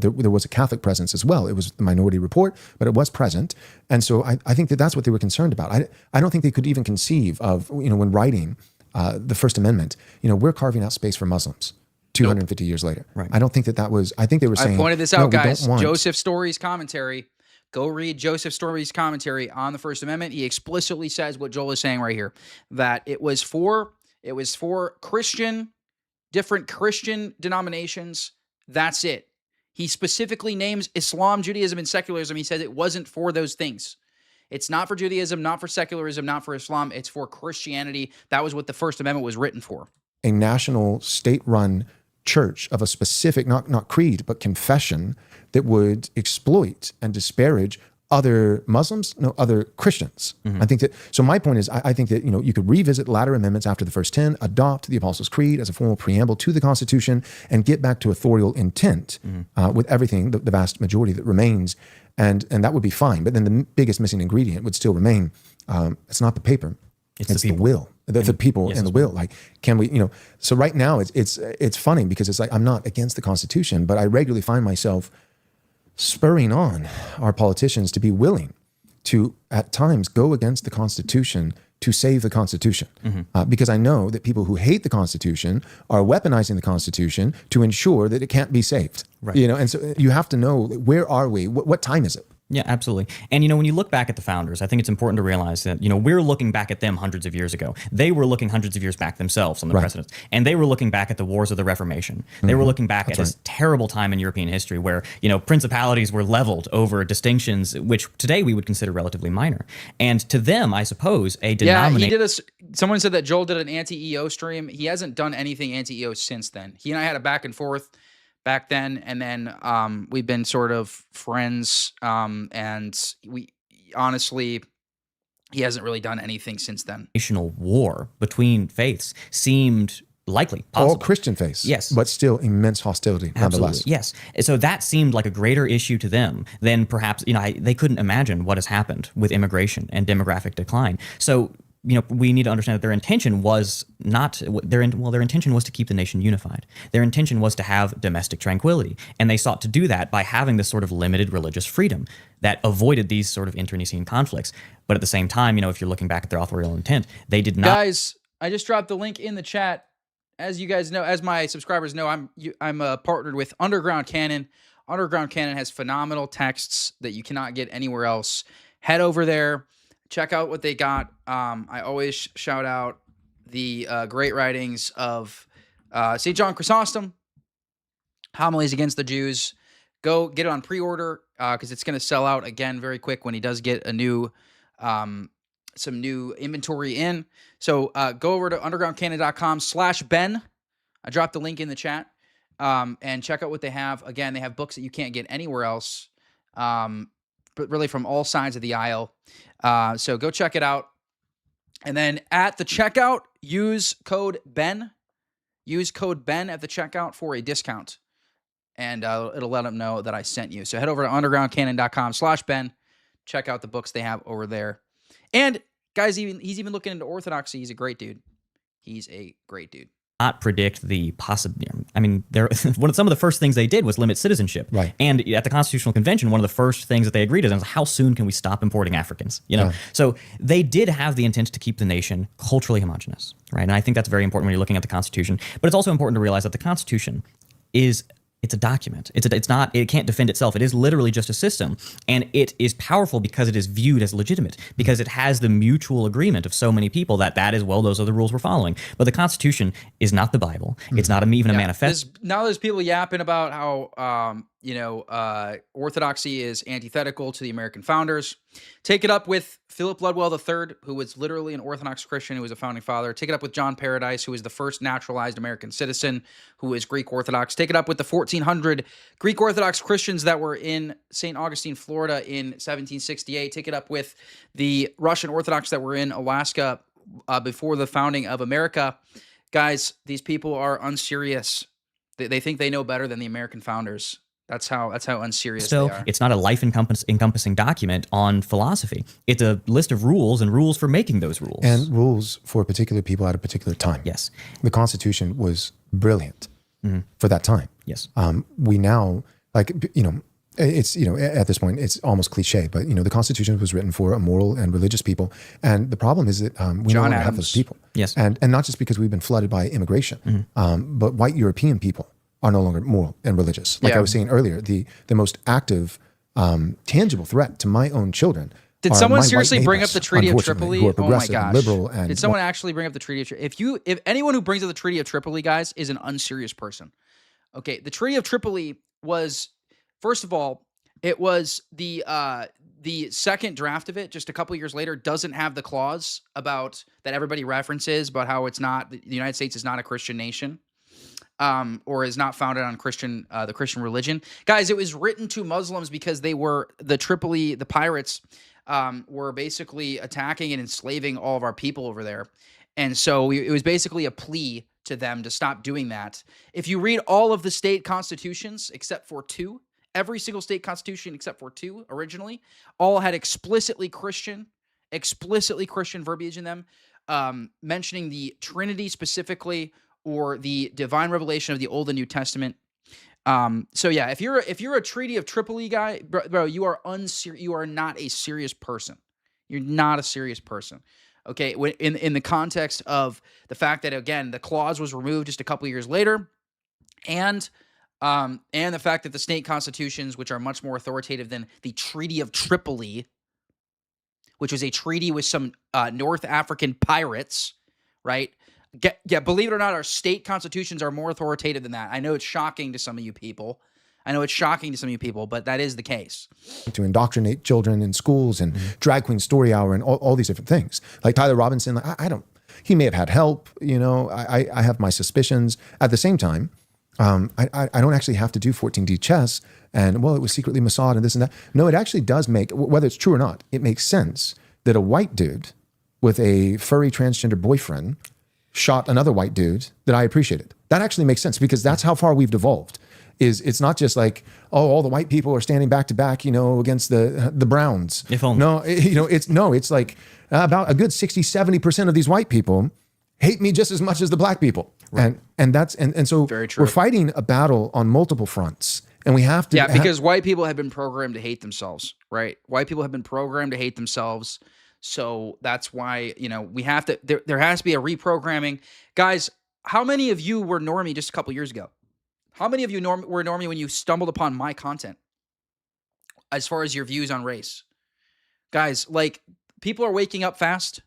there was a Catholic presence as well. It was the Minority Report, but it was present. And so I think that that's what they were concerned about. I don't think they could even conceive of, when writing the First Amendment, we're carving out space for Muslims 250 years later. Right. I don't think that was, I think they were saying— I pointed this out, guys. Want— Joseph Story's commentary. Go read Joseph Story's commentary on the First Amendment. He explicitly says what Joel is saying right here, that it was for different Christian denominations. That's it. He specifically names Islam, Judaism, and secularism. He says it wasn't for those things. It's not for Judaism, not for secularism, not for Islam. It's for Christianity. That was what the First Amendment was written for. A national state-run church of a specific, not creed, but confession that would exploit and disparage other Muslims, other Christians. I think that, so my point is, I think that, you could revisit latter amendments after the first 10, adopt the Apostles' Creed as a formal preamble to the Constitution, and get back to authorial intent with everything, the vast majority that remains. And that would be fine. But then the biggest missing ingredient would still remain. It's not the paper. It's the will. The people and the will. Like, can we, so right now it's funny because it's like, I'm not against the Constitution, but I regularly find myself spurring on our politicians to be willing to, at times, go against the Constitution to save the Constitution. Because I know that people who hate the Constitution are weaponizing the Constitution to ensure that it can't be saved. Right. And so you have to know, where are we? What time is it? Yeah, absolutely. And, when you look back at the founders, I think it's important to realize that, we're looking back at them hundreds of years ago. They were looking hundreds of years back themselves on the precedents. And they were looking back at the wars of the Reformation. They were looking back at this terrible time in European history where, principalities were leveled over distinctions, which today we would consider relatively minor. And to them, I suppose, a denomination... Yeah, someone said that Joel did an anti-EO stream. He hasn't done anything anti-EO since then. He and I had a back and forth back then, and then we've been sort of friends, and we honestly, he hasn't really done anything since then. War between faiths seemed likely possible. All Christian faiths, yes, but still immense hostility nonetheless. Yes, so that seemed like a greater issue to them than perhaps they couldn't imagine what has happened with immigration and demographic decline. So we need to understand that their intention was not their intention was to keep the nation unified. Their intention was to have domestic tranquility, and they sought to do that by having this sort of limited religious freedom that avoided these sort of internecine conflicts. But at the same time, if you're looking back at their authorial intent, they did not. Guys, I just dropped the link in the chat. As you guys know, as my subscribers know, I'm partnered with Underground Canon. Underground Canon has phenomenal texts that you cannot get anywhere else. Head over there. Check out what they got. I always shout out the great writings of St. John Chrysostom, Homilies Against the Jews. Go get it on pre-order because it's going to sell out again very quick when he does get a new, some new inventory in. So go over to undergroundcanon.com/Ben. I dropped the link in the chat and check out what they have. Again, they have books that you can't get anywhere else, but really from all sides of the aisle. So go check it out. And then at the checkout, use code Ben. Use code Ben at the checkout for a discount. And it'll let them know that I sent you. So head over to undergroundcanon.com/Ben. Check out the books they have over there. And guys, he's even looking into Orthodoxy. He's a great dude. He's a great dude. Not predict the possibility. I mean, some of the first things they did was limit citizenship. Right. And at the Constitutional Convention, one of the first things that they agreed on is how soon can we stop importing Africans? So they did have the intent to keep the nation culturally homogenous, right? And I think that's very important when you're looking at the Constitution. But it's also important to realize that the Constitution it's a document. It can't defend itself. It is literally just a system. And it is powerful because it is viewed as legitimate, because it has the mutual agreement of so many people that those are the rules we're following. But the Constitution is not the Bible. It's not even a manifesto. Now there's people yapping about how, Orthodoxy is antithetical to the American founders. Take it up with Philip Ludwell III, who was literally an Orthodox Christian, who was a founding father. Take it up with John Paradise, who was the first naturalized American citizen, who is Greek Orthodox. Take it up with the 1,400 Greek Orthodox Christians that were in St. Augustine, Florida in 1768. Take it up with the Russian Orthodox that were in Alaska before the founding of America. Guys, these people are unserious. They think they know better than the American founders. That's how unserious they are. It's not a life-encompassing document on philosophy. It's a list of rules and rules for making those rules. And rules for particular people at a particular time. Yes. The Constitution was brilliant for that time. Yes. We now, it's, at this point, it's almost cliche, but, the Constitution was written for a moral and religious people. And the problem is that we no longer have those people. Yes. And not just because we've been flooded by immigration, but white European people are no longer moral and religious. Like I was saying earlier, the most active, tangible threat to my own children. Did someone seriously bring up the Treaty of Tripoli? Oh my gosh! Liberal and did someone actually bring up the Treaty of Tripoli? If anyone who brings up the Treaty of Tripoli, guys, is an unserious person. Okay, the Treaty of Tripoli was, first of all, it was the second draft of it. Just a couple years later, doesn't have the clause about that everybody references about how it's not the United States is not a Christian nation. Or is not founded on the Christian religion. Guys, it was written to Muslims because the pirates were basically attacking and enslaving all of our people over there. And so it was basically a plea to them to stop doing that. If you read all of the state constitutions, except for two, every single state constitution except for two originally, all had explicitly Christian verbiage in them, mentioning the Trinity specifically, or the divine revelation of the Old and New Testament. So yeah, if you're a Treaty of Tripoli guy, bro, you are not a serious person. You're not a serious person. Okay, in the context of the fact that, again, the clause was removed just a couple years later, and the fact that the state constitutions, which are much more authoritative than the Treaty of Tripoli, which was a treaty with some North African pirates, right? Believe it or not, our state constitutions are more authoritative than that. I know it's shocking to some of you people. But that is the case. To indoctrinate children in schools and drag queen story hour and all these different things. Like Tyler Robinson, he may have had help, I have my suspicions. At the same time, I don't actually have to do 14D chess and, it was secretly Mossad and this and that. No, it actually does make, whether it's true or not, it makes sense that a white dude with a furry transgender boyfriend shot another white dude that I appreciated. That actually makes sense because that's how far we've devolved. It's not just like, all the white people are standing back to back, against the Browns. If only. No, it's like about a good 60-70% of these white people hate me just as much as the black people. Right. And so Very true. we're fighting a battle on multiple fronts. And we have to. Yeah, because white people have been programmed to hate themselves, right? White people have been programmed to hate themselves. So that's why, we have to, there has to be a reprogramming. Guys, how many of you were normie just a couple years ago? How many of you were normie when you stumbled upon my content as far as your views on race? Guys, like, people are waking up fast.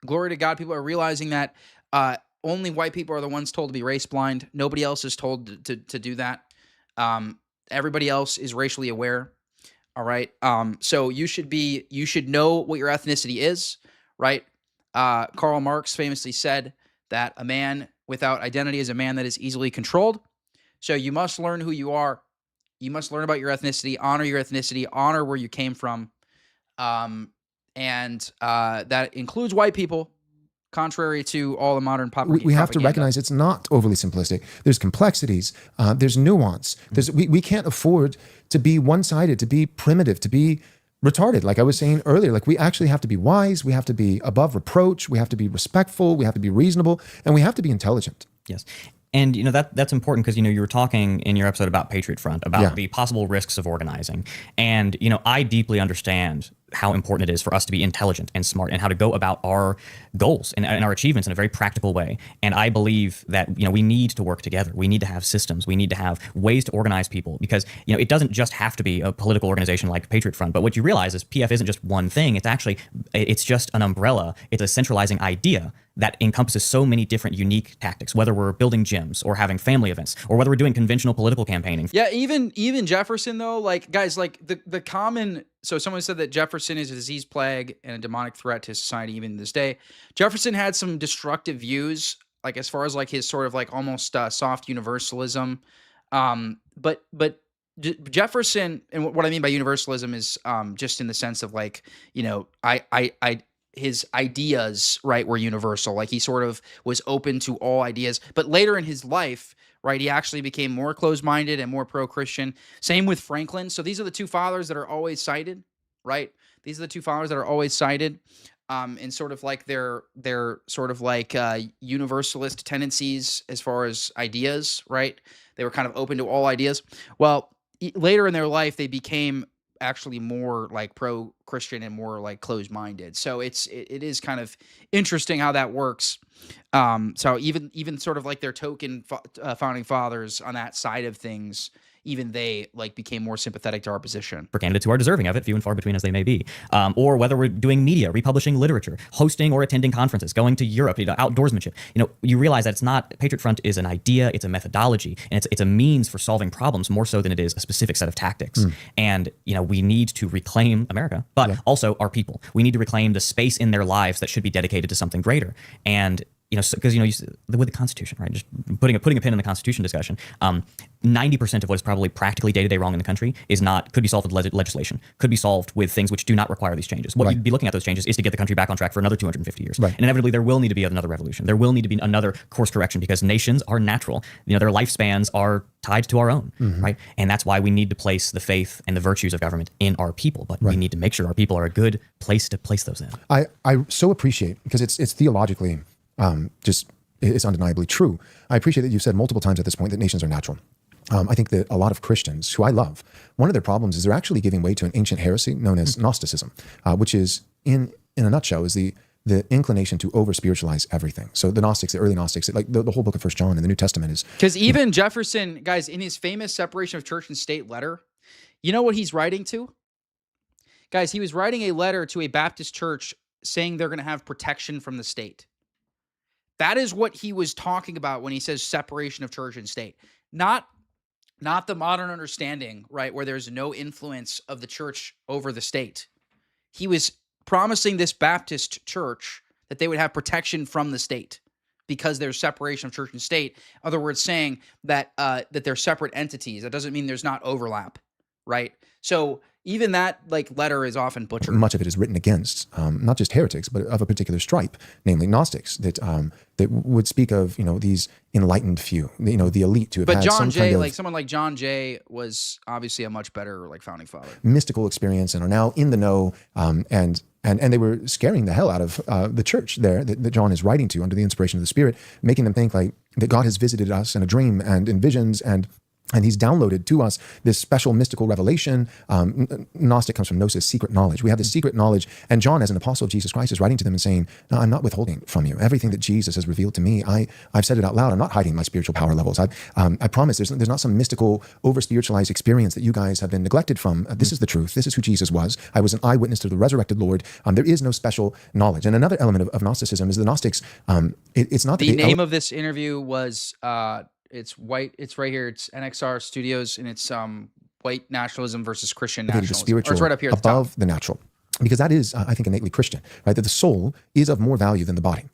Glory to God. People are realizing that only white people are the ones told to be race blind. Nobody else is told to do that. Everybody else is racially aware. All right. So you should know what your ethnicity is, right? Karl Marx famously said that a man without identity is a man that is easily controlled. So you must learn who you are. You must learn about your ethnicity, honor where you came from. And that includes white people, contrary to all the modern propaganda. We have to recognize it's not overly simplistic. There's complexities. There's nuance. We can't afford to be one-sided, to be primitive, to be retarded. Like I was saying earlier, like we actually have to be wise. We have to be above reproach. We have to be respectful. We have to be reasonable, and we have to be intelligent. Yes. And that's important because you were talking in your episode about Patriot Front about the possible risks of organizing, and I deeply understand how important it is for us to be intelligent and smart and how to go about our goals and our achievements in a very practical way. And I believe that we need to work together. We need to have systems. We need to have ways to organize people because it doesn't just have to be a political organization like Patriot Front. But what you realize is PF isn't just one thing. It's just an umbrella. It's a centralizing idea that encompasses so many different unique tactics, whether we're building gyms or having family events or whether we're doing conventional political campaigning. Yeah, even Jefferson though, like guys, like the common. So someone said that Jefferson is a disease plague and a demonic threat to society even to this day. Jefferson had some destructive views, like as far as like his sort of like almost soft universalism. But Jefferson, and what I mean by universalism is just in the sense of like, his ideas, right, were universal. Like he sort of was open to all ideas. But later in his life, right, he actually became more closed-minded and more pro-Christian. Same with Franklin. So these are the two fathers that are always cited, right? These are the two fathers that are always cited in sort of like their sort of like universalist tendencies as far as ideas, right? They were kind of open to all ideas. Well, later in their life, they became actually more like pro-Christian and more like closed-minded. So it is kind of interesting how that works. So even sort of like their token founding fathers on that side of things, even they like became more sympathetic to our position. For candidates who are deserving of it, few and far between as they may be, or whether we're doing media, republishing literature, hosting or attending conferences, going to Europe, outdoorsmanship. You realize that it's not Patriot Front is an idea, it's a methodology, and it's a means for solving problems more so than it is a specific set of tactics. And we need to reclaim America, but also our people. We need to reclaim the space in their lives that should be dedicated to something greater. And because with the Constitution, right? Just putting a pin in the Constitution discussion. 90% of what is probably practically day-to-day wrong in the country could be solved with legislation. Could be solved with things which do not require these changes. What you'd be looking at those changes is to get the country back on track for another 250 years. Right. And inevitably, there will need to be another revolution. There will need to be another course correction because nations are natural. Their lifespans are tied to our own, right? And that's why we need to place the faith and the virtues of government in our people. But we need to make sure our people are a good place to place those in. I so appreciate because it's theologically. It's undeniably true. I appreciate that you've said multiple times at this point that nations are natural. I think that a lot of Christians, who I love, one of their problems is they're actually giving way to an ancient heresy known as Gnosticism, which is, in a nutshell, is the inclination to over-spiritualize everything. So the Gnostics, the early Gnostics, like the whole book of 1 John in the New Testament is... Because even Jefferson, guys, in his famous separation of church and state letter, you know what he's writing to? Guys, he was writing a letter to a Baptist church saying they're going to have protection from the state. That is what he was talking about when he says separation of church and state. Not the modern understanding, right, where there's no influence of the church over the state. He was promising this Baptist church that they would have protection from the state because there's separation of church and state. In other words, saying that that they're separate entities. That doesn't mean there's not overlap, right? So even that like letter is often butchered. Much of it is written against not just heretics, but of a particular stripe, namely Gnostics, that would speak of these enlightened few, the elite who have But had John some Jay, kind of like someone like John Jay, was obviously a much better like founding father. mystical experience and are now in the know, and they were scaring the hell out of the church there that John is writing to under the inspiration of the Spirit, making them think like that God has visited us in a dream and in visions, and he's downloaded to us this special mystical revelation. Gnostic comes from gnosis, secret knowledge. We have this secret knowledge. And John, as an apostle of Jesus Christ, is writing to them and saying, no, I'm not withholding from you. Everything that Jesus has revealed to me, I've said it out loud. I'm not hiding my spiritual power levels. I promise there's not some mystical, over-spiritualized experience that you guys have been neglected from. This is the truth. This is who Jesus was. I was an eyewitness to the resurrected Lord. There is no special knowledge. And another element of Gnosticism is the Gnostics. It's not the name of this interview was... it's Wh1te. It's right here. It's NXR Studios, and it's Wh1te nationalism versus Christian nationalism. The spiritual, it's right up here at above the top. the natural, because that is, I think, innately Christian, right? That the soul is of more value than the body.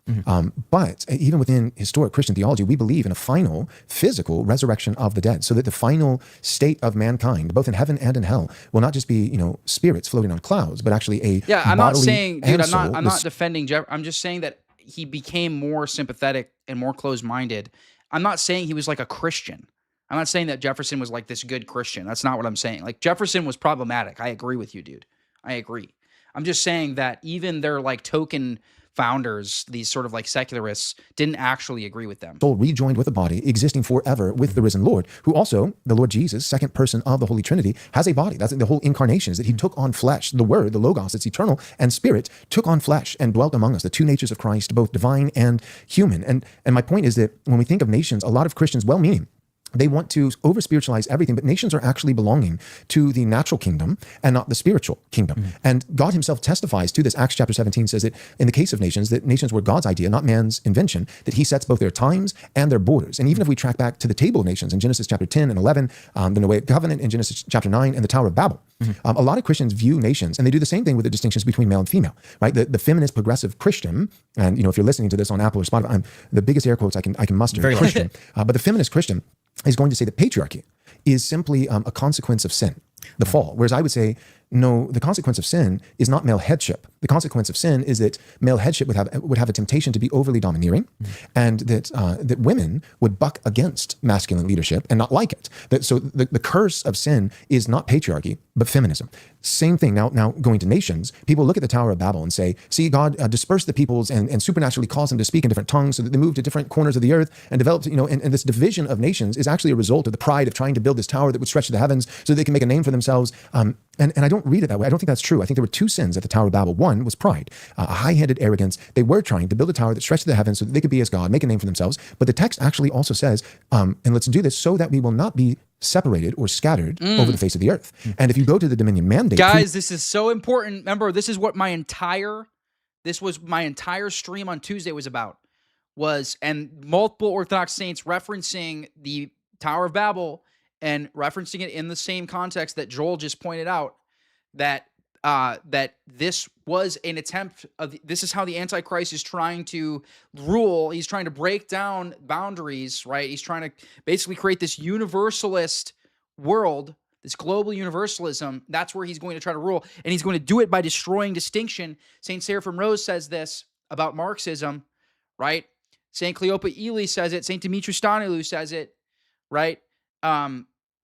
But even within historic Christian theology, we believe in a final physical resurrection of the dead, so that the final state of mankind, both in heaven and in hell, will not just be spirits floating on clouds, but actually a I'm not saying, dude, and I'm not defending Jeff. I'm just saying that he became more sympathetic and more closed-minded. I'm not saying he was like a Christian. I'm not saying that Jefferson was like this good Christian. That's not what I'm saying. Like Jefferson was problematic. I agree with you, dude. I agree. I'm just saying that even their like token founders, these sort of like secularists, didn't actually agree with them. Soul rejoined with the body, existing forever with the risen Lord, who also, the Lord Jesus, second person of the Holy Trinity, has a body. That's the whole incarnation, is that he took on flesh. The Word, the Logos, it's eternal, and Spirit, took on flesh and dwelt among us, the two natures of Christ, both divine and human. And my point is that when we think of nations, a lot of Christians, well-meaning, they want to over-spiritualize everything, but nations are actually belonging to the natural kingdom and not the spiritual kingdom. And God himself testifies to this. Acts chapter 17 says that in the case of nations, that nations were God's idea, not man's invention, that he sets both their times and their borders. And even if we track back to the table of nations in Genesis chapter 10 and 11, the Noahic covenant in Genesis chapter 9, and the Tower of Babel, a lot of Christians view nations, and they do the same thing with the distinctions between male and female, right? The feminist progressive Christian, and if you're listening to this on Apple or Spotify, I'm the biggest air quotes I can muster, Very Christian, but the feminist Christian is going to say that patriarchy is simply a consequence of sin, the fall. Whereas I would say, no, the consequence of sin is not male headship. The consequence of sin is that male headship would have a temptation to be overly domineering, and that women would buck against masculine leadership and not like it. So the curse of sin is not patriarchy, but feminism. Same thing. Now going to nations, people look at the Tower of Babel and say, see, God dispersed the peoples and supernaturally caused them to speak in different tongues so that they moved to different corners of the earth and developed, and this division of nations is actually a result of the pride of trying to build this tower that would stretch to the heavens so they can make a name for themselves. And I don't read it that way. I don't think that's true. I think there were two sins at the Tower of Babel. One was pride, a high-handed arrogance. They were trying to build a tower that stretched to the heavens so that they could be as God, make a name for themselves. But the text actually also says, and let's do this so that we will not be separated or scattered over the face of the earth. And if you go to the dominion mandate... Guys, this is so important. Remember, this is what my entire stream on Tuesday was about. And multiple Orthodox saints referencing the Tower of Babel and referencing it in the same context that Joel just pointed out, that this was an attempt of, this is how the Antichrist is trying to rule. He's trying to break down boundaries, right? He's trying to basically create this universalist world, this global universalism. That's where he's going to try to rule. And he's going to do it by destroying distinction. St. Seraphim Rose says this about Marxism, right? St. Cleopa Ely says it. St. Dumitru Staniloae says it, right?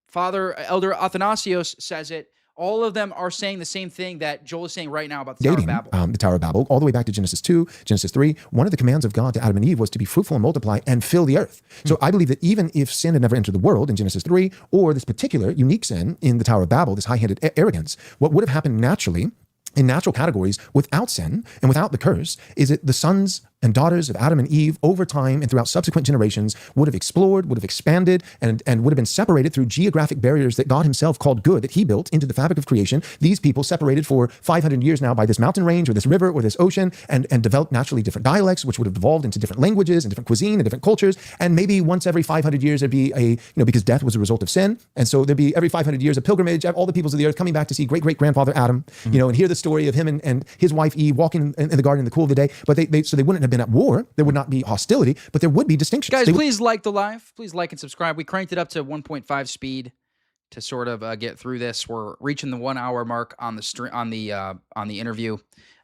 Father Elder Athanasios says it. All of them are saying the same thing that Joel is saying right now about the Tower of Babel. The Tower of Babel, all the way back to Genesis 2, Genesis 3. One of the commands of God to Adam and Eve was to be fruitful and multiply and fill the earth. So I believe that even if sin had never entered the world in Genesis 3, or this particular unique sin in the Tower of Babel, this high-handed arrogance, what would have happened naturally in natural categories without sin and without the curse is that the sons and daughters of Adam and Eve over time and throughout subsequent generations would have explored, would have expanded, and would have been separated through geographic barriers that God himself called good, that he built into the fabric of creation. These people separated for 500 years now by this mountain range or this river or this ocean and developed naturally different dialects, which would have evolved into different languages and different cuisine and different cultures. And maybe once every 500 years there'd be because death was a result of sin. And so there'd be every 500 years a pilgrimage, all the peoples of the earth coming back to see great-great-grandfather Adam, and hear the story of him and his wife Eve walking in the garden in the cool of the day. But they wouldn't have been at war. There would not be hostility, but there would be distinctions. Guys, please like the live. Please like and subscribe. We cranked it up to 1.5 speed. to sort of get through this. We're reaching the 1 hour mark on the interview,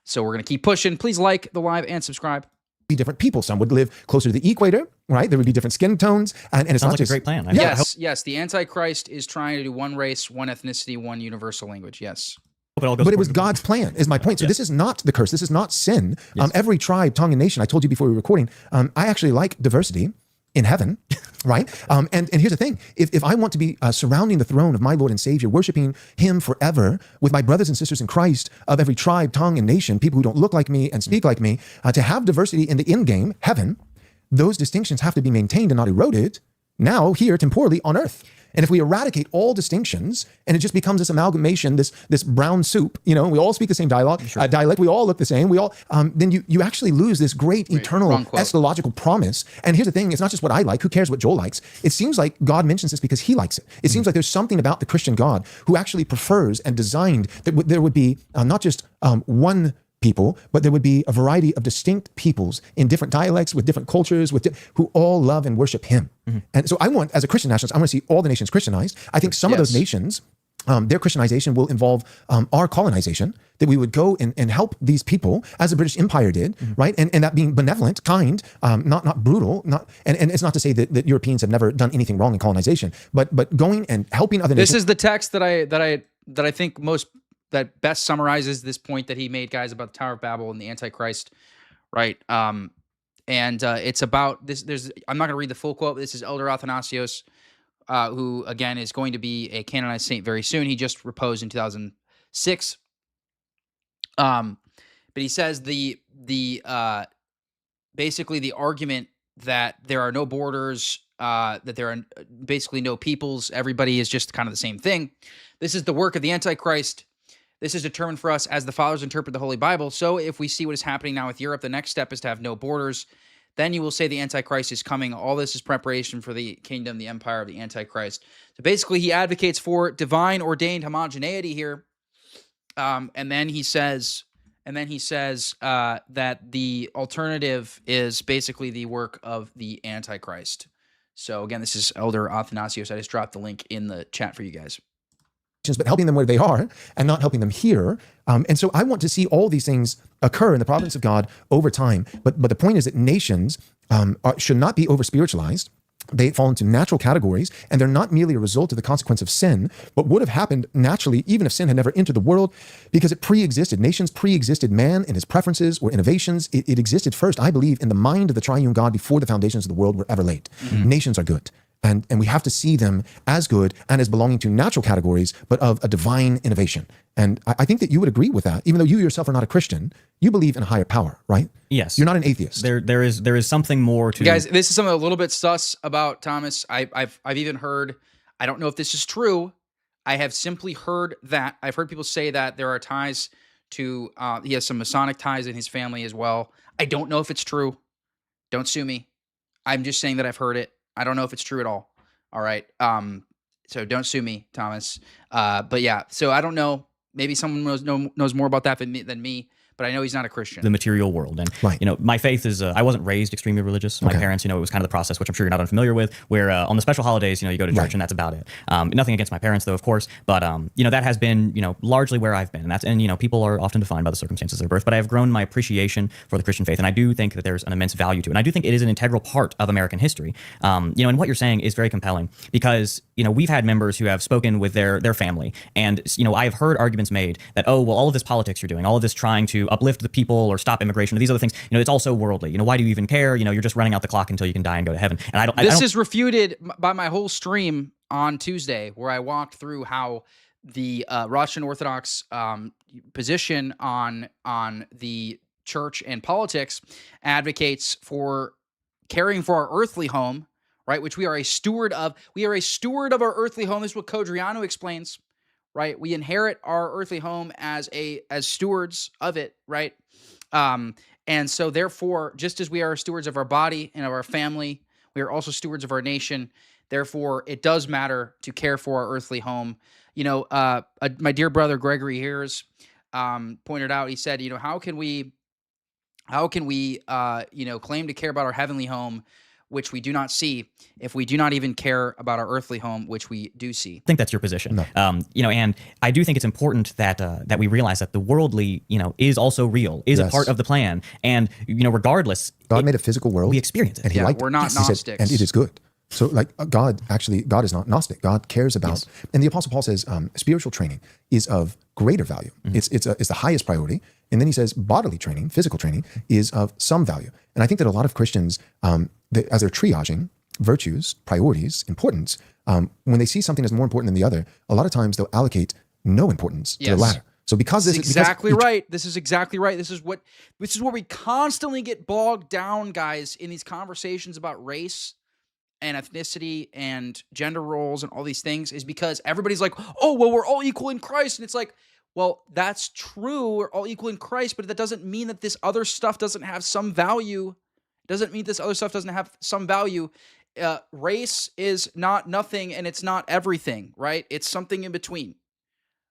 so we're gonna keep pushing. Please like the live and subscribe. Be different people. Some would live closer to the equator, right? There would be different skin tones, and it's Sounds not like just a great plan. Yes. The Antichrist is trying to do one race, one ethnicity, one universal language. Yes. But it was God's plan, is my point. So this is not the curse. This is not sin. Every tribe, tongue, and nation. I told you before we were recording. I actually like diversity in heaven, right? And here's the thing: if I want to be surrounding the throne of my Lord and Savior, worshiping Him forever with my brothers and sisters in Christ of every tribe, tongue, and nation, people who don't look like me and speak like me, to have diversity in the end game, heaven, those distinctions have to be maintained and not eroded. Now, here temporally on earth. And if we eradicate all distinctions and it just becomes this amalgamation, this brown soup, we all speak the same dialect, we all look the same, we all, then you actually lose this great eternal eschatological promise. And here's the thing, it's not just what I like, who cares what Joel likes? It seems like God mentions this because he likes it. It seems like there's something about the Christian God who actually prefers and designed that there would be not just one people, but there would be a variety of distinct peoples in different dialects with different cultures who all love and worship him. And so I want, as a Christian nationalist, I want to see all the nations Christianized. I think some of those nations, their Christianization will involve our colonization, that we would go and help these people as the British Empire did, right? And that being benevolent, kind, not brutal, and it's not to say that Europeans have never done anything wrong in colonization, but going and helping other nations. This is the text that I think that best summarizes this point that he made, guys, about the Tower of Babel and the Antichrist, right? And it's about this. I'm not going to read the full quote, but this is Elder Athanasios, who again is going to be a canonized saint very soon. He just reposed in 2006. But he says basically the argument that there are no borders, that there are basically no peoples, everybody is just kind of the same thing. This is the work of the Antichrist. This is determined for us as the fathers interpret the Holy Bible. So if we see what is happening now with Europe, the next step is to have no borders. Then you will say the Antichrist is coming. All this is preparation for the kingdom, the empire of the Antichrist. So basically, he advocates for divine ordained homogeneity here. And then he says that the alternative is basically the work of the Antichrist. So again, this is Elder Athanasios. I just dropped the link in the chat for you guys. But helping them where they are and not helping them here. And so I want to see all these things occur in the providence of God over time. But the point is that nations should not be over-spiritualized. They fall into natural categories, and they're not merely a result of the consequence of sin, but would have happened naturally even if sin had never entered the world, because it pre-existed. Nations pre-existed man and his preferences or innovations. It existed first, I believe, in the mind of the triune God before the foundations of the world were ever laid. Nations are good. And we have to see them as good and as belonging to natural categories, but of a divine innovation. And I think that you would agree with that, even though you yourself are not a Christian. You believe in a higher power, right? Yes. You're not an atheist. There is something more to. Guys, this is something a little bit sus about Thomas. I've even heard. I don't know if this is true. I have simply heard that. I've heard people say that there are ties to. He has some Masonic ties in his family as well. I don't know if it's true. Don't sue me. I'm just saying that I've heard it. I don't know if it's true at all. All right. So don't sue me, Thomas. But yeah, so I don't know. Maybe someone knows more about that than me, but I know he's not a Christian. The material world. And, my faith is, I wasn't raised extremely religious. My parents, it was kind of the process, which I'm sure you're not unfamiliar with, where on the special holidays, you go to church and that's about it. Nothing against my parents, though, of course. But, that has been, largely where I've been. And people are often defined by the circumstances of their birth. But I have grown my appreciation for the Christian faith. And I do think that there's an immense value to it. And I do think it is an integral part of American history. And what you're saying is very compelling because, we've had members who have spoken with their family. And, I've heard arguments made that, all of this politics you're doing, all of this trying to uplift the people or stop immigration or these other things, it's also worldly. Why do you even care? You're just running out the clock until you can die and go to heaven. And This is refuted by my whole stream on Tuesday, where I walked through how the Russian Orthodox position on the church and politics advocates for caring for our earthly home, right? Which we are a steward of. We are a steward of our earthly home. This is what Codriano explains, right? We inherit our earthly home as stewards of it, right? And so therefore, just as we are stewards of our body and of our family, we are also stewards of our nation. Therefore, it does matter to care for our earthly home. My dear brother Gregory Hears pointed out, he said, how can we claim to care about our heavenly home which we do not see, if we do not even care about our earthly home, which we do see. I think that's your position. No. And I do think it's important that that we realize that the worldly, is also real, is a Yes. part of the plan, and regardless, God made a physical world. we experience it. And he Yeah, liked we're it. not He said, Gnostics. and it is good. So like God is not Gnostic. God cares about, and the Apostle Paul says spiritual training is of greater value. It's the highest priority. And then he says bodily training, physical training is of some value. And I think that a lot of Christians, as they're triaging virtues, priorities, importance, when they see something as more important than the other, a lot of times they'll allocate no importance to the Yes. latter. So because This this is exactly right. This is exactly right. This is where we constantly get bogged down, guys, in these conversations about race and ethnicity and gender roles and all these things, is because everybody's like, oh, well, we're all equal in Christ. And it's like, well, that's true. We're all equal in Christ, but that doesn't mean that this other stuff doesn't have some value. Doesn't mean this other stuff doesn't have some value. Race is not nothing and it's not everything, right? It's something in between.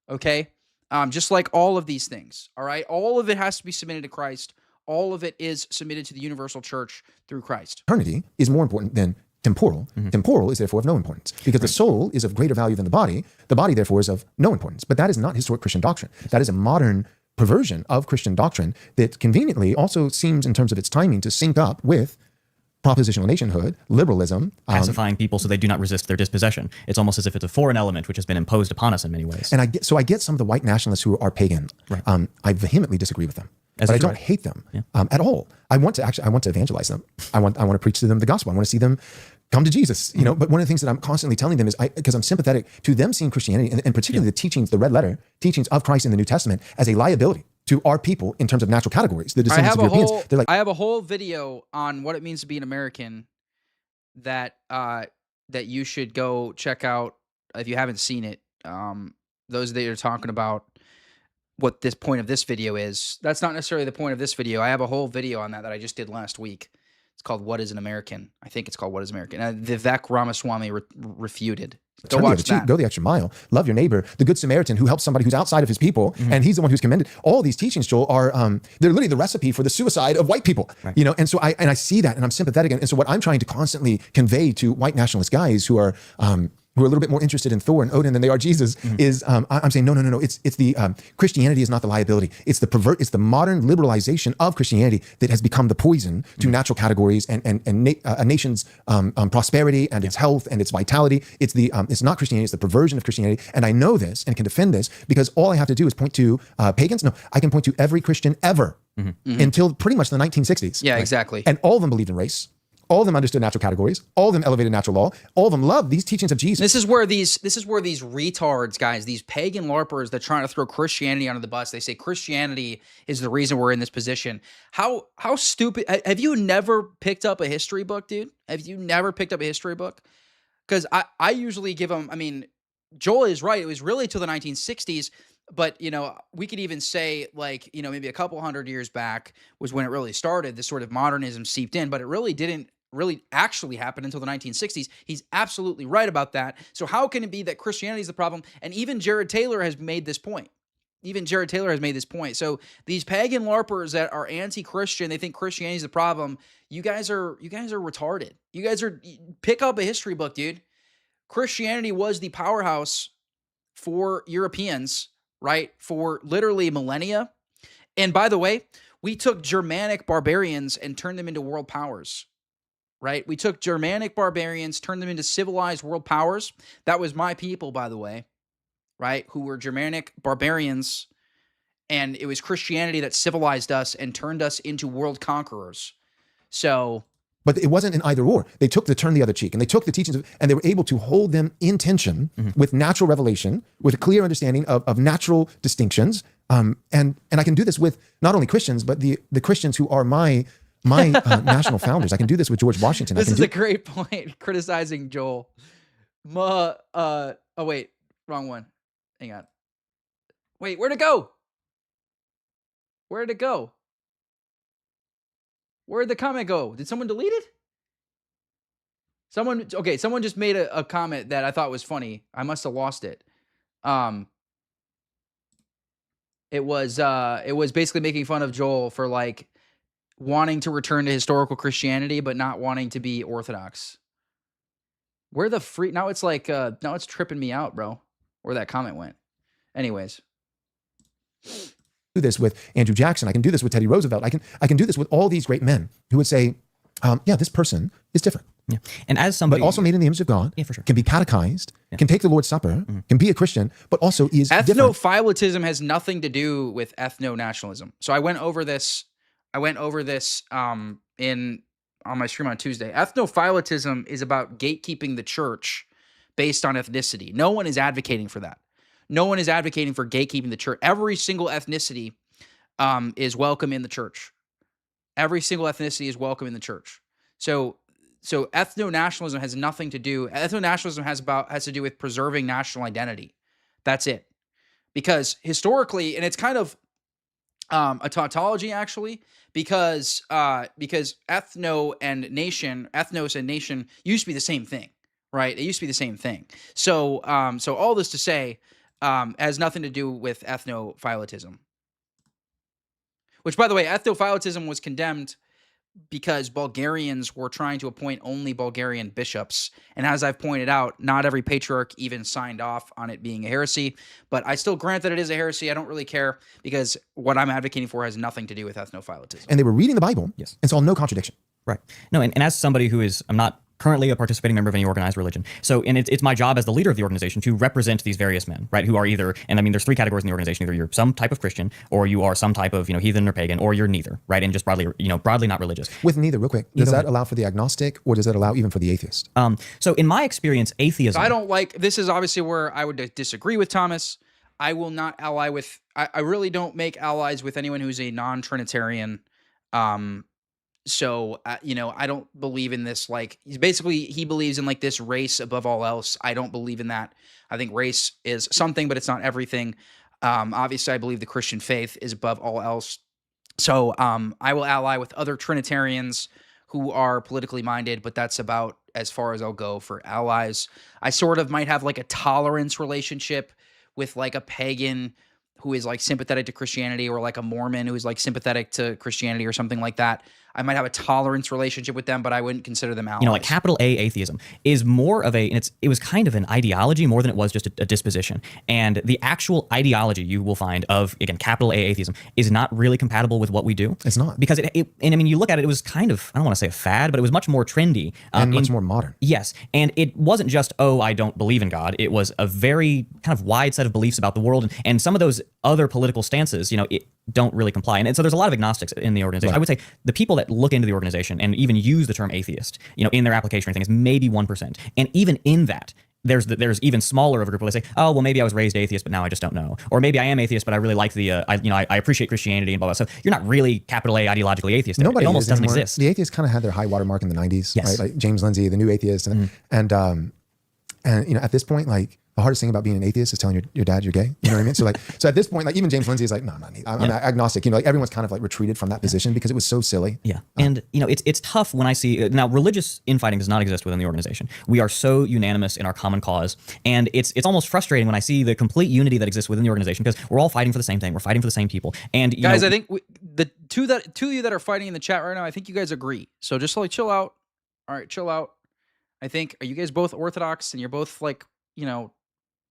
Okay? Just like all of these things, all right? All of it has to be submitted to Christ. All of it is submitted to the universal church through Christ. eternity is more important than temporal. Temporal is therefore of no importance because the soul is of greater value than the body. The body therefore is of no importance. But that is not historic Christian doctrine. That is a modern perversion of Christian doctrine that conveniently also seems in terms of its timing to sync up with propositional nationhood, liberalism, Pacifying people so they do not resist their dispossession. It's almost as if it's a foreign element which has been imposed upon us in many ways. and I get some of the white nationalists who are pagan. Right. I vehemently disagree with them. As But I do don't I. hate them at all. I want to evangelize them. I want to preach to them the gospel. I want to see them come to Jesus. But one of the things that I'm constantly telling them is because I'm sympathetic to them seeing Christianity and particularly the teachings, the red letter teachings of Christ in the New Testament as a liability to our people in terms of natural categories. The descendants of Europeans. They're like, I have a whole video on what it means to be an American that you should go check out if you haven't seen it. Those that are talking about what this point of this video is. That's not necessarily the point of this video. I have a whole video on that I just did last week. It's called "What Is an American?" I think it's called "What Is American?" Vivek Ramaswamy refuted. Go watch that. Go the extra mile. Love your neighbor. The good Samaritan who helps somebody who's outside of his people, and he's the one who's commended. All these teachings, Joel, are they're literally the recipe for the suicide of white people. Right. And so I see that, and I'm sympathetic. And so what I'm trying to constantly convey to white nationalist guys who are a little bit more interested in Thor and Odin than they are Jesus is I'm saying no. It's the Christianity is not the liability. It's the modern liberalization of Christianity that has become the poison to natural categories and a nation's prosperity and its health and its vitality. It's not Christianity. It's the perversion of Christianity. And I know this and can defend this because all I have to do is point to pagans. No, I can point to every Christian ever until pretty much the 1960s. Yeah, exactly. And all of them believed in race. All of them understood natural categories. All of them elevated natural law. All of them loved these teachings of Jesus. This is where these retards, guys, these pagan LARPers that trying to throw Christianity under the bus. They say Christianity is the reason we're in this position. How stupid? Have you never picked up a history book, dude? Have you never picked up a history book? Because I usually give them. I mean, Joel is right. It was really till the 1960s. But, we could even say maybe a couple hundred years back was when it really started. This sort of modernism seeped in, but it really didn't really actually happen until the 1960s. He's absolutely right about that. So how can it be that Christianity is the problem? And even Jared Taylor has made this point. So these pagan LARPers that are anti-Christian, they think Christianity is the problem. You guys are retarded. Pick up a history book, dude. Christianity was the powerhouse for Europeans, right? For literally millennia. And by the way, we took Germanic barbarians and turned them into world powers, right? We took Germanic barbarians, turned them into civilized world powers. That was my people, by the way, right? Who were Germanic barbarians. And it was Christianity that civilized us and turned us into world conquerors. So... But it wasn't an either or. They took the turn the other cheek, and they took the teachings and they were able to hold them in tension with natural revelation, with a clear understanding of natural distinctions. And I can do this with not only Christians, but the Christians who are my national founders. I can do this with George Washington. This is a great point, criticizing Joel. Oh, wait, wrong one. Hang on. Wait, where'd it go? Where'd it go? Where'd the comment go? Did someone delete it? Someone just made a comment that I thought was funny. I must have lost it. It was basically making fun of Joel for wanting to return to historical Christianity, but not wanting to be Orthodox. Where the free now it's like now it's tripping me out, bro. Where that comment went. Anyways. Do this with Andrew Jackson. I can do this with Teddy Roosevelt. I can do this with all these great men who would say, yeah, this person is different. Yeah. And as somebody, but also made in the image of God, yeah, for sure, can be catechized, can take the Lord's Supper, can be a Christian, but also is different. Ethnophilatism has nothing to do with ethno-nationalism. So I went over this. On my stream on Tuesday. Ethnophilatism is about gatekeeping the church based on ethnicity. No one is advocating for that. No one is advocating for gatekeeping the church. Every single ethnicity is welcome in the church. Every single ethnicity is welcome in the church. So ethno-nationalism has nothing to do. Ethno-nationalism has to do with preserving national identity. That's it. Because historically, and it's kind of a tautology actually, because ethnos and nation used to be the same thing, right? It used to be the same thing. So all this to say, has nothing to do with ethnophilatism. Which, by the way, ethnophilatism was condemned because Bulgarians were trying to appoint only Bulgarian bishops. And as I've pointed out, not every patriarch even signed off on it being a heresy. But I still grant that it is a heresy. I don't really care because what I'm advocating for has nothing to do with ethnophilatism. And they were reading the Bible, yes, and saw no contradiction. Right. No, and as somebody who is, I'm not currently a participating member of any organized religion. So, and it's my job as the leader of the organization to represent these various men, right, who are either, and I mean, there's three categories in the organization: either you're some type of Christian, or you are some type of, heathen or pagan, or you're neither, right, and just broadly not religious. With neither, real quick, does that allow for the agnostic, or does that allow even for the atheist? So, in my experience, atheism. I don't like. This is obviously where I would disagree with Thomas. I will not ally with. I really don't make allies with anyone who's a non-Trinitarian. So, I don't believe in this, like, he believes in like this race above all else. I don't believe in that. I think race is something, but it's not everything. Obviously, I believe the Christian faith is above all else. So I will ally with other Trinitarians who are politically minded, but that's about as far as I'll go for allies. I sort of might have like a tolerance relationship with like a pagan who is like sympathetic to Christianity, or like a Mormon who is like sympathetic to Christianity or something like that. I might have a tolerance relationship with them, but I wouldn't consider them allies. Like capital A atheism is more of it was kind of an ideology more than it was just a disposition. And the actual ideology you will find of, again, capital A atheism is not really compatible with what we do. It's not. Because you look at it, it was kind of, I don't want to say a fad, but it was much more trendy. And much more modern. Yes. And it wasn't just, I don't believe in God. It was a very kind of wide set of beliefs about the world. And some of those other political stances, it don't really comply. And so there's a lot of agnostics in the organization. Right. I would say the people that look into the organization and even use the term atheist, in their application or anything is maybe 1%. And even in that, there's even smaller of a group where they say, oh, well, maybe I was raised atheist, but now I just don't know. Or maybe I am atheist, but I really like I appreciate Christianity and blah, blah. So you're not really capital A ideologically atheist. Nobody it almost doesn't exist. The atheists kind of had their high watermark in the 90s, yes, right? Like James Lindsay, the new atheist. And at this point, like, the hardest thing about being an atheist is telling your dad you're gay. You know what I mean? So at this point, like even James Lindsay is like, no, I'm agnostic. Like everyone's kind of like retreated from that position because it was so silly. Yeah. And it's tough when I see, now religious infighting does not exist within the organization. We are so unanimous in our common cause. And it's almost frustrating when I see the complete unity that exists within the organization because we're all fighting for the same thing. We're fighting for the same people. And guys, I think the two of you that are fighting in the chat right now, I think you guys agree. So just like chill out. All right, chill out. I think, are you guys both Orthodox and you're both like,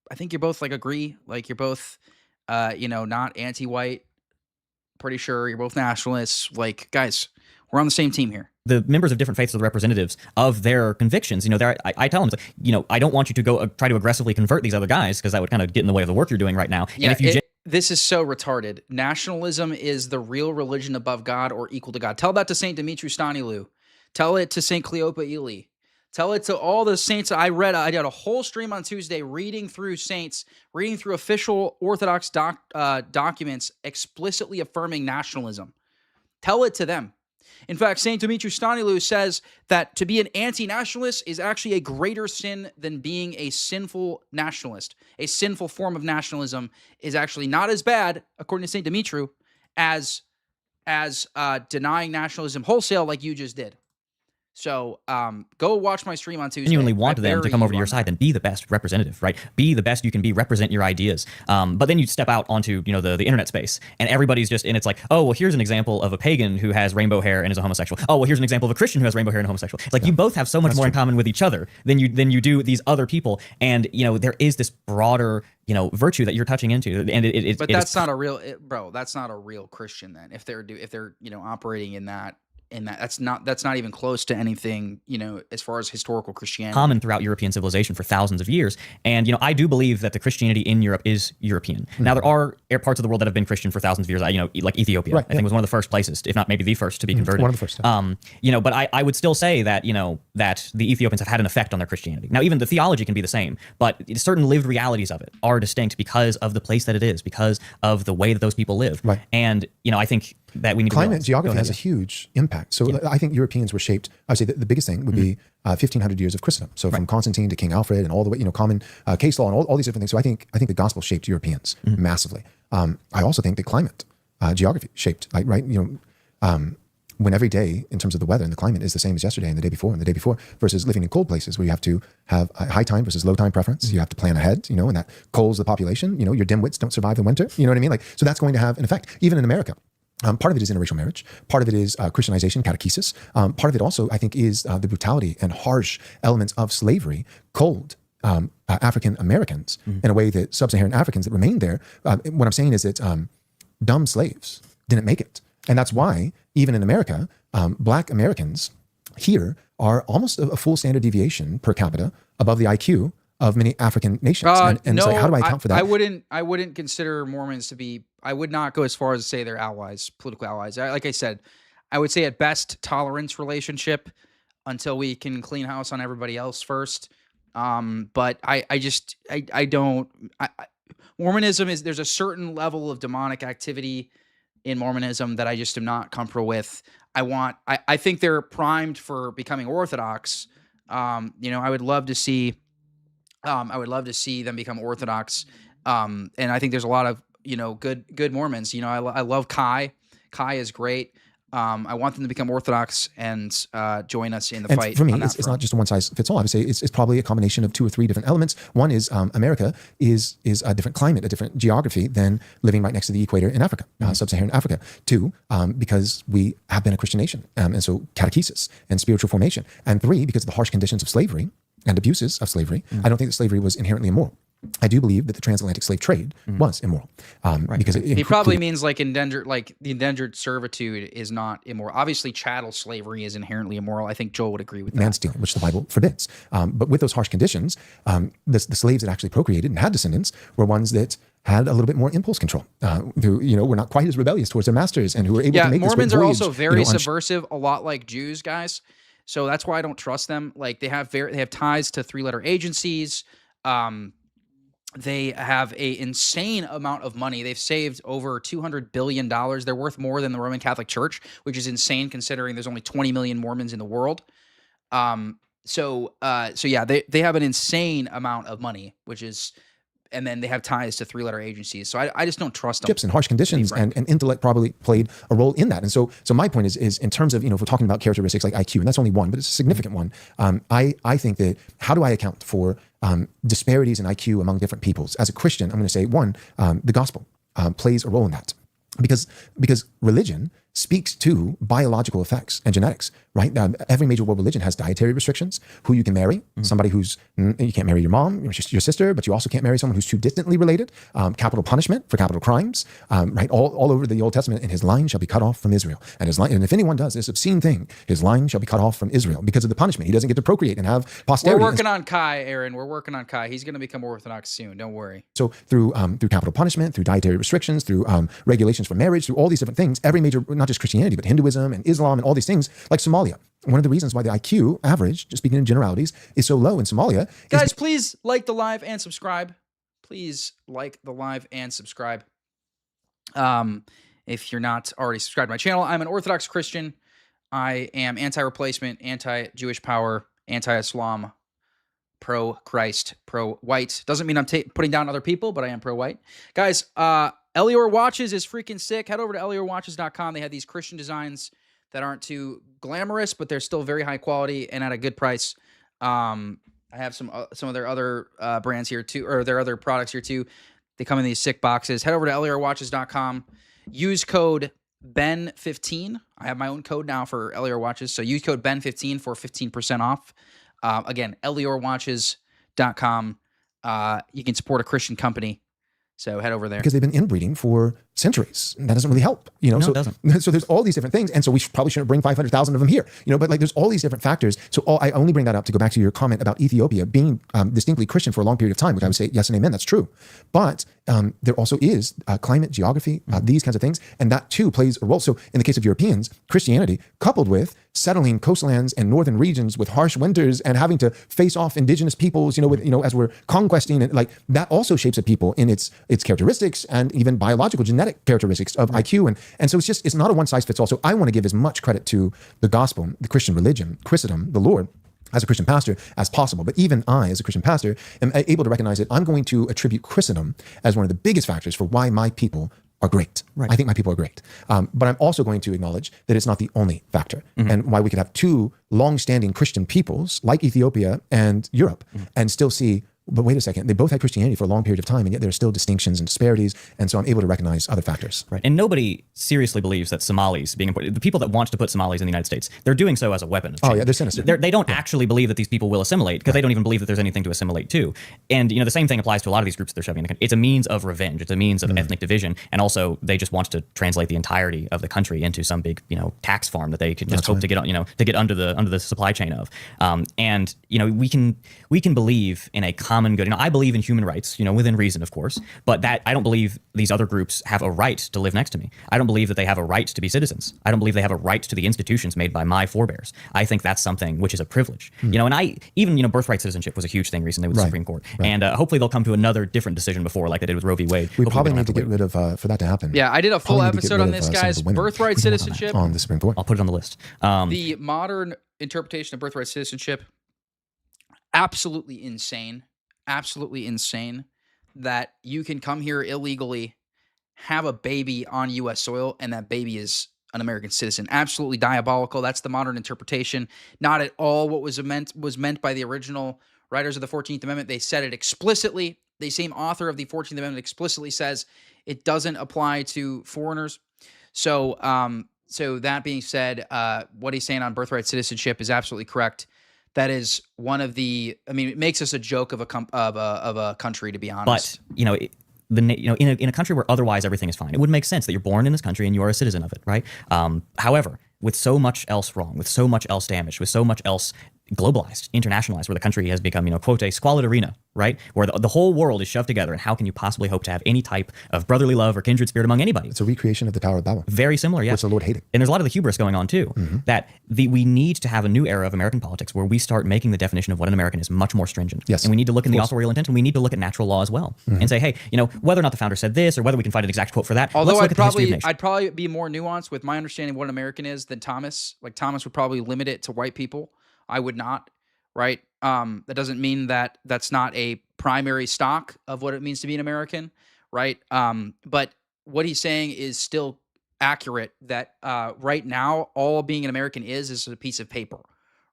I think you both like agree, like you're both, not anti-white. Pretty sure you're both nationalists. Like, guys, we're on the same team here. The members of different faiths are the representatives of their convictions. I tell them, I don't want you to go try to aggressively convert these other guys because that would kind of get in the way of the work you're doing right now. Yeah, and if you this is so retarded. Nationalism is the real religion above God or equal to God. Tell that to St Dumitru Staniloae. Tell it to St Cleopa Ely. Tell it to all the saints. I did a whole stream on Tuesday reading through saints, reading through official Orthodox documents explicitly affirming nationalism. Tell it to them. In fact, St Dumitru Staniloae says that to be an anti-nationalist is actually a greater sin than being a sinful nationalist. A sinful form of nationalism is actually not as bad, according to St Dumitru, as denying nationalism wholesale like you just did. So go watch my stream on Tuesday. Genuinely want I them to bury come over to you your on side, then be the best representative, right? Be the best you can be, represent your ideas. But then you step out onto, you know, the internet space, and everybody's just, and it's like, oh, well, here's an example of a pagan who has rainbow hair and is a homosexual. Oh, well, here's an example of a Christian who has rainbow hair and a homosexual. It's like you both have so much more in common with each other than you do these other people. And, you know, there is this broader, you know, virtue that you're touching into, and But that's not a real, bro. That's not a real Christian then. If they're you know, operating in that that's not even close to anything, you know, as far as historical Christianity. Common throughout European civilization for thousands of years. And, you know, I do believe that the Christianity in Europe is European. Now, there are parts of the world that have been Christian for thousands of years, you know, like Ethiopia. Right, I think was one of the first places, if not maybe the first, to be converted. One of the first. You know, but I would still say that, you know, that the Ethiopians have had an effect on their Christianity. Now, even the theology can be the same, but certain lived realities of it are distinct because of the place that it is, because of the way that those people live. Right. And, you know, I think that we need climate to geography has a huge impact. So I think Europeans were shaped. I would say the biggest thing would be 1,500 years of Christendom. So from Constantine to King Alfred and all the way, you know, common case law and all these different things. So I think the gospel shaped Europeans massively. I also think that climate geography shaped, right? You know, when every day in terms of the weather and the climate is the same as yesterday and the day before and the day before, versus living in cold places where you have to have a high time versus low time preference. You have to plan ahead, you know, and that culls the population. You know, your dimwits don't survive the winter. You know what I mean? Like, so that's going to have an effect, even in America. Part of it is interracial marriage. Part of it is Christianization, catechesis. Part of it also, I think, is the brutality and harsh elements of slavery culled African Americans in a way that sub-Saharan Africans that remained there. What I'm saying is that dumb slaves didn't make it. And that's why, even in America, Black Americans here are almost a full standard deviation per capita above the IQ of many African nations. And no, it's like, how do I account for that? I wouldn't consider Mormons to be, I would not go as far as to say they're allies, political allies. Like I said, I would say at best tolerance relationship until we can clean house on everybody else first. But I don't, Mormonism is, there's a certain level of demonic activity in Mormonism that I just am not comfortable with. I think they're primed for becoming Orthodox. You know, I would love to see them become Orthodox. And I think there's a lot of, you know, good Mormons. You know, I love Kai. Kai is great. I want them to become Orthodox and join us in the and fight. For me, it's not just a one size fits all. I would say it's probably a combination of 2 or 3 different elements. One is America is a different climate, a different geography than living right next to the equator in Africa, sub-Saharan Africa. 2, because we have been a Christian nation, and so catechesis and spiritual formation. And 3, because of the harsh conditions of slavery and abuses of slavery. I don't think that slavery was inherently immoral. I do believe that the transatlantic slave trade was immoral, because he probably means like the endangered servitude is not immoral. Obviously, chattel slavery is inherently immoral. I think Joel would agree with that. Man stealing, which the Bible forbids. But with those harsh conditions, the slaves that actually procreated and had descendants were ones that had a little bit more impulse control, who, you know, were not quite as rebellious towards their masters and who were able to make Mormons this great voyage, are also very subversive, a lot like Jews, guys. So that's why I don't trust them. Like they have ties to 3-letter agencies. They have a insane amount of money. They've saved over $200 billion. They're worth more than the Roman Catholic Church, which is insane considering there's only 20 million Mormons in the world. So yeah, they have an insane amount of money, and then they have ties to 3-letter agencies. So I just don't trust them. And harsh conditions and intellect probably played a role in that. And so my point is in terms of, you know, if we're talking about characteristics like IQ, and that's only one, but it's a significant one. I think that how do I account for disparities in IQ among different peoples? As a Christian, I'm going to say one, the gospel plays a role in that. Because religion speaks to biological effects and genetics, right? Every major world religion has dietary restrictions, who you can marry, somebody who's, you can't marry your mom, your sister, but you also can't marry someone who's too distantly related, capital punishment for capital crimes, right? All over the Old Testament, and his line shall be cut off from Israel. And if anyone does this obscene thing, his line shall be cut off from Israel because of the punishment. He doesn't get to procreate and have posterity. We're working on Kai, Aaron. We're working on Kai. He's going to become Orthodox soon. Don't worry. So through capital punishment, through dietary restrictions, through regulations for marriage, through all these different things, every major, not just Christianity, but Hinduism and Islam and all these things, like Somalia. One of the reasons why the IQ average, just speaking in generalities, is so low in Somalia. Guys, please like the live and subscribe. Please like the live and subscribe. If you're not already subscribed to my channel, I'm an Orthodox Christian. I am anti-replacement, anti-Jewish power, anti-Islam, pro-Christ, pro-white. Doesn't mean I'm putting down other people, but I am pro-white. Guys, Elior Watches is freaking sick. Head over to eliorwatches.com. They have these Christian designs that aren't too glamorous, but they're still very high quality and at a good price. I have some of their other brands here too, or their other products here too. They come in these sick boxes. Head over to LERwatches.com. Use code BEN15. I have my own code now for LER watches. So use code BEN15 for 15% off. Again, LERwatches.com. You can support a Christian company. So head over there. Because they've been inbreeding for centuries. And that doesn't really help. No, so, it doesn't. So there's all these different things. And so we probably shouldn't bring 500,000 of them here. But like there's all these different factors. So I only bring that up to go back to your comment about Ethiopia being distinctly Christian for a long period of time, which I would say yes and amen, that's true. But there also is climate, geography, these kinds of things. And that too plays a role. So in the case of Europeans, Christianity coupled with settling coastlands and northern regions with harsh winters and having to face off indigenous peoples, as we're conquesting, and like that also shapes a people in its characteristics and even biological genetic characteristics of IQ. And so it's not a one size fits all. So I want to give as much credit to the gospel, the Christian religion, Christendom, the Lord, as a Christian pastor as possible. But even I, as a Christian pastor, am able to recognize that I'm going to attribute Christendom as one of the biggest factors for why my people are great. Right. I think my people are great. But I'm also going to acknowledge that it's not the only factor, and why we could have two long-standing Christian peoples like Ethiopia and Europe and still see, but wait a second, they both had Christianity for a long period of time, and yet there are still distinctions and disparities. And so I'm able to recognize other factors. Right. And nobody seriously believes that Somalis being important, the people that want to put Somalis in the United States, they're doing so as a weapon of change. Oh yeah, they're sinister. They don't actually believe that these people will assimilate, because they don't even believe that there's anything to assimilate to. And the same thing applies to a lot of these groups that they're shoving in the country. It's a means of revenge. It's a means of ethnic division. And also they just want to translate the entirety of the country into some big, tax farm that they can just hope to get, to get under the supply chain of. And we can believe in a common good. I believe in human rights, within reason, of course, but that I don't believe these other groups have a right to live next to me. I don't believe that they have a right to be citizens. I don't believe they have a right to the institutions made by my forebears. I think that's something which is a privilege. And birthright citizenship was a huge thing recently with the Supreme Court. Right. And hopefully they'll come to another different decision before, like they did with Roe v. Wade. We probably need to get rid of, for that to happen. Yeah, I did a full episode on this, guys. Birthright citizenship. On the Supreme Court. I'll put it on the list. The modern interpretation of birthright citizenship, absolutely insane that you can come here illegally, have a baby on U.S. soil, and that baby is an American citizen. Absolutely diabolical. That's the modern interpretation. Not at all what was meant by the original writers of the 14th Amendment. They said it explicitly. The same author of the 14th Amendment explicitly says it doesn't apply to foreigners. So that being said, what he's saying on birthright citizenship is absolutely correct. That is one of the. It makes us a joke of a country, to be honest. But in a country where otherwise everything is fine, it would make sense that you're born in this country and you are a citizen of it, right? However, with so much else wrong, with so much else damaged, with so much else globalized, internationalized, where the country has become, quote, a squalid arena, right? Where the whole world is shoved together. And how can you possibly hope to have any type of brotherly love or kindred spirit among anybody? It's a recreation of the Tower of Babel. Very similar, yeah. Which the Lord hated. And there's a lot of the hubris going on too, that we need to have a new era of American politics where we start making the definition of what an American is much more stringent. Yes. And we need to look in the authorial intent, and we need to look at natural law as well, and say, hey, whether or not the founder said this, or whether we can find an exact quote for that. Although I'd probably be more nuanced with my understanding of what an American is than Thomas. Like Thomas would probably limit it to white people. I would not. Right? That doesn't mean that that's not a primary stock of what it means to be an American, right? But what he's saying is still accurate, that right now, all being an American is a piece of paper,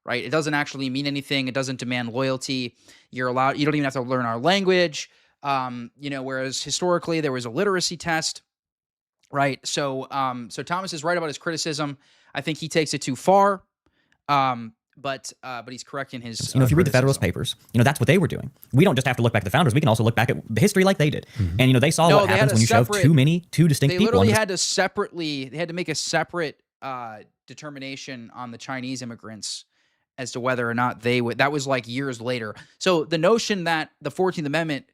right? It doesn't actually mean anything. It doesn't demand loyalty. You don't even have to learn our language, whereas historically there was a literacy test, right? So Thomas is right about his criticism. I think he takes it too far. But he's correct in his. If you read the Federalist Papers, that's what they were doing. We don't just have to look back at the founders. We can also look back at the history like they did. And they saw what happens when you shove two distinct people. They literally had to make a separate determination on the Chinese immigrants as to whether or not they would. That was like years later. So the notion that the 14th Amendment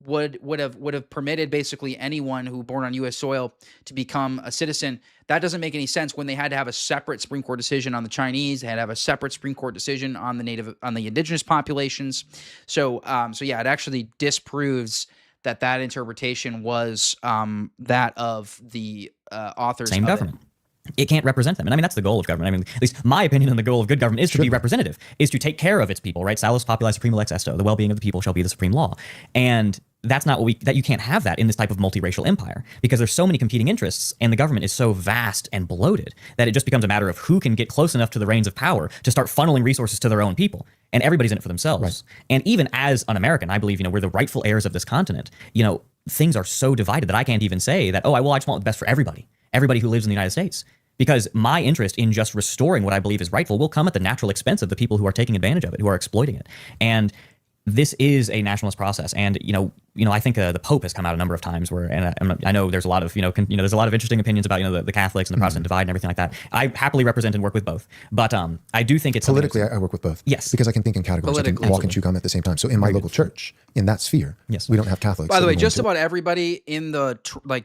would have permitted basically anyone who born on U.S. soil to become a citizen, that doesn't make any sense when they had to have a separate Supreme Court decision on the Chinese. They had to have a separate Supreme Court decision on the indigenous populations. So yeah, it actually disproves that interpretation was that of the authors. Same government. It can't represent them. And that's the goal of government. At least my opinion on the goal of good government is to be representative, is to take care of its people, right? Salus populi suprema lex esto. The well-being of the people shall be the supreme law. And that's not that you can't have that in this type of multiracial empire, because there's so many competing interests and the government is so vast and bloated that it just becomes a matter of who can get close enough to the reins of power to start funneling resources to their own people. And everybody's in it for themselves. Right. And even as an American, I believe, we're the rightful heirs of this continent. Things are so divided that I can't even say that, I just want the best for everybody who lives in the United States. Because my interest in just restoring what I believe is rightful will come at the natural expense of the people who are taking advantage of it, who are exploiting it. And this is a nationalist process. And, I think the Pope has come out a number of times and I know there's a lot of, there's a lot of interesting opinions about, the Catholics and the Protestant divide and everything like that. I happily represent and work with both. But I do think it's politically, I work with both. Yes. Because I can think in categories. I can walk and chew gum at the same time. So in my local church, in that sphere, we don't have Catholics. By the way, just about everybody in the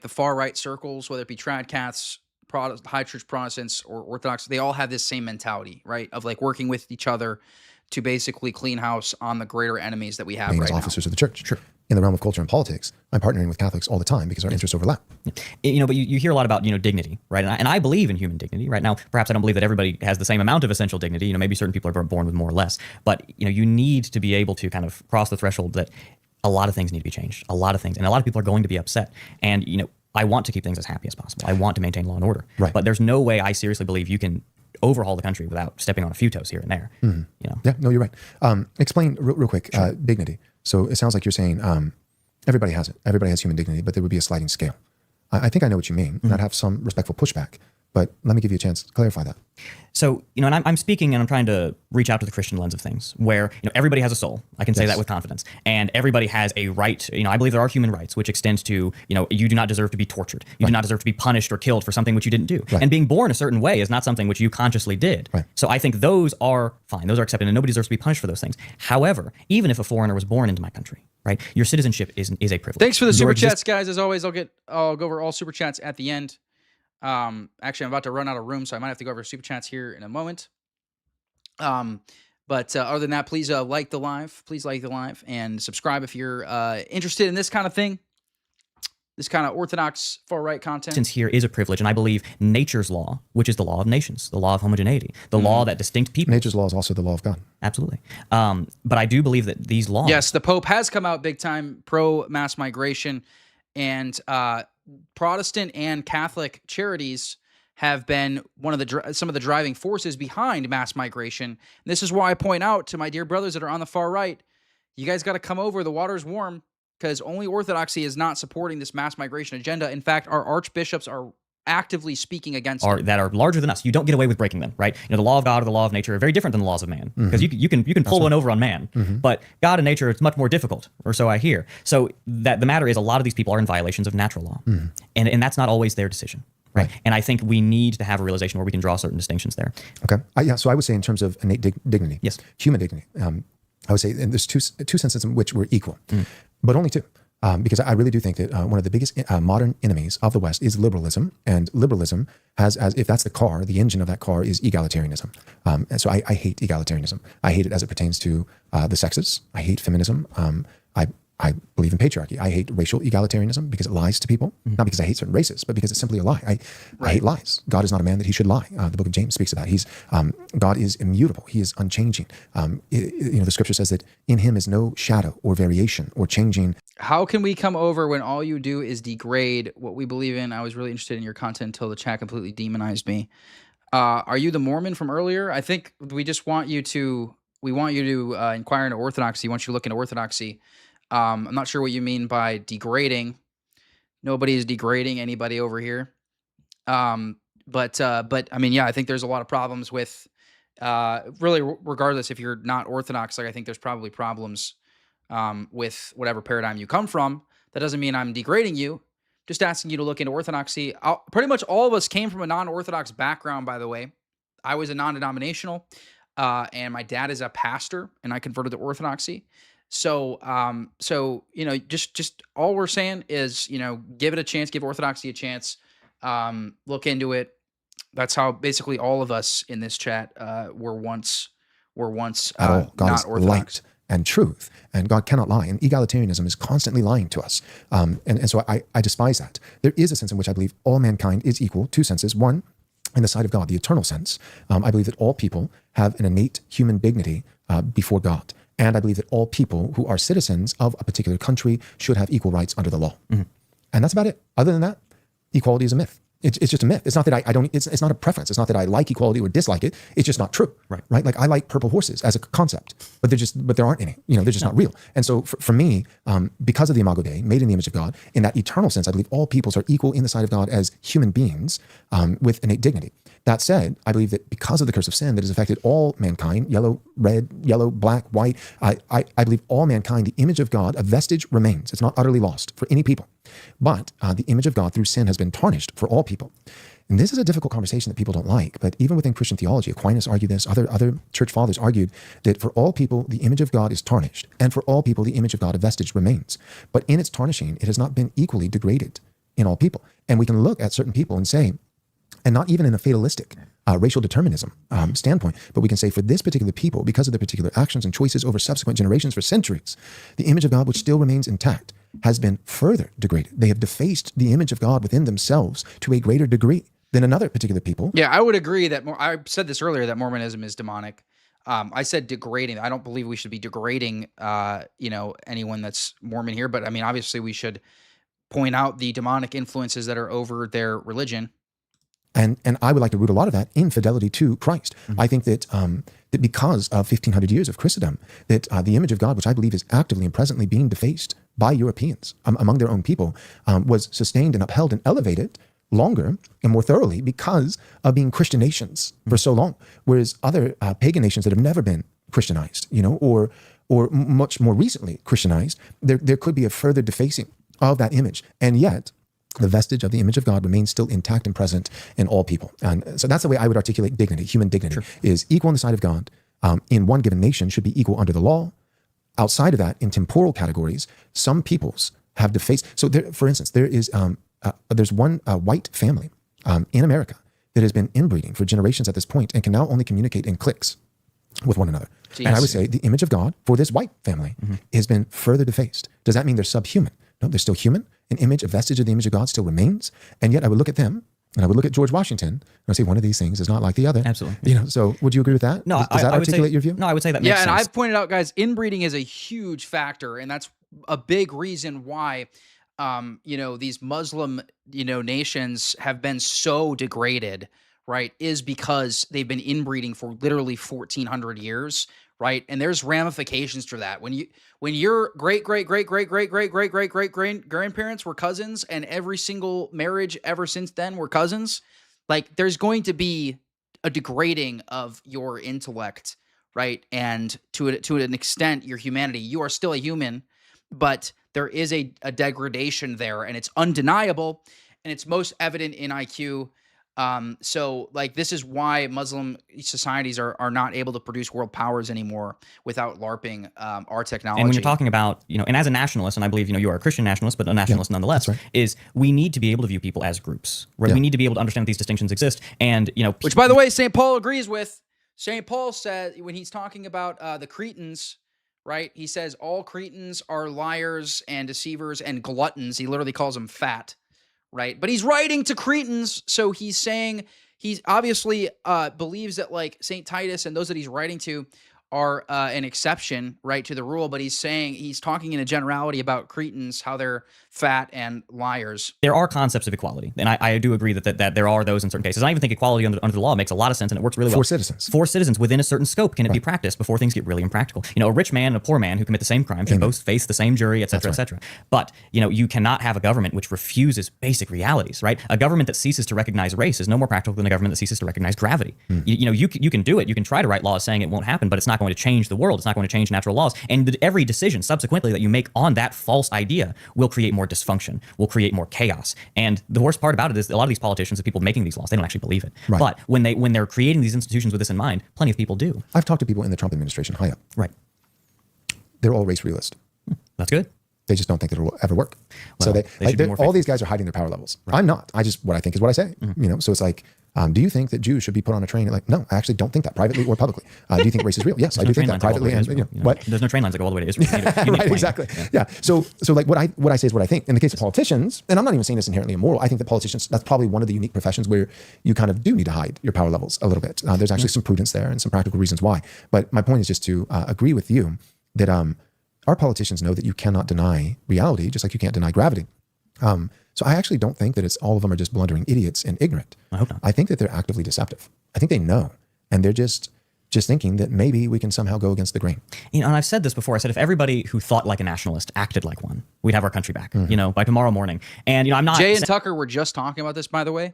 far right circles, whether it be trad Caths, high church Protestants, or Orthodox, they all have this same mentality, right? Of working with each other to basically clean house on the greater enemies that we have right now. As officers of the church. Sure. In the realm of culture and politics, I'm partnering with Catholics all the time because our interests overlap. But you hear a lot about, dignity, right? And I believe in human dignity, right? Now, perhaps I don't believe that everybody has the same amount of essential dignity. Maybe certain people are born with more or less. But, you need to be able to kind of cross the threshold that a lot of things need to be changed. A lot of things. And a lot of people are going to be upset. And, I want to keep things as happy as possible. I want to maintain law and order. Right. But there's no way I seriously believe you can overhaul the country without stepping on a few toes here and there. Yeah, no, you're right. Explain real quick, dignity. So it sounds like you're saying everybody has it. Everybody has human dignity, but there would be a sliding scale. I think I know what you mean. I'd have some respectful pushback, but let me give you a chance to clarify that. So, and I'm speaking and I'm trying to reach out to the Christian lens of things where, everybody has a soul. I can say that with confidence. And everybody has a right. I believe there are human rights, which extends to, you do not deserve to be tortured. You do not deserve to be punished or killed for something which you didn't do. Right. And being born a certain way is not something which you consciously did. Right. So I think those are fine. Those are accepted and nobody deserves to be punished for those things. However, even if a foreigner was born into my country, right, your citizenship is a privilege. Thanks for the super chats, guys. As always, I'll go over all super chats at the end. Actually, I'm about to run out of room, so I might have to go over super chats here in a moment. But other than that, please like the live. Please like the live and subscribe if you're interested in this kind of thing, this kind of Orthodox far-right content. Since here is a privilege, and I believe nature's law, which is the law of nations, the law of homogeneity, the law that distinct people. Nature's law is also the law of God. Absolutely. But I do believe that these laws. Yes, the Pope has come out big time pro-mass migration, and Protestant and Catholic charities have been some of the driving forces behind mass migration. And this is why I point out to my dear brothers that are on the far right, you guys got to come over. The water's warm, because only Orthodoxy is not supporting this mass migration agenda. In fact, our archbishops are actively speaking against it. That are larger than us. You don't get away with breaking them, right? The law of God or the law of nature are very different than the laws of man, because you can pull one over on man, but God and nature, it's much more difficult, or so I hear. So that the matter is, a lot of these people are in violations of natural law, and that's not always their decision, right? And I think we need to have a realization where we can draw certain distinctions there. Okay. So I would say in terms of innate dignity, yes, human dignity, I would say, and there's two senses in which we're equal, but only two. Because I really do think that one of the biggest modern enemies of the West is liberalism, and liberalism has, as if that's the car, the engine of that car is egalitarianism. And so I hate egalitarianism. I hate it as it pertains to the sexes. I hate feminism. I believe in patriarchy. I hate racial egalitarianism because it lies to people, not because I hate certain races, but because it's simply a lie. I hate lies. God is not a man that he should lie. The book of James speaks of that. God is immutable. He is unchanging. The scripture says that in him is no shadow or variation or changing. How can we come over when all you do is degrade what we believe in? I was really interested in your content until the chat completely demonized me. Are you the Mormon from earlier? I think we just want you to, inquire into Orthodoxy. We want you to look into Orthodoxy. I'm not sure what you mean by degrading. Nobody is degrading anybody over here. But I mean, yeah, I think there's a lot of problems with, really, regardless if you're not Orthodox, I think there's probably problems with whatever paradigm you come from. That doesn't mean I'm degrading you. Just asking you to look into Orthodoxy. Pretty much all of us came from a non-Orthodox background, by the way. I was a non-denominational, and my dad is a pastor, and I converted to Orthodoxy. So just all we're saying is, give it a chance, give Orthodoxy a chance, look into it. That's how basically all of us in this chat were once God not is Orthodox. Light and truth, and God cannot lie. And egalitarianism is constantly lying to us. And so I despise that. There is a sense in which I believe all mankind is equal. Two senses. One, in the sight of God, the eternal sense. I believe that all people have an innate human dignity before God. And I believe that all people who are citizens of a particular country should have equal rights under the law. And that's about it. Other than that, equality is a myth. It's just a myth. It's not that I don't, it's not a preference. It's not that I like equality or dislike it. It's just not true. Right? Like I like purple horses as a concept, but there aren't any, they're just not real. And so for me, because of the Imago Dei, made in the image of God, in that eternal sense, I believe all peoples are equal in the sight of God as human beings with innate dignity. That said, I believe that because of the curse of sin that has affected all mankind, yellow, black, white, I believe all mankind, the image of God, a vestige remains. It's not utterly lost for any people. But the image of God through sin has been tarnished for all people. And this is a difficult conversation that people don't like. But even within Christian theology, Aquinas argued this, other church fathers argued that for all people, the image of God is tarnished. And for all people, the image of God, a vestige, remains. But in its tarnishing, it has not been equally degraded in all people. And we can look at certain people and say, and not even in a fatalistic racial determinism standpoint, but we can say for this particular people, because of their particular actions and choices over subsequent generations for centuries, the image of God, which still remains intact, has been further degraded. They have defaced the image of God within themselves to a greater degree than another particular people. Yeah, I would agree that I said this earlier, that Mormonism is demonic. I said degrading. I don't believe we should be degrading, anyone that's Mormon here. But I mean, obviously we should point out the demonic influences that are over their religion. And I would like to root a lot of that in fidelity to Christ. I think that that because of 1,500 years of Christendom, that the image of God, which I believe is actively and presently being defaced by Europeans among their own people, was sustained and upheld and elevated longer and more thoroughly because of being Christian nations for so long. Whereas other pagan nations that have never been Christianized, or much more recently Christianized, there could be a further defacing of that image. And yet, the vestige of the image of God remains still intact and present in all people. And so that's the way I would articulate dignity. Human dignity is equal in the sight of God. In one given nation should be equal under the law. Outside of that, in temporal categories, some peoples have defaced. So there, for instance, there's one white family in America that has been inbreeding for generations at this point and can now only communicate in cliques with one another. Jeez. And I would say the image of God for this white family has been further defaced. Does that mean they're subhuman? No, they're still human. An image, a vestige of the image of God still remains. And yet I would look at them and I would look at George Washington and I say one of these things is not like the other. Absolutely. So would you agree with that? No, does that articulate your view? No, I would say that makes sense. Yeah, and I've pointed out, guys, inbreeding is a huge factor, and that's a big reason why these Muslim, nations have been so degraded, right, is because they've been inbreeding for literally 1,400 years, right? And there's ramifications for that. When your great grandparents were cousins, and every single marriage ever since then were cousins, like there's going to be a degrading of your intellect, right? And to an extent, your humanity. You are still a human, but there is a degradation there, and it's undeniable, and it's most evident in IQ. So like this is why Muslim societies are not able to produce world powers anymore without LARPing our technology. And when you're talking about, and as a nationalist, and I believe, you are a Christian nationalist, but a nationalist nonetheless, is we need to be able to view people as groups, right? Yeah. We need to be able to understand that these distinctions exist. And, which by the way, St. Paul agrees with. St. Paul said when he's talking about the Cretans, right? He says all Cretans are liars and deceivers and gluttons. He literally calls them fat. Right. But he's writing to Cretans. So he's saying he's obviously believes that like St. Titus and those that he's writing to are an exception, right, to the rule. But he's talking in a generality about Cretans, how they're fat and liars. There are concepts of equality. And I do agree that there are those in certain cases. I even think equality under the law makes a lot of sense, and it works really well. For citizens within a certain scope can it be practiced before things get really impractical. A rich man and a poor man who commit the same crime should both face the same jury, et cetera, et cetera. But, you cannot have a government which refuses basic realities, right? A government that ceases to recognize race is no more practical than a government that ceases to recognize gravity. You can do it. You can try to write laws saying it won't happen, but it's not going to change the world. It's not going to change natural laws. And every decision subsequently that you make on that false idea will create more dysfunction, will create more chaos. And the worst part about it is a lot of these politicians, the people making these laws, they don't actually believe it. Right. But when they're creating these institutions with this in mind, plenty of people do. I've talked to people in the Trump administration high up. Right. They're all race realist. That's good. They just don't think it'll ever work. Well, so all these guys are hiding their power levels. Right. I'm not. What I think is what I say. So it's like, do you think that Jews should be put on a train? Like, no, I actually don't think that, privately or publicly. Do you think race is real? Yes, I do think that privately. And what? There's no train lines that go all the way to Israel. Right, exactly. Yeah. So like what I say is what I think. In the case of politicians, and I'm not even saying this inherently immoral. I think that politicians, that's probably one of the unique professions where you kind of do need to hide your power levels a little bit. There's actually some prudence there and some practical reasons why. But my point is just to agree with you that our politicians know that you cannot deny reality, just like you can't deny gravity. So I actually don't think that it's all of them are just blundering idiots and ignorant. I hope not. I think that they're actively deceptive. I think they know, and they're just thinking that maybe we can somehow go against the grain. And I've said this before. I said if everybody who thought like a nationalist acted like one, we'd have our country back. By tomorrow morning. And I'm not. Jay and Tucker were just talking about this, by the way,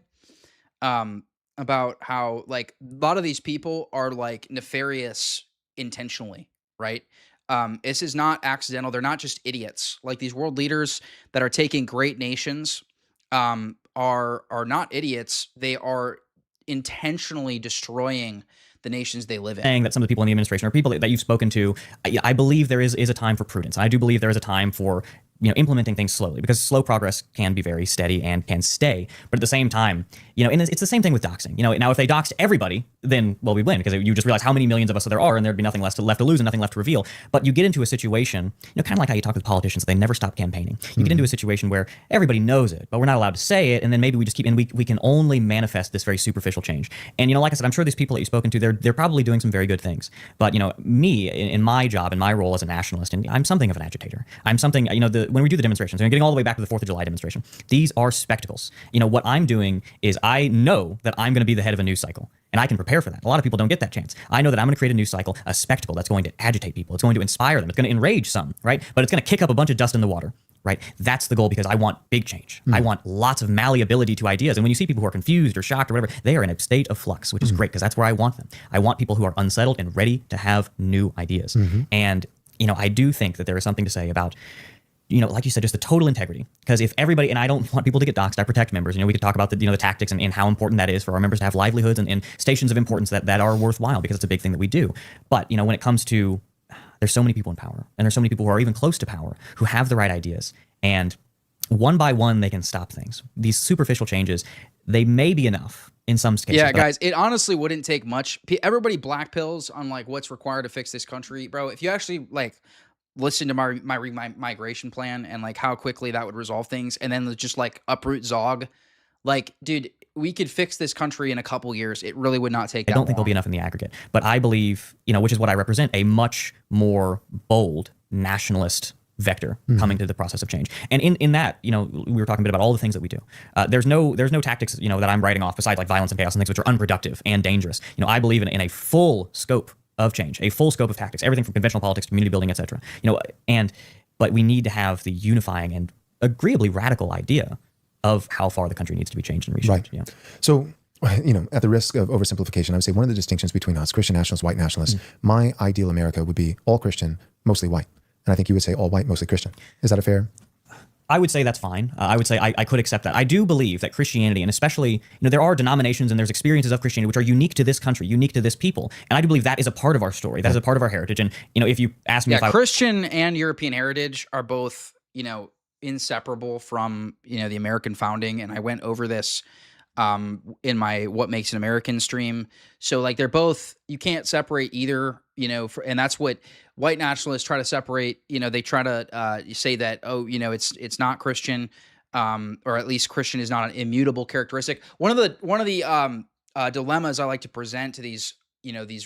about how like a lot of these people are like nefarious intentionally, right? This is not accidental. They're not just idiots. Like these world leaders that are taking great nations are not idiots. They are intentionally destroying the nations they live in. Saying that some of the people in the administration or people that you've spoken to, I believe there is a time for prudence. I do believe there is a time for implementing things slowly, because slow progress can be very steady and can stay. But at the same time, and it's the same thing with doxing. Now if they doxed everybody, then we win, because you just realize how many millions of us there are, and there'd be nothing left to lose and nothing left to reveal. But you get into a situation, kind of like how you talk with politicians, they never stop campaigning. You get into a situation where everybody knows it, but we're not allowed to say it, and then maybe we just keep, and we can only manifest this very superficial change. And like I said, I'm sure these people that you've spoken to, they're probably doing some very good things. But me in my job, in my role as a nationalist, and I'm something of an agitator. I'm something, when we do the demonstrations, and getting all the way back to the 4th of July demonstration, these are spectacles. What I'm doing is I know that I'm going to be the head of a news cycle, and I can prepare for that. A lot of people don't get that chance. I know that I'm going to create a news cycle, a spectacle that's going to agitate people. It's going to inspire them. It's going to enrage some, right? But it's going to kick up a bunch of dust in the water, right? That's the goal, because I want big change. I want lots of malleability to ideas. And when you see people who are confused or shocked or whatever, they are in a state of flux, which is great, because that's where I want them. I want people who are unsettled and ready to have new ideas. And, I do think that there is something to say about like you said, just the total integrity. Because if everybody, and I don't want people to get doxxed, I protect members. We could talk about the tactics and how important that is for our members to have livelihoods and stations of importance that are worthwhile, because it's a big thing that we do. But when it comes to, there's so many people in power, and there's so many people who are even close to power who have the right ideas, and one by one they can stop things. These superficial changes, they may be enough in some cases. Yeah, guys, it honestly wouldn't take much. Everybody black pills on like what's required to fix this country, bro. If you actually listen to my migration plan and like how quickly that would resolve things, and then just like uproot Zog, like, dude, we could fix this country in a couple years. It really would not take that long. I don't think there'll be enough in the aggregate, but I believe, which is what I represent, a much more bold nationalist vector coming to the process of change. And in that, we were talking a bit about all the things that we do. There's no tactics, that I'm writing off besides like violence and chaos and things which are unproductive and dangerous. I believe in a full scope of change, a full scope of tactics, everything from conventional politics, community building, etc. But we need to have the unifying and agreeably radical idea of how far the country needs to be changed and reshaped. Right. So, at the risk of oversimplification, I would say one of the distinctions between us, Christian nationalists, white nationalists, my ideal America would be all Christian, mostly white. And I think you would say all white, mostly Christian. Is that a fair? I would say that's fine. I would say I could accept that. I do believe that Christianity, and especially, there are denominations and there's experiences of Christianity which are unique to this country, unique to this people. And I do believe that is a part of our story. That is a part of our heritage. And, if you ask me if Christian and European heritage are both, inseparable from, the American founding. And I went over this in my What Makes an American stream. So like they're both, you can't separate either, and that's what white nationalists try to separate. They try to say that, it's not Christian, or at least Christian is not an immutable characteristic. One of the dilemmas I like to present to these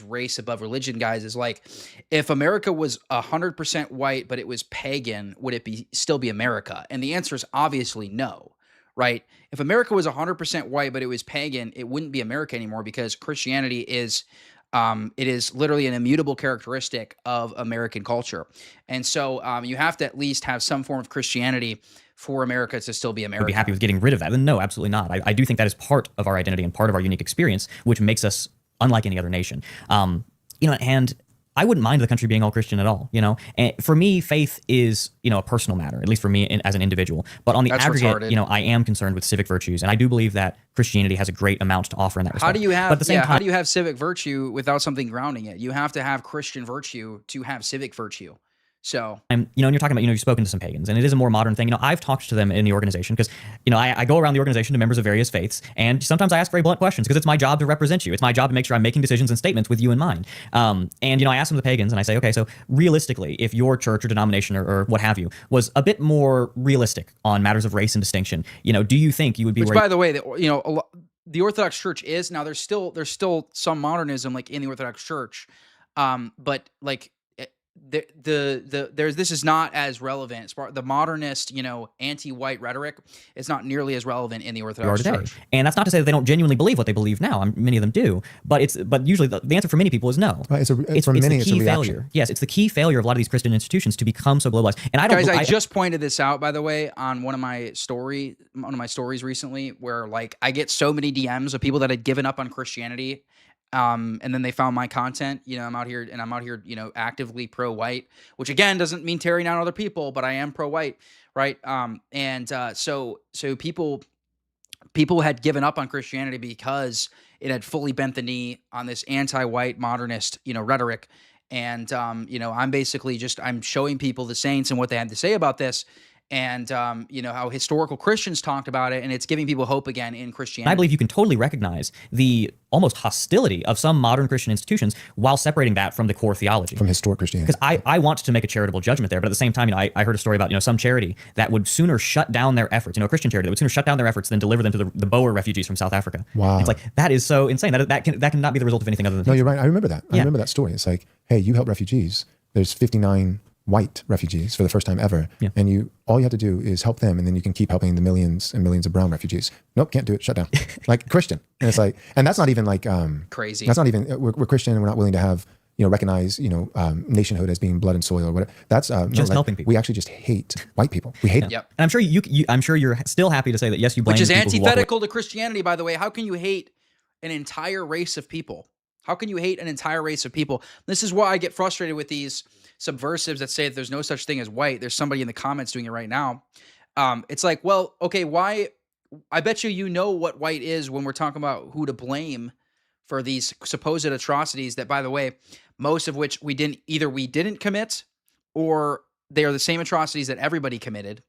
race above religion guys is like, if America was 100% white but it was pagan, would it still be America? And the answer is obviously no. Right? If America was 100% white but it was pagan, it wouldn't be America anymore, because Christianity is it is literally an immutable characteristic of American culture. And so you have to at least have some form of Christianity for America to still be America. I'd be happy with getting rid of that. And no, absolutely not. I do think that is part of our identity and part of our unique experience, which makes us unlike any other nation. And I wouldn't mind the country being all Christian at all, And for me, faith is, a personal matter, at least for me as an individual. But on the aggregate, I am concerned with civic virtues, and I do believe that Christianity has a great amount to offer in that respect. How do you have, but at the same time, how do you have civic virtue without something grounding it? You have to have Christian virtue to have civic virtue. So, and you're talking about, you've spoken to some pagans, and it is a more modern thing. I've talked to them in the organization because, I go around the organization to members of various faiths, and sometimes I ask very blunt questions because it's my job to represent you. It's my job to make sure I'm making decisions and statements with you in mind. And I ask them, the pagans, and I say, okay, so realistically, if your church or denomination or what have you was a bit more realistic on matters of race and distinction, do you think you would be? Which, by the way, the Orthodox Church is now. There's still some modernism like in the Orthodox Church, but like this is not as relevant. The modernist, anti-white rhetoric is not nearly as relevant in the Orthodox Church. And that's not to say that they don't genuinely believe what they believe now. Many of them do, but usually the answer for many people is no. Right, for many, it's a reaction. Failure. Yes, it's the key failure of a lot of these Christian institutions to become so globalized. And I just pointed this out, by the way, on one of my stories recently, where like I get so many DMs of people that had given up on Christianity. And then they found my content. I'm out here, actively pro-white, which again doesn't mean tearing down other people, but I am pro-white, right? So people had given up on Christianity because it had fully bent the knee on this anti-white modernist, rhetoric. And I'm basically I'm showing people the saints and what they had to say about this. And, how historical Christians talked about it, and it's giving people hope again in Christianity. I believe you can totally recognize the almost hostility of some modern Christian institutions while separating that from the core theology. From historic Christianity. Because I want to make a charitable judgment there, but at the same time, I heard a story about, some charity that would sooner shut down their efforts, a Christian charity that would sooner shut down their efforts than deliver them to the Boer refugees from South Africa. Wow. It's like, that is so insane. That cannot be the result of anything other than... No, you're right. I remember that. I remember that story. It's like, hey, you help refugees. There's 59 white refugees for the first time ever. Yeah. And all you have to do is help them, and then you can keep helping the millions and millions of brown refugees. Nope, can't do it. Shut down. Like Christian. And it's like, and that's not even like crazy. That's not even we're Christian and we're not willing to have recognize nationhood as being blood and soil or whatever. That's just helping people. We actually just hate white people. We hate them. Yep. And I'm sure you're still happy to say that yes, you blame which is people antithetical to Christianity, by the way. How can you hate an entire race of people? How can you hate an entire race of people? This is why I get frustrated with these subversives that say that there's no such thing as white. There's somebody in the comments doing it right now. It's like, well, okay, why? I bet you know what white is when we're talking about who to blame for these supposed atrocities that, by the way, most of which we didn't commit, or they are the same atrocities that everybody committed.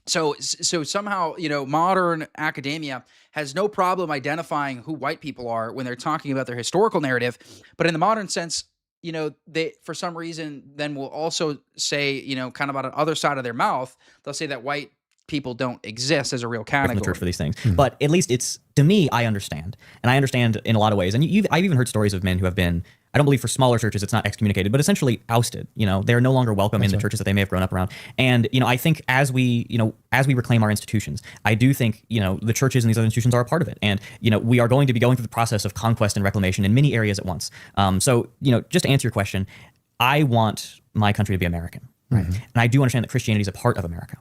So somehow, modern academia has no problem identifying who white people are when they're talking about their historical narrative. But in the modern sense, they, for some reason, then will also say, kind of on the other side of their mouth, they'll say that white people don't exist as a real category in the church for these things. Mm-hmm. But at least to me, I understand. And I understand in a lot of ways. And I've even heard stories of men who have been, I don't believe for smaller churches it's not excommunicated, but essentially ousted. They're no longer welcome in the churches that they may have grown up around. And I think as we reclaim our institutions, I do think the churches and these other institutions are a part of it. And we are going to be going through the process of conquest and reclamation in many areas at once. So just to answer your question, I want my country to be American. Right. Mm-hmm. And I do understand that Christianity is a part of America.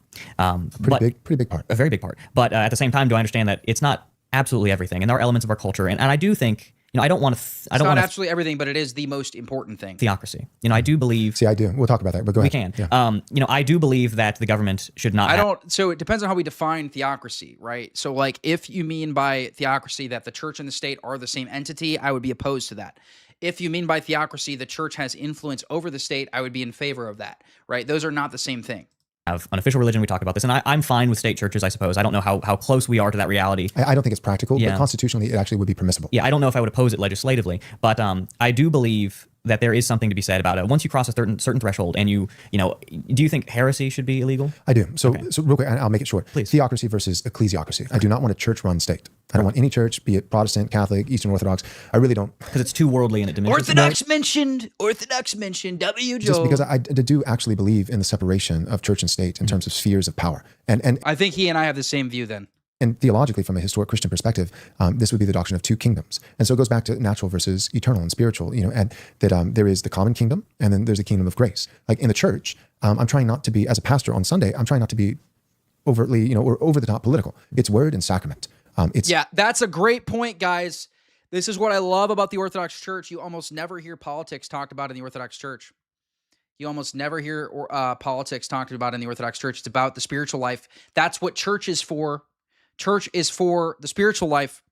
Pretty big part. A very big part. But at the same time, do I understand that it's not absolutely everything, and there are elements of our culture. And I do think, I don't want to... It's not absolutely everything, but it is the most important thing. Theocracy. I do believe... See, I do. We'll talk about that, but go ahead. We can. Yeah. I do believe that the government should not... So it depends on how we define theocracy, right? So like, if you mean by theocracy that the church and the state are the same entity, I would be opposed to that. If you mean by theocracy the church has influence over the state, I would be in favor of that, right? Those are not the same thing. Have an official religion, we talk about this, and I'm fine with state churches, I suppose. I don't know how close we are to that reality. I don't think it's practical, but constitutionally it actually would be permissible. Yeah, I don't know if I would oppose it legislatively, but I do believe that there is something to be said about it. Once you cross a certain threshold, and do you think heresy should be illegal? I do. So real quick, I'll make it short. Please. Theocracy versus ecclesiocracy. I do not want a church-run state. I don't want any church, be it Protestant, Catholic, Eastern Orthodox. I really don't. Because it's too worldly and it diminishes. Orthodox mentioned, W. Joe. Just because I do actually believe in the separation of church and state in terms of spheres of power. And I think he and I have the same view then. And theologically, from a historic Christian perspective, this would be the doctrine of two kingdoms. And so it goes back to natural versus eternal and spiritual, and that there is the common kingdom, and then there's a kingdom of grace. Like in the church, I'm trying not to be, as a pastor on Sunday, I'm trying not to be overtly, or over the top political. It's word and sacrament. That's a great point, guys. This is what I love about the Orthodox Church. You almost never hear politics talked about in the Orthodox Church. You almost never hear politics talked about in the Orthodox Church. It's about the spiritual life. That's what church is for. Church is for the spiritual life.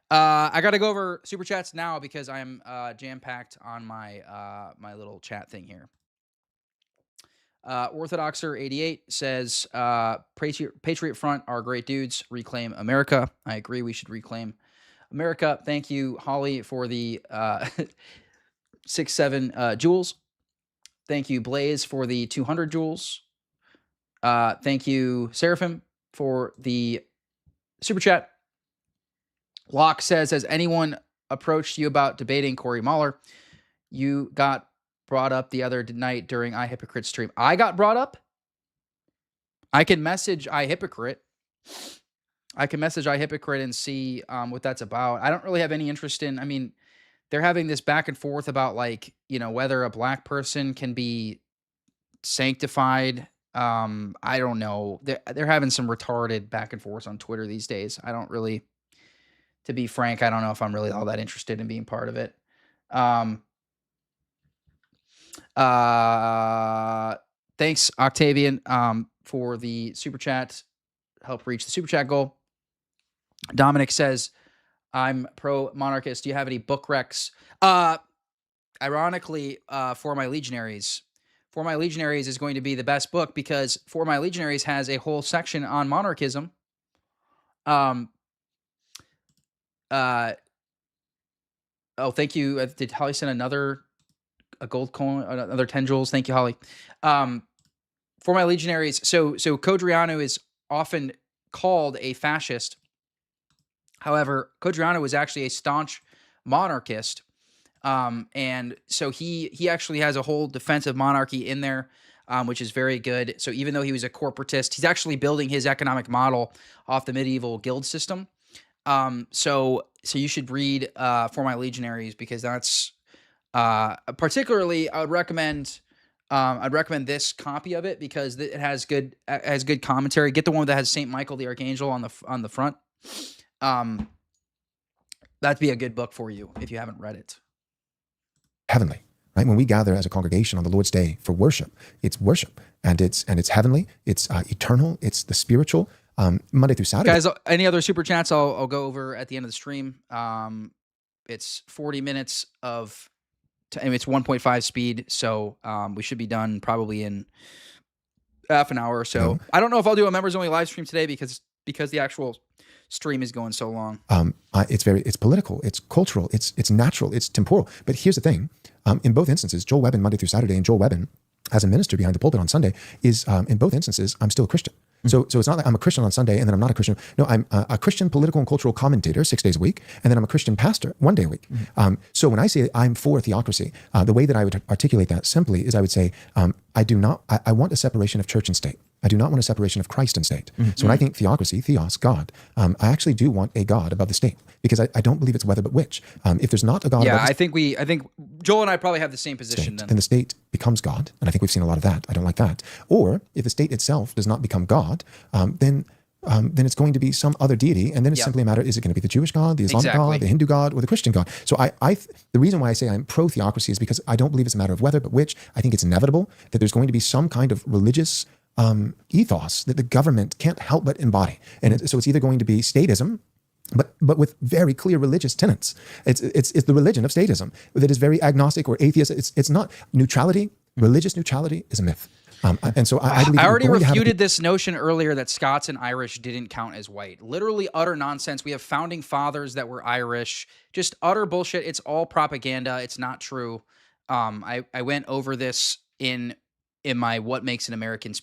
I got to go over super chats now because I'm jam-packed on my my little chat thing here. Orthodoxer88 says, Patriot Front are great dudes. Reclaim America. I agree. We should reclaim America. Thank you, Holly, for the 6-7 jewels. Thank you, Blaze, for the 200 jewels. Thank you, Seraphim, for the super chat. Locke says, has anyone approached you about debating Corey Mahler? You got brought up the other night during iHypocrite stream. I got brought up. I can message iHypocrite. I can message iHypocrite and see what that's about. I don't really have any interest in, I mean, they're having this back and forth about like, you know, whether a black person can be sanctified. I don't know. They're having some retarded back and forth on Twitter these days. I don't really, to be frank, I don't know if I'm really all that interested in being part of it. Thanks, Octavian, for the super chat. Help reach the super chat goal. Dominic says, I'm pro-monarchist. Do you have any book recs? Ironically, For My Legionaries. For My Legionaries is going to be the best book because For My Legionaries has a whole section on monarchism. Oh, thank you. Did Holly send a gold coin, another 10 joules? Thank you, Holly. For My Legionaries. So Codriano is often called a fascist. However, Codriano was actually a staunch monarchist. And so he actually has a whole defense of monarchy in there, which is very good. So even though he was a corporatist, he's actually building his economic model off the medieval guild system. So you should read For My Legionaries because that's particularly I'd recommend this copy of it because it has good commentary. Get the one that has St. Michael the Archangel on the front. That'd be a good book for you if you haven't read it. Heavenly, right? When we gather as a congregation on the Lord's Day for worship, it's worship, and it's heavenly, it's eternal, it's the spiritual. Monday through Saturday. Guys, any other super chats? I'll go over at the end of the stream. It's 40 minutes of, it's 1.5 speed, so we should be done probably in half an hour or so. No. I don't know if I'll do a members only live stream today because the actual stream is going so long. It's political, it's cultural, it's natural, it's temporal. But here's the thing: in both instances, Joel Webbon Monday through Saturday and Joel Webbon as a minister behind the pulpit on Sunday is in both instances I'm still a Christian. So it's not like I'm a Christian on Sunday and then I'm not a Christian. No, I'm a Christian political and cultural commentator 6 days a week, and then I'm a Christian pastor 1 day a week. So when I say I'm for theocracy, the way that I would articulate that simply is I would say I want a separation of church and state. I do not want a separation of Christ and state. So when I think theocracy, theos, God, I actually do want a God above the state because I don't believe it's whether but which. If there's not a God above the state, I think Joel and I probably have the same position then the state becomes God. And I think we've seen a lot of that. I don't like that. Or if the state itself does not become God, then it's going to be some other deity. And then it's simply a matter, is it going to be the Jewish God, the Islamic God, the Hindu God, or the Christian God? So the reason why I say I'm pro-theocracy is because I don't believe it's a matter of whether but which. I think it's inevitable that there's going to be some kind of religious ethos that the government can't help but embody. And so it's either going to be statism, but with very clear religious tenets. It's the religion of statism that is very agnostic or atheist. It's not neutrality. Religious neutrality is a myth. And so I believe I already refuted this notion earlier that Scots and Irish didn't count as white. Literally utter nonsense. We have founding fathers that were Irish. Just utter bullshit. It's all propaganda. It's not true. I went over this in my What Makes an American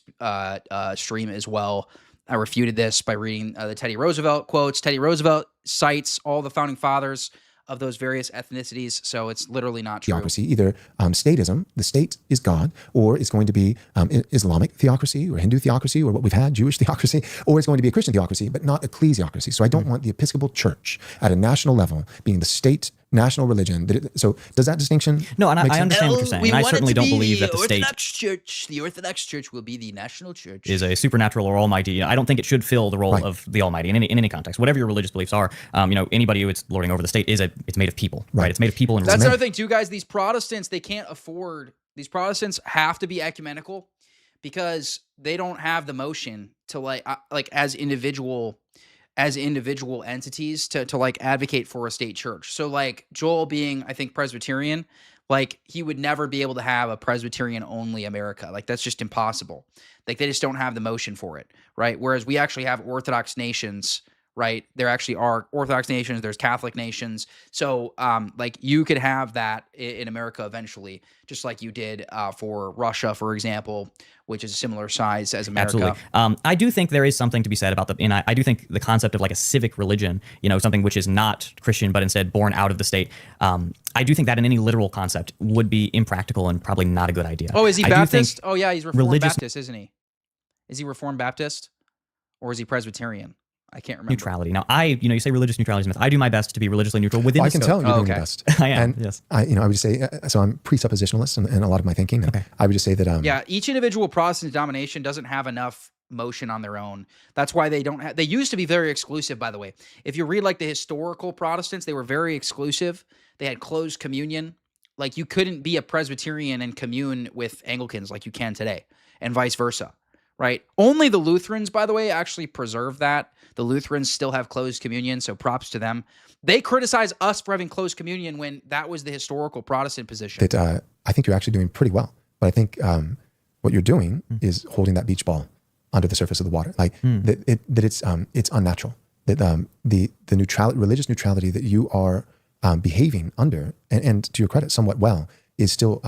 stream as well. I refuted this by reading the Teddy Roosevelt quotes. Teddy Roosevelt cites all the founding fathers of those various ethnicities, so it's literally not true. Theocracy, either statism, the state is God, or it's going to be Islamic theocracy or Hindu theocracy or what we've had, Jewish theocracy, or it's going to be a Christian theocracy, but not ecclesiocracy. So I don't want the Episcopal Church at a national level being the state national religion. So does that distinction? No, and I understand what you're saying. And I certainly don't believe that the Orthodox Church will be the national church. Is a supernatural or almighty. I don't think it should fill the role of the almighty in any context. Whatever your religious beliefs are, anybody who is lording over the state it's made of people, right? It's made of people. And that's another thing too, guys. These Protestants, they can't afford. These Protestants have to be ecumenical because they don't have the motion to like as individual entities to like advocate for a state church. So like Joel being, I think, Presbyterian, like he would never be able to have a Presbyterian only America. Like that's just impossible. Like they just don't have the motion for it, right? Whereas we actually have Orthodox nations, right? There actually are Orthodox nations, there's Catholic nations. So like you could have that in America eventually, just like you did for Russia, for example, which is a similar size as America. Absolutely. I do think there is something to be said about and I do think the concept of like a civic religion, something which is not Christian, but instead born out of the state. I do think that in any literal concept would be impractical and probably not a good idea. Oh, is he I do Baptist? think Oh yeah, he's Reformed Baptist, isn't he? Is he Reformed Baptist? Or is he Presbyterian? I can't remember. Neutrality. Now, you say religious neutrality is myth. I do my best to be religiously neutral within I the can scope. tell you're doing the best. I am, and yes. I would just say, so I'm presuppositionalist in a lot of my thinking. And I would just say that yeah, each individual Protestant denomination doesn't have enough motion on their own. That's why they don't have, they used to be very exclusive, by the way. If you read like the historical Protestants, they were very exclusive. They had closed communion. Like you couldn't be a Presbyterian and commune with Anglicans like you can today, and vice versa, right? Only the Lutherans, by the way, actually preserve that. The Lutherans still have closed communion, so props to them. They criticize us for having closed communion when that was the historical Protestant position. that I think you're actually doing pretty well. But I think what you're doing is holding that beach ball under the surface of the water. Like that it's unnatural. That the religious neutrality that you are behaving under, and to your credit, somewhat well, is still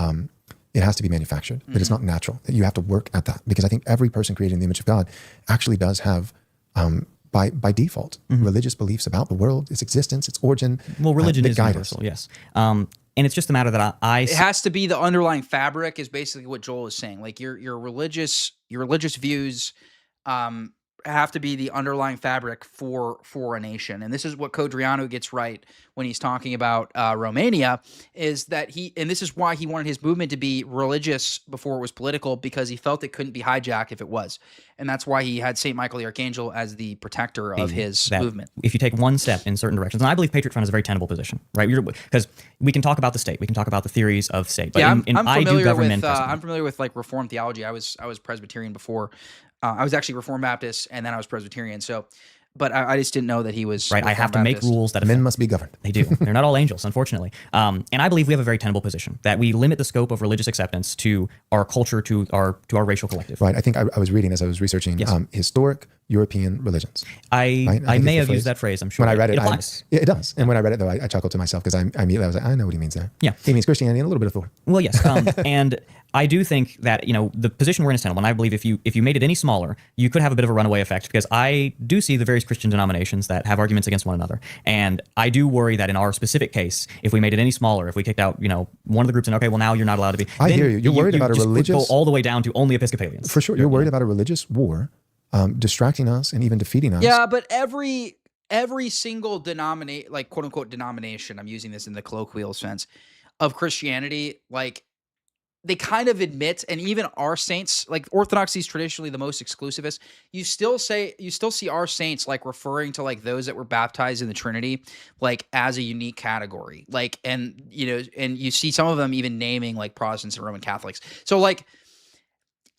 it has to be manufactured. That it's not natural. That you have to work at that, because I think every person created in the image of God actually does have by default religious beliefs about the world, its existence, its origin. Well, religion that is guide universal, us. yes. And it's just a matter that it has to be the underlying fabric, is basically what Joel is saying. Like your religious views have to be the underlying fabric for a nation. And this is what Codriano gets right when he's talking about Romania, is that and this is why he wanted his movement to be religious before it was political, because he felt it couldn't be hijacked if it was. And that's why he had St. Michael the Archangel as the protector of his movement. If you take one step in certain directions, and I believe Patriot Front is a very tenable position, right? Because we can talk about the state, we can talk about the theories of state, but yeah, I'm familiar with like Reformed theology. I was Presbyterian before. I was actually Reformed Baptist, and then I was Presbyterian. So, but I just didn't know that he was right. Reformed I have to Baptist. make rules that Men must be governed. They do. They're not all angels, unfortunately. And I believe we have a very tenable position, that we limit the scope of religious acceptance to our culture, to our racial collective. Right. I think I was reading as I was researching historic European religions. I may have used that phrase. I'm sure when I read it, applies. It does. And when I read it, though, I chuckled to myself, because I immediately was like, I know what he means there. Yeah. He means Christianity and a little bit of Thor. Well, yes. And I do think that, the position we're in is tenable. And I believe if you made it any smaller, you could have a bit of a runaway effect, because I do see the various Christian denominations that have arguments against one another. And I do worry that in our specific case, if we made it any smaller, if we kicked out, one of the groups and, okay, well, now you're not allowed to be. I hear you. You're worried about a religious... go all the way down to only Episcopalians. For sure. You're worried about a religious war distracting us and even defeating us. Yeah, but every single like quote unquote denomination, I'm using this in the colloquial sense, of Christianity, like they kind of admit, and even our saints, like Orthodoxy is traditionally the most exclusivist. You still see our saints like referring to like those that were baptized in the Trinity, like as a unique category, like, and you see some of them even naming like Protestants and Roman Catholics. So like,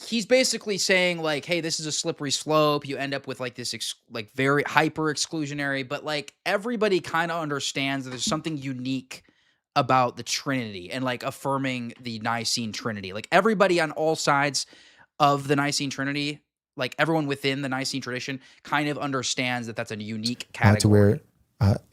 he's basically saying like, hey, this is a slippery slope. You end up with like this like very hyper exclusionary, but like everybody kind of understands that there's something unique about the Trinity, and like affirming the Nicene Trinity. Like everybody on all sides of the Nicene Trinity, like everyone within the Nicene tradition, kind of understands that that's a unique category. To where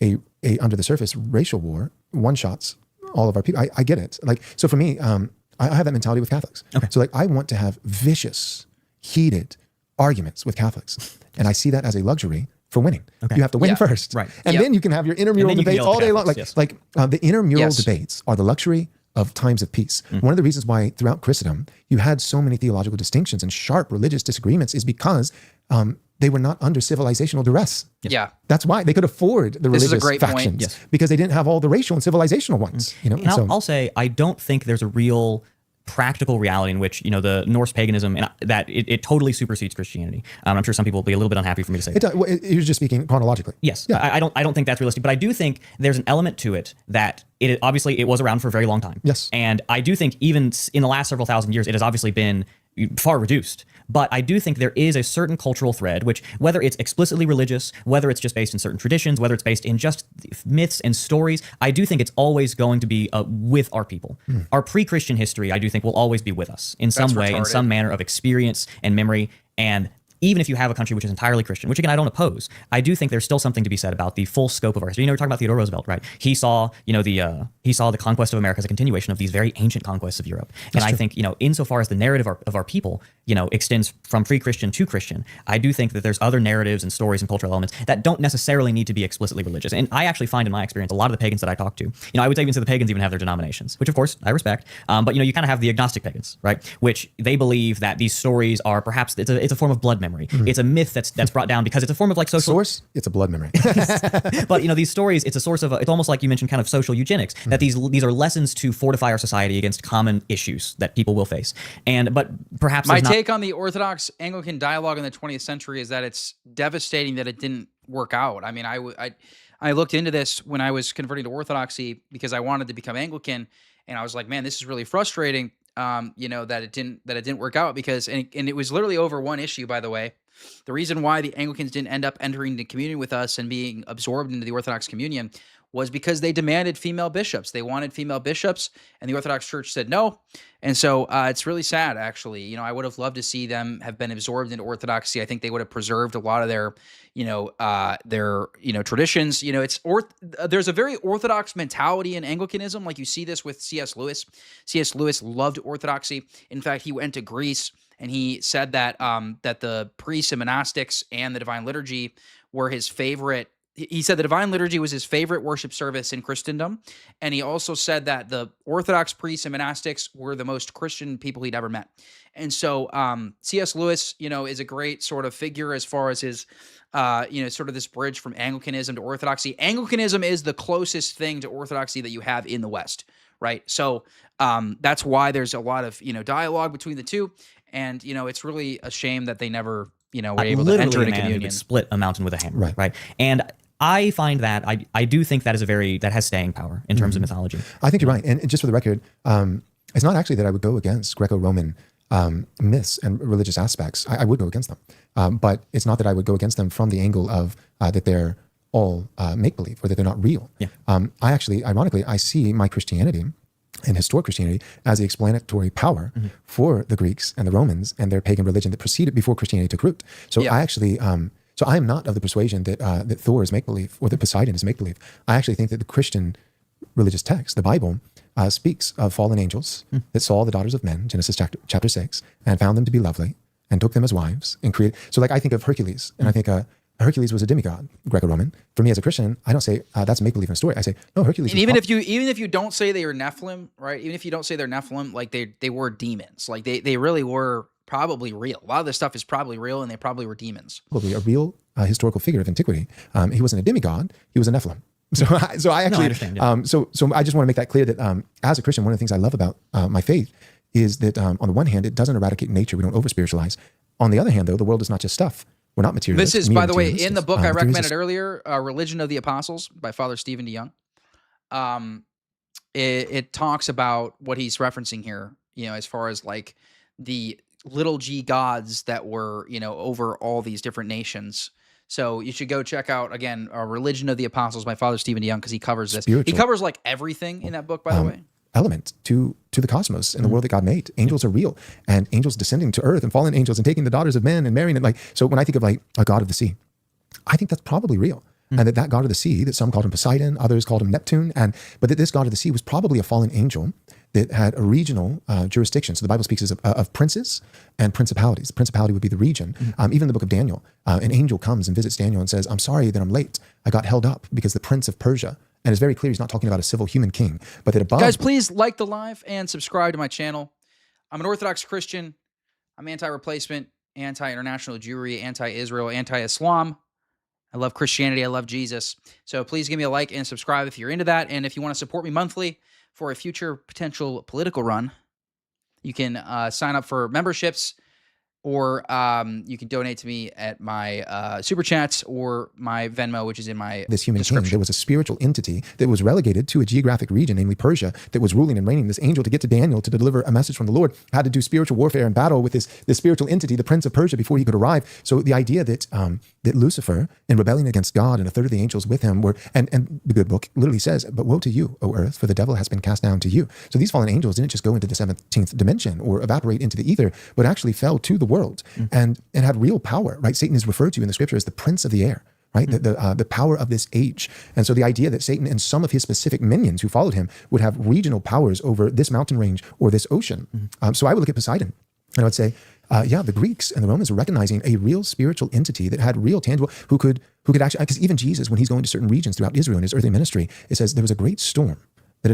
a under the surface racial war one-shots all of our people. I get it. Like, so for me, I have that mentality with Catholics. Okay. So like, I want to have vicious, heated arguments with Catholics. And I see that as a luxury for winning. Okay. You have to win first. Right. And then you can have your intramural debates all day long. Like, the intramural debates are the luxury of times of peace. One of the reasons why throughout Christendom, you had so many theological distinctions and sharp religious disagreements is because they were not under civilizational duress. Yeah. That's why they could afford the religious factions, because they didn't have all the racial and civilizational ones. And I'll say, I don't think there's a real practical reality in which, the Norse paganism, and that it totally supersedes Christianity. I'm sure some people will be a little bit unhappy for me to say that. Well, you're just speaking chronologically. Yes. Yeah. I don't think that's realistic, but I do think there's an element to it that it was around for a very long time. Yes. And I do think even in the last several thousand years, it has obviously been far reduced. But I do think there is a certain cultural thread, which, whether it's explicitly religious, whether it's just based in certain traditions, whether it's based in just myths and stories, I do think it's always going to be with our people. Our pre-Christian history, I do think, will always be with us in some way, in some manner of experience and memory. And even if you have a country which is entirely Christian, which again I don't oppose, I do think there's still something to be said about the full scope of our history. We're talking about Theodore Roosevelt, right? He saw, the conquest of America as a continuation of these very ancient conquests of Europe. And I think, insofar as the narrative of our people, extends from pre-Christian to Christian, I do think that there's other narratives and stories and cultural elements that don't necessarily need to be explicitly religious. And I actually find in my experience, a lot of the pagans that I talk to, I would even say the pagans even have their denominations, which of course I respect. But you kind of have the agnostic pagans, right? Which they believe that these stories are perhaps, it's a form of blood memory. Mm-hmm. It's a myth that's brought down because it's a form of like social source. It's a blood memory. But these stories, it's a source of, it's almost like you mentioned kind of social eugenics, that these are lessons to fortify our society against common issues that people will face. But perhaps my take on the Orthodox Anglican dialogue in the 20th century is that it's devastating that it didn't work out. I mean, I looked into this when I was converting to Orthodoxy because I wanted to become Anglican, and I was like, man, this is really frustrating. That it didn't work out because, and it was literally over one issue, by the way. The reason why the Anglicans didn't end up entering the communion with us and being absorbed into the Orthodox communion was because they demanded female bishops. They wanted female bishops, and the Orthodox Church said no. And so it's really sad, actually. I would have loved to see them have been absorbed into Orthodoxy. I think they would have preserved a lot of their traditions. There's a very Orthodox mentality in Anglicanism. Like you see this with C.S. Lewis. C.S. Lewis loved Orthodoxy. In fact, he went to Greece and he said that that the priests and monastics and the Divine Liturgy were his favorite. He said the Divine Liturgy was his favorite worship service in Christendom. And he also said that the Orthodox priests and monastics were the most Christian people he'd ever met. And so C.S. Lewis, is a great sort of figure as far as his, sort of this bridge from Anglicanism to Orthodoxy. Anglicanism is the closest thing to Orthodoxy that you have in the West, right? So that's why there's a lot of, dialogue between the two. And, it's really a shame that they never, were able to enter into communion. Split a mountain with a hammer, right? And I find that I do think that that has staying power in terms of mythology. I think you're right. And just for the record, it's not actually that I would go against Greco-Roman myths and religious aspects. I would go against them. But it's not that I would go against them from the angle of that they're all make-believe or that they're not real. Yeah. Ironically, I see my Christianity and historic Christianity as the explanatory power for the Greeks and the Romans and their pagan religion that preceded before Christianity took root. So I actually... So I am not of the persuasion that that Thor is make-believe or that Poseidon is make-believe. I actually think that the Christian religious text, the Bible, speaks of fallen angels that saw the daughters of men, Genesis chapter 6, and found them to be lovely and took them as wives and created. So like I think of Hercules, and I think Hercules was a demigod, Greco-Roman. For me as a Christian, I don't say that's make-believe in a story. I say, no, Hercules. And even if you don't say they were Nephilim, right? Even if you don't say they're Nephilim, like they were demons. Like they really were probably real. A lot of this stuff is probably real, and they probably were demons. Probably a real historical figure of antiquity. He wasn't a demigod; he was a Nephilim. So I actually, I understand, yeah. So I just want to make that clear that as a Christian, one of the things I love about my faith is that on the one hand, it doesn't eradicate nature. We don't over spiritualize. On the other hand, though, the world is not just stuff. We're not materialists. This is, by the way, in the book I recommended earlier, Religion of the Apostles by Father Stephen DeYoung. It talks about what he's referencing here, as far as like the little g gods that were, over all these different nations. So you should go check out, again, Religion of the Apostles by Father Stephen DeYoung, because he covers this. Spiritual. He covers like everything in that book, by the way. Element to the cosmos and the world that God made. Angels are real, and angels descending to earth and fallen angels and taking the daughters of men and marrying them. So when I think of like a god of the sea, I think that's probably real. And that god of the sea, that some called him Poseidon, others called him Neptune, but that this god of the sea was probably a fallen angel that had a regional jurisdiction. So the Bible speaks of princes and principalities. The principality would be the region. Even in the book of Daniel, an angel comes and visits Daniel and says, I'm sorry that I'm late. I got held up because the prince of Persia. And it's very clear he's not talking about a civil human king, but that above... Guys, please like the live and subscribe to my channel. I'm an Orthodox Christian. I'm anti-replacement, anti-international Jewry, anti-Israel, anti-Islam. I love Christianity. I love Jesus. So please give me a like and subscribe if you're into that. And if you want to support me monthly for a future potential political run, you can sign up for memberships, or you can donate to me at my Super Chats or my Venmo, which is in my this human king. There was a spiritual entity that was relegated to a geographic region, namely Persia, that was ruling and reigning. This angel, to get to Daniel to deliver a message from the Lord, had to do spiritual warfare and battle with this spiritual entity, the prince of Persia, before he could arrive. So the idea that that Lucifer, in rebelling against God, and a third of the angels with him were, and the good book literally says, but woe to you, O earth, for the devil has been cast down to you. So these fallen angels didn't just go into the 17th dimension or evaporate into the ether, but actually fell to the world and had real power, right? Satan is referred to in the scripture as the prince of the air, right? The power of this age. And so the idea that Satan and some of his specific minions who followed him would have regional powers over this mountain range or this ocean. So I would look at Poseidon and I would say, the Greeks and the Romans were recognizing a real spiritual entity that had real tangible, who could actually, because even Jesus, when he's going to certain regions throughout Israel in his earthly ministry, it says there was a great storm that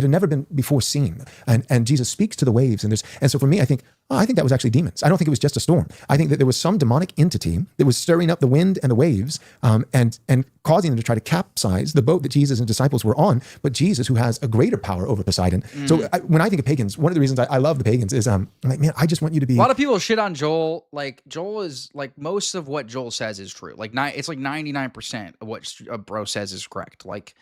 had never been before seen, and Jesus speaks to the waves, and so for me, I think that was actually demons. I don't think it was just a storm. I think that there was some demonic entity that was stirring up the wind and the waves, and causing them to try to capsize the boat that Jesus and disciples were on. But Jesus, who has a greater power over Poseidon. So when I think of pagans, one of the reasons I love the pagans is I'm like, man, I just want you to be. A lot of people shit on Joel. Like Joel is like, most of what Joel says is true. Like it's like 99% of what a bro says is correct. Like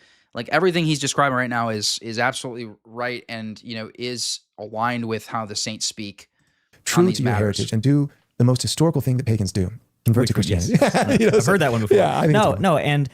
everything he's describing right now is absolutely right, and is aligned with how the saints speak. True to your heritage, and do the most historical thing that pagans do: convert to Christianity. Yes. I've heard that one before. Yeah, I think no, and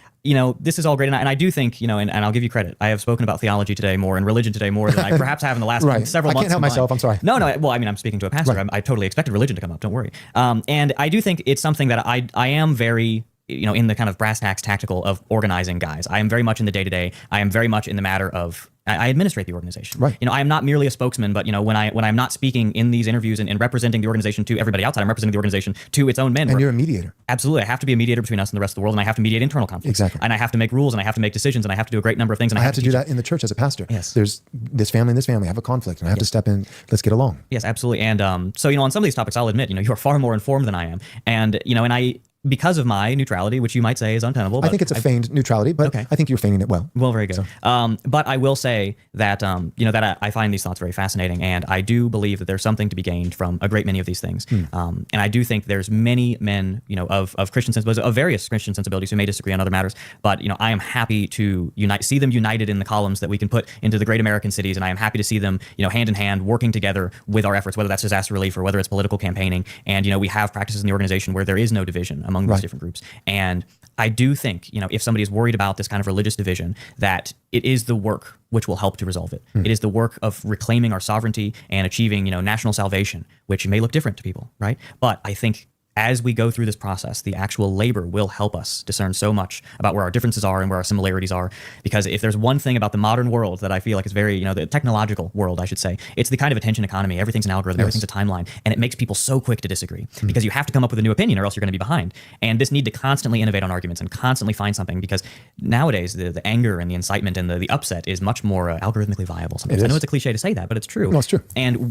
this is all great, and I do think and I'll give you credit. I have spoken about theology today more and religion today more than I perhaps have in the last several months. I can't help myself. I'm sorry. No. Well, I mean, I'm speaking to a pastor. I totally expected religion to come up. Don't worry. And I do think it's something that I am very. In the kind of brass tacks tactical of organizing guys. I am very much in the day-to-day. I am very much in the matter of, I administrate the organization. Right. I am not merely a spokesman, but when I'm not speaking in these interviews and representing the organization to everybody outside, I'm representing the organization to its own men. And you're a mediator. Absolutely. I have to be a mediator between us and the rest of the world, and I have to mediate internal conflicts. Exactly. And I have to make rules, and I have to make decisions, and I have to do a great number of things. And I have to do that in the church as a pastor. Yes. There's this family and this family have a conflict, and I have to step in. Let's get along. Yes, absolutely. And so on some of these topics, I'll admit, you are far more informed than I am, and because of my neutrality, which you might say is untenable. I think it's a feigned neutrality, but I think you're feigning it well. Well, very good. So. But I will say that, that I find these thoughts very fascinating, and I do believe that there's something to be gained from a great many of these things. And I do think there's many men, of Christian sensibilities, of various Christian sensibilities who may disagree on other matters, but, I am happy to see them united in the columns that we can put into the great American cities, and I am happy to see them, hand in hand, working together with our efforts, whether that's disaster relief or whether it's political campaigning. And, we have practices in the organization where there is no division among these different groups. And I do think, if somebody is worried about this kind of religious division, that it is the work which will help to resolve it. It is the work of reclaiming our sovereignty and achieving, national salvation, which may look different to people, right? But I think as we go through this process, the actual labor will help us discern so much about where our differences are and where our similarities are. Because if there's one thing about the modern world that I feel like is very, the technological world, I should say, it's the kind of attention economy. Everything's an algorithm, everything's a timeline, and it makes people so quick to disagree because you have to come up with a new opinion or else you're going to be behind. And this need to constantly innovate on arguments and constantly find something, because nowadays the anger and the incitement and the upset is much more algorithmically viable. Sometimes. I know it's a cliche to say that, but it's true. No, it's true.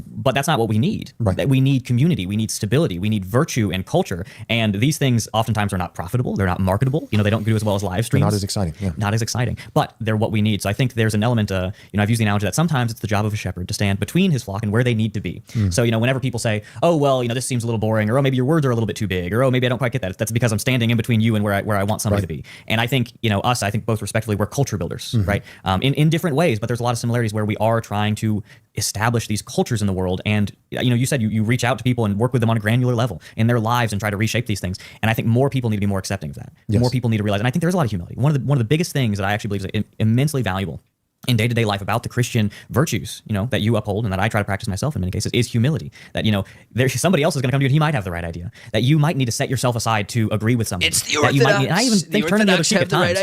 But that's not what we need. Right. That we need community, we need stability, we need virtue and culture. And these things oftentimes are not profitable. They're not marketable. They don't do as well as live streams. They're not as exciting. Yeah. Not as exciting, but they're what we need. So I think there's an element, I've used the analogy that sometimes it's the job of a shepherd to stand between his flock and where they need to be. So, whenever people say, oh, well, this seems a little boring, or, oh, maybe your words are a little bit too big, or, oh, maybe I don't quite get that. That's because I'm standing in between you and where I want somebody to be. And I think, I think both respectively, we're culture builders, right? In different ways, but there's a lot of similarities where we are trying to establish these cultures in the world. And, you said you reach out to people and work with them on a granular level in their lives and try to reshape these things. And I think more people need to be more accepting of that. Yes. More people need to realize, and I think there's a lot of humility. One of the biggest things that I actually believe is immensely valuable in day-to-day life about the Christian virtues, that you uphold and that I try to practice myself in many cases, is humility. That, there's somebody else is going to come to you and he might have the right idea. That you might need to set yourself aside to agree with somebody. It's the Orthodox. And I even think turning the other cheek at times.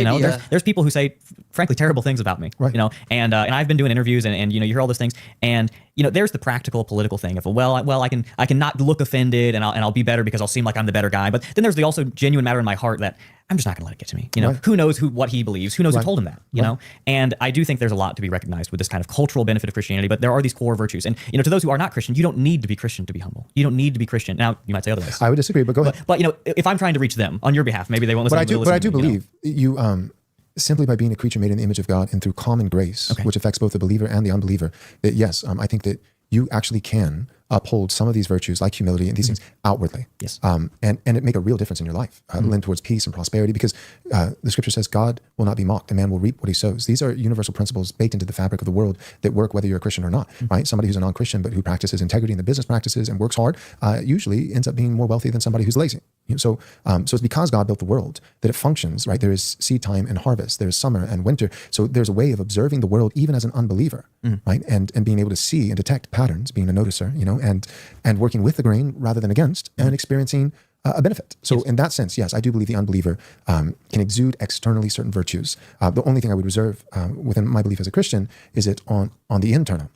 There's people who say, frankly, terrible things about me. Right. And I've been doing interviews and you hear all those things. And there's the practical political thing of, I can not look offended and I'll be better because I'll seem like I'm the better guy. But then there's the also genuine matter in my heart that I'm just not going to let it get to me. Right. Who knows what he believes? Who knows who told him that? You know. And I do think there's a lot to be recognized with this kind of cultural benefit of Christianity. But there are these core virtues, and to those who are not Christian, you don't need to be Christian to be humble. You don't need to be Christian. Now you might say otherwise. I would disagree, but go ahead. But if I'm trying to reach them on your behalf, maybe they won't listen. But I do believe you. Simply by being a creature made in the image of God and through common grace, which affects both the believer and the unbeliever, that yes, I think that you actually can uphold some of these virtues like humility and these things outwardly. Yes. And it make a real difference in your life, lend towards peace and prosperity, because the scripture says God will not be mocked. A man will reap what he sows. These are universal principles baked into the fabric of the world that work whether you're a Christian or not, right? Somebody who's a non-Christian but who practices integrity in the business practices and works hard usually ends up being more wealthy than somebody who's lazy. So it's because God built the world that it functions, right? There is seed time and harvest. There is summer and winter. So there's a way of observing the world even as an unbeliever, right? And being able to see and detect patterns, being a noticer, and working with the grain rather than against, and experiencing a benefit. So in that sense, yes, I do believe the unbeliever can exude externally certain virtues. The only thing I would reserve within my belief as a Christian is it on the internal.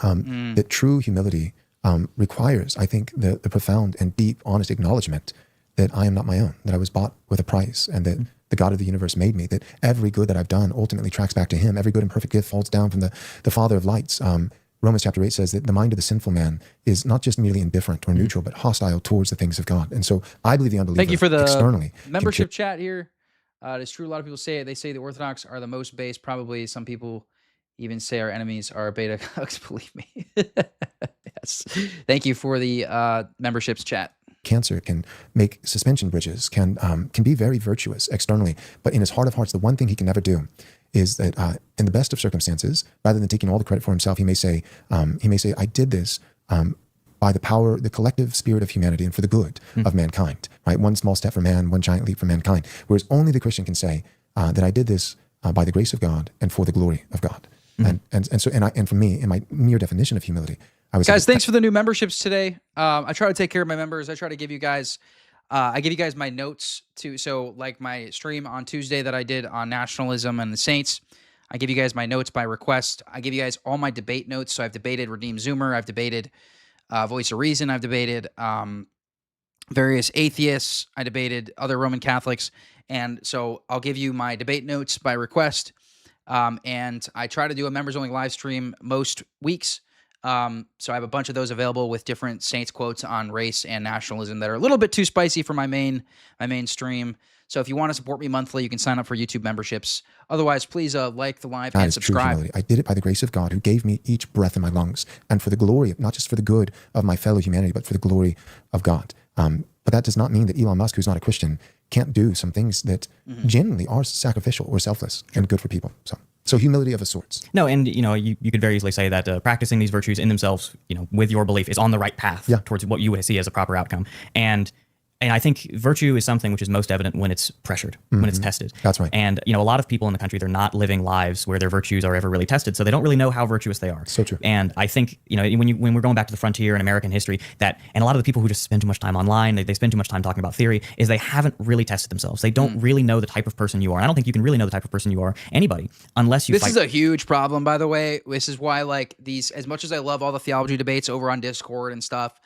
That true humility requires, I think, the profound and deep, honest acknowledgement that I am not my own, that I was bought with a price, and that the God of the universe made me, that every good that I've done ultimately tracks back to him. Every good and perfect gift falls down from the Father of lights. Romans chapter 8 says that the mind of the sinful man is not just merely indifferent or neutral, but hostile towards the things of God. And so I believe the unbeliever Thank you for the externally membership chat here. It's true. A lot of people say it. They say the Orthodox are the most base. Probably some people even say our enemies are beta cucks. Believe me. Yes. Thank you for the memberships chat. Cancer can make suspension bridges, can be very virtuous externally, but in his heart of hearts, the one thing he can never do is that in the best of circumstances, rather than taking all the credit for himself, he may say, I did this by the power, the collective spirit of humanity and for the good of mankind, right? One small step for man, one giant leap for mankind. Whereas only the Christian can say that I did this by the grace of God and for the glory of God. And for me, in my mere definition of humility, Guys, thanks for the new memberships today. I try to take care of my members. I try to give you guys, I give you guys my notes too. So like my stream on Tuesday that I did on nationalism and the saints, I give you guys my notes by request. I give you guys all my debate notes. So I've debated Redeemed Zoomer. I've debated Voice of Reason. I've debated various atheists. I debated other Roman Catholics. And so I'll give you my debate notes by request. And I try to do a members only live stream most weeks. So I have a bunch of those available with different saints quotes on race and nationalism that are a little bit too spicy for my main stream. So if you want to support me monthly, you can sign up for YouTube memberships. Otherwise, please like the live and subscribe. I did it by the grace of God who gave me each breath in my lungs and for the glory, not just for the good of my fellow humanity, but for the glory of God. But that does not mean that Elon Musk, who's not a Christian, can't do some things that genuinely are sacrificial or selfless and good for people. So humility of a sorts. No, and you could very easily say that practicing these virtues in themselves, with your belief, is on the right path towards what you would see as a proper outcome. And I think virtue is something which is most evident when it's pressured, when it's tested. That's right. And a lot of people in the country, they're not living lives where their virtues are ever really tested, so they don't really know how virtuous they are. So true. And I think when we're going back to the frontier in American history, and a lot of the people who just spend too much time online, they spend too much time talking about theory, is they haven't really tested themselves. They don't really know the type of person you are. And I don't think you can really know the type of person you are, anybody, unless you. This is a huge problem, by the way. This is why, these, as much as I love all the theology debates over on Discord and stuff,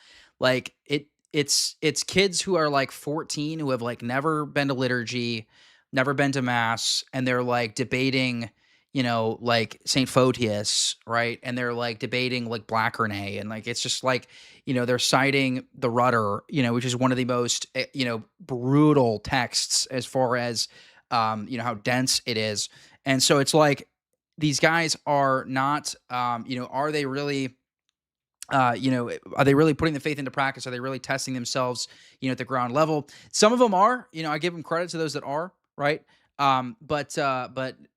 it's kids who are 14 who have never been to liturgy, never been to mass, and they're debating, St Photius, right? And they're debating Black Rene, and it's just they're citing the Rudder, which is one of the most brutal texts as far as how dense it is. And so it's these guys are not are they really are they really putting the faith into practice? Are they really testing themselves, at the ground level? Some of them are, I give them credit to those that are, right? But a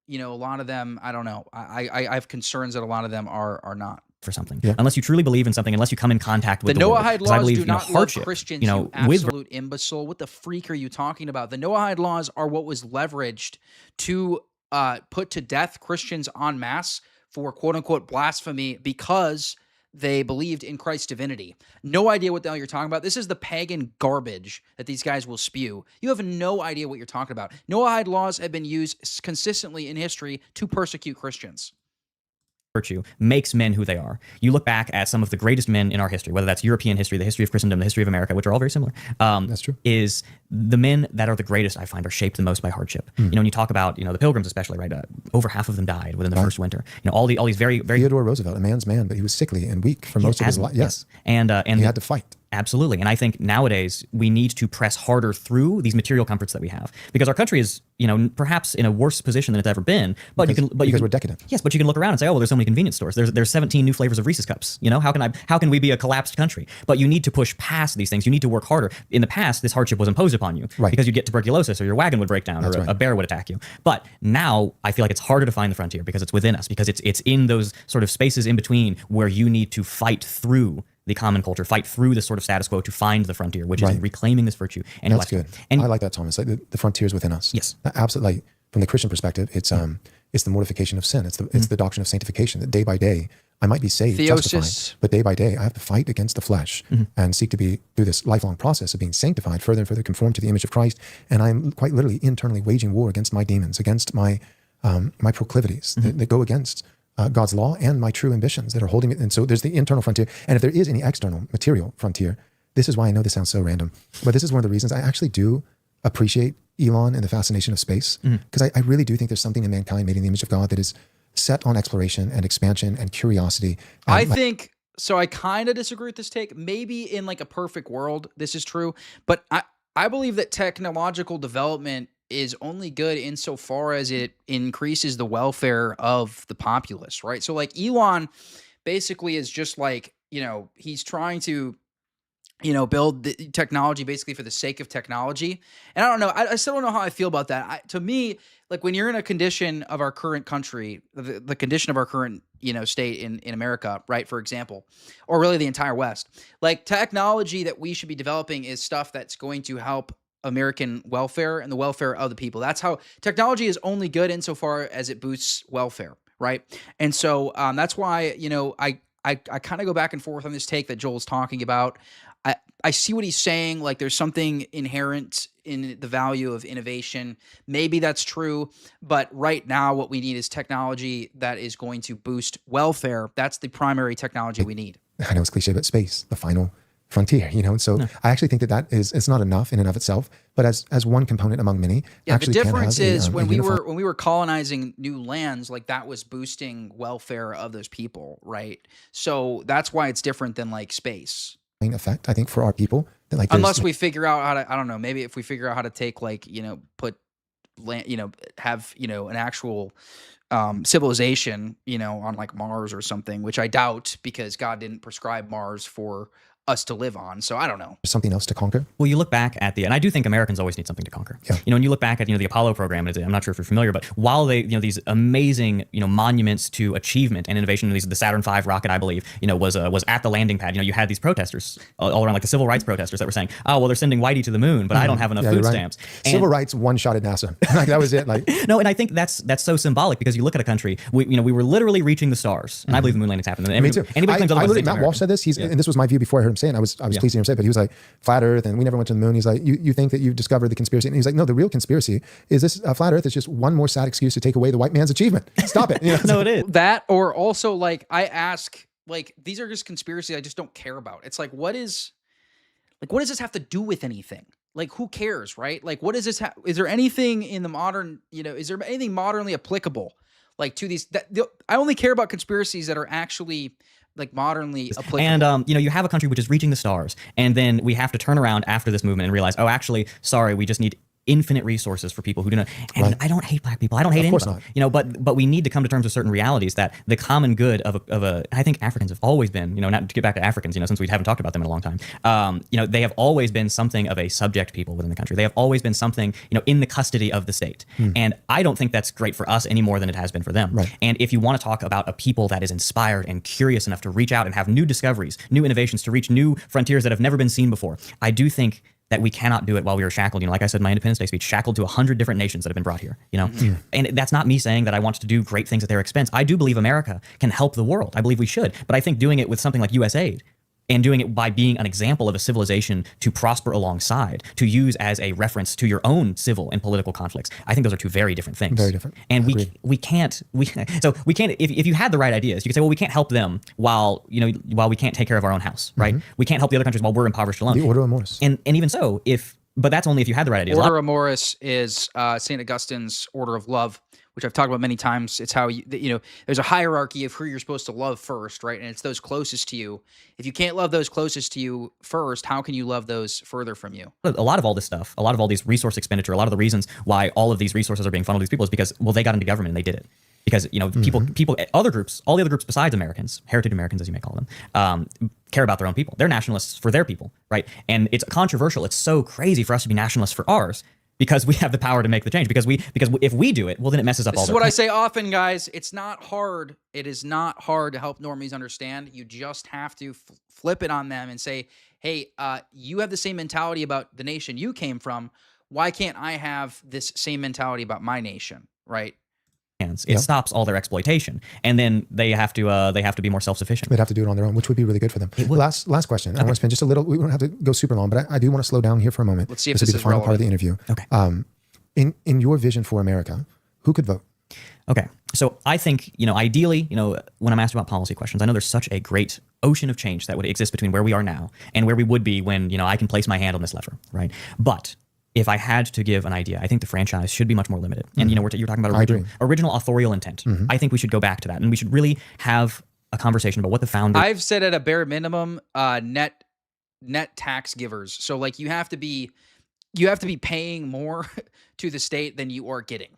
lot of them, I don't know. I have concerns that a lot of them are not. For something, unless you truly believe in something, unless you come in contact with the Noahide laws. Believe, do not love Christians, you absolute imbecile. What the freak are you talking about? The Noahide laws are what was leveraged to put to death Christians en masse for quote unquote blasphemy because they believed in Christ's divinity. No idea what the hell you're talking about. This is the pagan garbage that these guys will spew. You have no idea what you're talking about. Noahide laws have been used consistently in history to persecute Christians. Virtue makes men who they are. You look back at some of the greatest men in our history, whether that's European history, the history of Christendom, the history of America, which are all very similar. That's true. Is the men that are the greatest, I find, are shaped the most by hardship. When you talk about, the Pilgrims especially, right? Over half of them died within the first winter. All these very, very... Theodore Roosevelt, a man's man, but he was sickly and weak for most of his life. Yes. And he had to fight. Absolutely. And I think nowadays we need to press harder through these material comforts that we have, because our country is, perhaps in a worse position than it's ever been. But because we're decadent. Yes, but you can look around and say, oh, well, there's so many convenience stores. There's 17 new flavors of Reese's cups. How can we be a collapsed country? But you need to push past these things. You need to work harder. In the past, this hardship was imposed upon you because you'd get tuberculosis or your wagon would break down or a bear would attack you. But now I feel like it's harder to find the frontier because it's within us, because it's in those sort of spaces in between where you need to fight through the common culture, fight through the sort of status quo to find the frontier, which is reclaiming this virtue. And that's good. And I like that, Thomas. The frontier is within us. Yes, absolutely. From the Christian perspective, it's the mortification of sin. It's the doctrine of sanctification. That day by day, I might be saved, Theosis. justified, but day by day, I have to fight against the flesh and seek to be, through this lifelong process of being sanctified, further and further conformed to the image of Christ. And I'm quite literally internally waging war against my demons, against my my proclivities that go against God's law and my true ambitions that are holding it. And so there's the internal frontier. And if there is any external material frontier, this is why I know this sounds so random, but this is one of the reasons I actually do appreciate Elon and the fascination of space, because I really do think there's something in mankind made in the image of God that is set on exploration and expansion and curiosity. I think so. I kind of disagree with this take. Maybe in like a perfect world, this is true, but I believe that technological development is only good insofar as it increases the welfare of the populace, right? So like Elon basically is just like, he's trying to, build the technology basically for the sake of technology. And I don't know, I still don't know how I feel about that. To me, like when you're in a condition of our current country, the condition of our current, state in America, right, for example, or really the entire West, like technology that we should be developing is stuff that's going to help American welfare and the welfare of the people. That's how technology is only good insofar as it boosts welfare, right? And so that's why, I kind of go back and forth on this take that Joel's talking about. I see what he's saying. Like there's something inherent in the value of innovation. Maybe that's true, but right now what we need is technology that is going to boost welfare. That's the primary technology we need. I know it's cliche, but space, the final frontier, And so I actually think that it's not enough in and of itself, but as one component among many. Yeah, actually the difference is when we uniform... were colonizing new lands, like that was boosting welfare of those people, right? So that's why it's different than like space. Effect, I think, for our people. That like unless we figure out how to, I don't know, maybe if we figure out how to take like, put land, have, an actual civilization, on like Mars or something, which I doubt because God didn't prescribe Mars for us to live on. So I don't know. There's something else to conquer. Well, you look back at and I do think Americans always need something to conquer. Yeah. When you look back at, the Apollo program, I'm not sure if you're familiar, but while they, these amazing, monuments to achievement and innovation, the Saturn V rocket, I believe, was at the landing pad. You had these protesters all around, like the civil rights protesters that were saying, oh, well, they're sending Whitey to the moon, but I don't have enough food stamps. Civil rights one-shot at NASA. Like that was it. Like no, and I think that's so symbolic because you look at a country, we were literally reaching the stars, and I believe the moon landings happened. And me too. Anybody claims otherwise, Matt Walsh said this. And this was my view before I heard him say it. I was pleased to hear him say it, but he was like, flat Earth, and we never went to the moon. He's like, you think that you've discovered the conspiracy? And he's like, no, the real conspiracy is this flat Earth is just one more sad excuse to take away the white man's achievement. Stop it. No, it is. That, or also like I ask, like these are just conspiracies I just don't care about. It's like, what does this have to do with anything? Like, who cares, right? Like, what does this is there anything in the modern, is there anything modernly applicable, like to these, I only care about conspiracies that are actually like modernly applicable. And, you have a country which is reaching the stars, and then we have to turn around after this movement and realize, oh, actually, sorry, we just need infinite resources for people who do not. And right. I don't hate black people. I don't hate anybody. But we need to come to terms with certain realities that the common good of a. I think Africans have always been, not to get back to Africans, since we haven't talked about them in a long time. They have always been something of a subject people within the country. They have always been something, in the custody of the state. And I don't think that's great for us any more than it has been for them. Right. And if you want to talk about a people that is inspired and curious enough to reach out and have new discoveries, new innovations, to reach new frontiers that have never been seen before, I do think that we cannot do it while we are shackled. Like I said in my Independence Day speech, shackled to 100 different nations that have been brought here. And that's not me saying that I want to do great things at their expense. I do believe America can help the world. I believe we should. But I think doing it with something like USAID and doing it by being an example of a civilization to prosper alongside, to use as a reference to your own civil and political conflicts, I think those are two very different things. Very different. And we can't if you had the right ideas, you could say, well, we can't help them while we can't take care of our own house, right? We can't help the other countries while we're impoverished alone. The Order of Mortis. And even so, but that's only if you had the right ideas. Order of Mortis is St. Augustine's order of love, which I've talked about many times. It's how there's a hierarchy of who you're supposed to love first, right? And it's those closest to you. If you can't love those closest to you first, how can you love those further from you? A lot of all this stuff, a lot of all these resource expenditure, a lot of the reasons why all of these resources are being funneled to these people is because, well, they got into government and they did it. Because, people, other groups, all the other groups besides Americans, heritage Americans, as you may call them, care about their own people. They're nationalists for their people, right? And it's controversial. It's so crazy for us to be nationalists for ours because we have the power to make the change. Because if we do it, well, then it messes up all This is what I say often, guys. It's not hard. It is not hard to help normies understand. You just have to flip it on them and say, hey, you have the same mentality about the nation you came from. Why can't I have this same mentality about my nation, right? hands. It stops all their exploitation, and then they have to be more self-sufficient. They'd have to do it on their own, which would be really good for them. Last question. I want to spend just a little. We don't have to go super long, but I do want to slow down here for a moment. Let's see if this will be the final part of the relevant. interview. Okay. In your vision for America, who could vote? Okay. So I think, ideally, when I'm asked about policy questions, I know there's such a great ocean of change that would exist between where we are now and where we would be when, I can place my hand on this lever, right? But if I had to give an idea, I think the franchise should be much more limited. And, you're talking about original authorial intent. I think we should go back to that. And we should really have a conversation about what the founder... I've said at a bare minimum, net tax givers. So like you have to be paying more to the state than you are getting.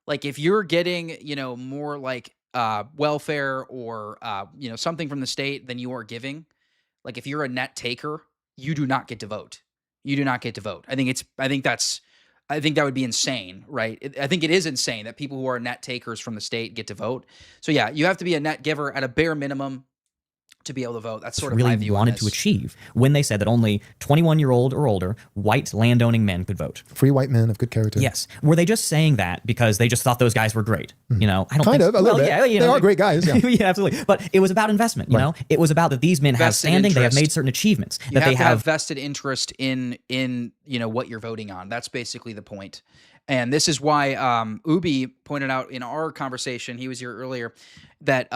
Like if you're getting, more like welfare or, something from the state than you are giving, like if you're a net taker, you do not get to vote. You do not get to vote. I think that would be insane, right? I think it is insane that people who are net takers from the state get to vote. So yeah, you have to be a net giver at a bare minimum to be able to vote. That's sort of my view on this. To achieve when they said that only 21-year-old or older white landowning men could vote. Free white men of good character. Yes. Were they just saying that because they just thought those guys were great? I don't kind think of a little bit. Yeah, they are great guys. Yeah. Yeah, absolutely. But it was about investment. It was about that these men have standing. They have made certain achievements. You have to have vested interest in what you're voting on. That's basically the point. And this is why Ubi pointed out in our conversation, he was here earlier, that,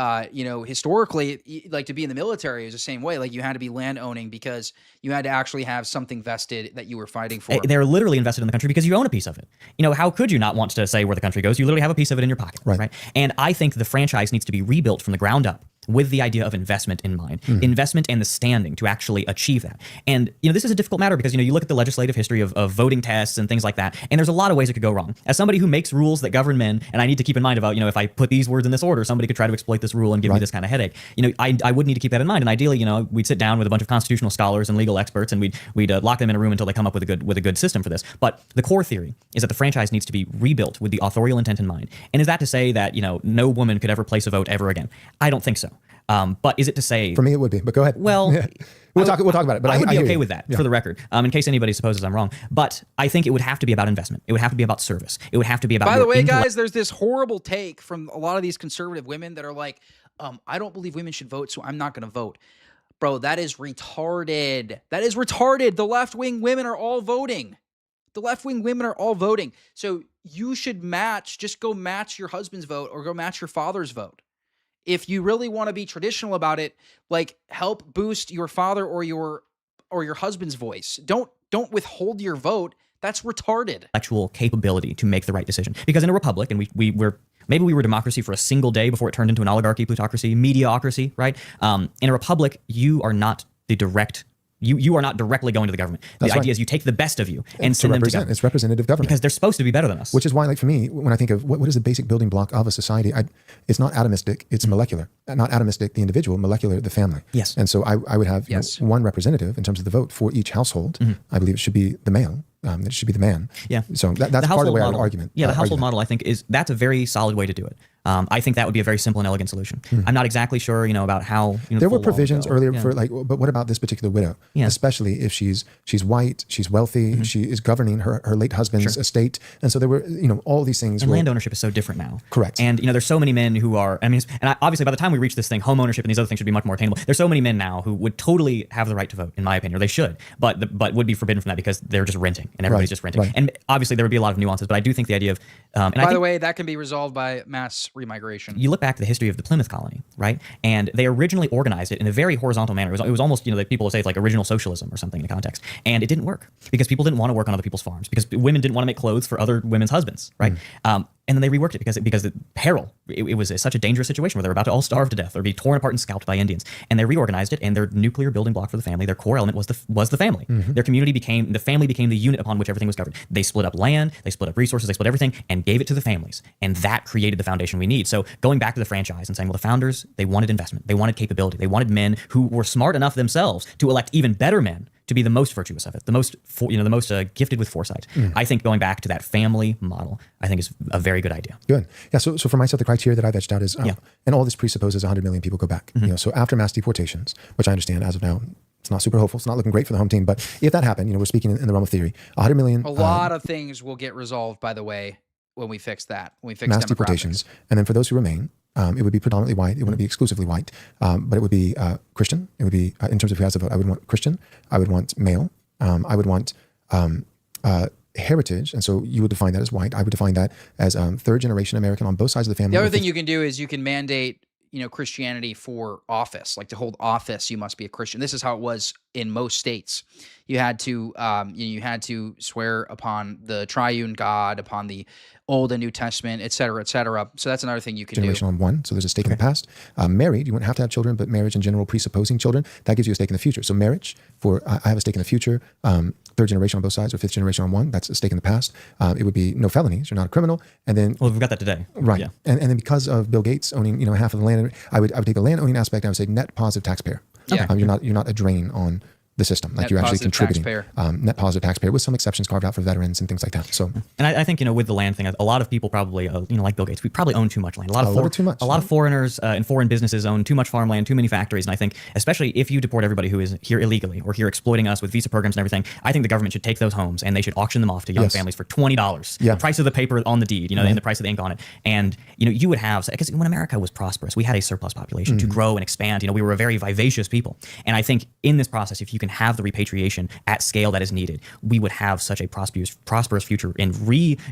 historically, like to be in the military is the same way. Like you had to be land owning because you had to actually have something vested that you were fighting for. They're literally invested in the country because you own a piece of it. How could you not want to say where the country goes? You literally have a piece of it in your pocket, right? And I think the franchise needs to be rebuilt from the ground up with the idea of investment in mind, investment and the standing to actually achieve that. And, this is a difficult matter because, you look at the legislative history of voting tests and things like that, and there's a lot of ways it could go wrong. As somebody who makes rules that govern men, and I need to keep in mind about, if I put these words in this order, somebody could try to exploit this rule and give me this kind of headache. I would need to keep that in mind. And ideally, we'd sit down with a bunch of constitutional scholars and legal experts, and we'd lock them in a room until they come up with a good system for this. But the core theory is that the franchise needs to be rebuilt with the authorial intent in mind. And is that to say that, no woman could ever place a vote ever again? I don't think so. But is it to say... For me, it would be, but go ahead. Well... We'll talk about it, but I would be okay with that, for the record, in case anybody supposes I'm wrong. But I think it would have to be about investment. It would have to be about service. It would have to be about... By the way, guys, there's this horrible take from a lot of these conservative women that are like, I don't believe women should vote, so I'm not going to vote. Bro, that is retarded. That is retarded. The left-wing women are all voting. The left-wing women are all voting. So you should just go match your husband's vote or go match your father's vote. If you really want to be traditional about it, like help boost your father or your husband's voice. Don't withhold your vote. That's retarded. Actual capability to make the right decision. Because in a republic, and we were democracy for a single day before it turned into an oligarchy, plutocracy, mediocrity, right? In a republic, you are not the direct... You are not directly going to the government. The idea is you take the best of you and send them to government. It's representative government. Because they're supposed to be better than us. Which is why, like for me, when I think of what is the basic building block of a society, it's not atomistic, it's molecular. Not atomistic, the individual, molecular, the family. Yes. And so I would have one representative in terms of the vote for each household. I believe it should be the male. It should be the man. Yeah. So that's part of the way I would argument. Yeah, the household model, I think, that's a very solid way to do it. I think that would be a very simple and elegant solution. I'm not exactly sure, about how... there were provisions earlier for but what about this particular widow? Yeah. Especially if she's white, she's wealthy, she is governing her late husband's estate. And so there were, all these things. And land ownership is so different now. Correct. And, there's so many men who are, obviously by the time we reach this thing, home ownership and these other things should be much more attainable. There's so many men now who would totally have the right to vote, in my opinion, or they should, but would be forbidden from that because they're just renting and everybody's just renting. Right. And obviously there would be a lot of nuances, but I do think the idea of... By the way, that can be resolved by mass remigration. You look back to the history of the Plymouth colony, right? And they originally organized it in a very horizontal manner. It was almost, like people would say it's like original socialism or something in the context. And it didn't work because people didn't want to work on other people's farms because women didn't want to make clothes for other women's husbands, right? And then they reworked it because the peril, it was such a dangerous situation where they were about to all starve to death or be torn apart and scalped by Indians. And they reorganized it, and their nuclear building block for the family, their core element was the family. Their community the family became the unit upon which everything was governed. They split up land, they split up resources, they split everything, and gave it to the families. And that created the foundation we need. So going back to the franchise and saying, well, the founders, they wanted investment, they wanted capability, they wanted men who were smart enough themselves to elect even better men to be the most virtuous of it, the most gifted with foresight. I think going back to that family model, I think is a very good idea. Good. Yeah. So for myself, the criteria that I've etched out is, and all this presupposes 100 million people go back. So after mass deportations, which I understand as of now, it's not super hopeful. It's not looking great for the home team. But if that happened, we're speaking in the realm of theory, 100 million. A lot of things will get resolved, by the way, when we fix that. When we fix mass demographics. deportations. And then for those who remain, it would be predominantly white. It wouldn't be exclusively white, but it would be Christian. It would be, in terms of who has a vote, I would want Christian. I would want male. I would want heritage. And so you would define that as white. I would define that as third generation American on both sides of the family. The other thing you can do is you can mandate, Christianity for office. Like to hold office, you must be a Christian. This is how it was in most states. You had to swear upon the triune God, upon the Old and New Testament, et cetera, et cetera. So that's another thing you can generation do. on one. So there's a stake in the past. Married, you wouldn't have to have children, but marriage in general, presupposing children, that gives you a stake in the future. So marriage, I have a stake in the future. Third generation on both sides, or fifth generation on one, that's a stake in the past. It would be no felonies, you're not a criminal. And then, well, we've got that today, right? Yeah. And then because of Bill Gates owning, half of the land, I would take the land owning aspect. I would say net positive taxpayer. Yeah. You're not a drain on the system. Like Net you're actually positive contributing. Net positive taxpayer, with some exceptions carved out for veterans and things like that. So, and I think with the land thing, a lot of people probably like Bill Gates, we probably own too much land. A lot of foreigners and foreign businesses own too much farmland, too many factories. And I think, especially if you deport everybody who is here illegally or here exploiting us with visa programs and everything, I think the government should take those homes and they should auction them off to young families for $20. The price of the paper on the deed, and the price of the ink on it. And you would have, because when America was prosperous, we had a surplus population to grow and expand. We were a very vivacious people. And I think in this process, if you can have the repatriation at scale that is needed, we would have such a prosperous future in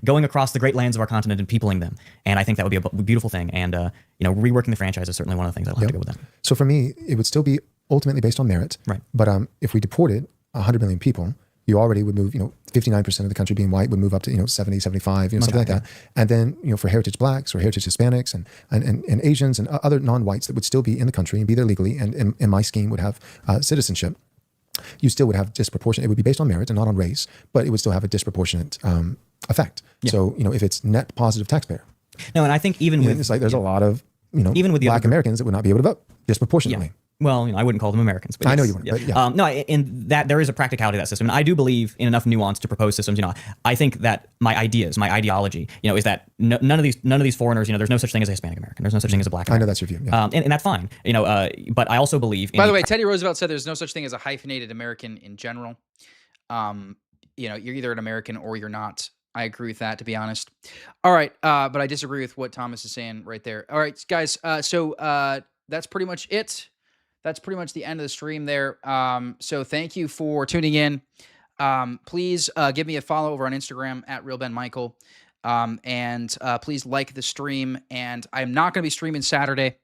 going across the great lands of our continent and peopling them. And I think that would be a beautiful thing. And reworking the franchise is certainly one of the things that'll have to go with that. So for me, it would still be ultimately based on merit. Right. But if we deported 100 million people, you already would move, 59% of the country being white would move up to, 70, 75, something like that. And then, for heritage blacks or heritage Hispanics and Asians and other non-whites that would still be in the country and be there legally and in my scheme would have citizenship, you still would have disproportionate. It would be based on merit and not on race, but it would still have a disproportionate effect. Yeah. So, if it's net positive taxpayer. No, and I think even with... It's like there's a lot of, even with the black Americans that would not be able to vote disproportionately. Yeah. Well, I wouldn't call them Americans. But I know you wouldn't. But yeah. No, in that there is a practicality to that system, and I do believe in enough nuance to propose systems. I think that my ideology, is that none of these foreigners, there's no such thing as a Hispanic American. There's no such thing as a black American. I know that's your view. Yeah. And that's fine. But I also believe. By the way, Teddy Roosevelt said there's no such thing as a hyphenated American in general. You're either an American or you're not. I agree with that, to be honest. All right, but I disagree with what Thomas is saying right there. All right, guys. So that's pretty much it. That's pretty much the end of the stream there. So thank you for tuning in. Please give me a follow over on Instagram at RealBenMichael. And please like the stream. And I'm not going to be streaming Saturday.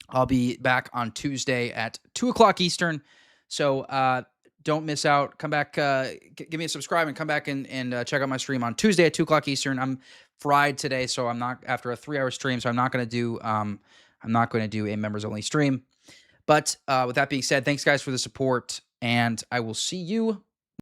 I'll be back on Tuesday at 2 o'clock Eastern. So don't miss out. Come back, give me a subscribe and come back and check out my stream on Tuesday at 2 o'clock Eastern. I'm fried today, so I'm not, after a 3-hour stream, so I'm not going to do a members only stream. But with that being said, thanks guys for the support, and I will see you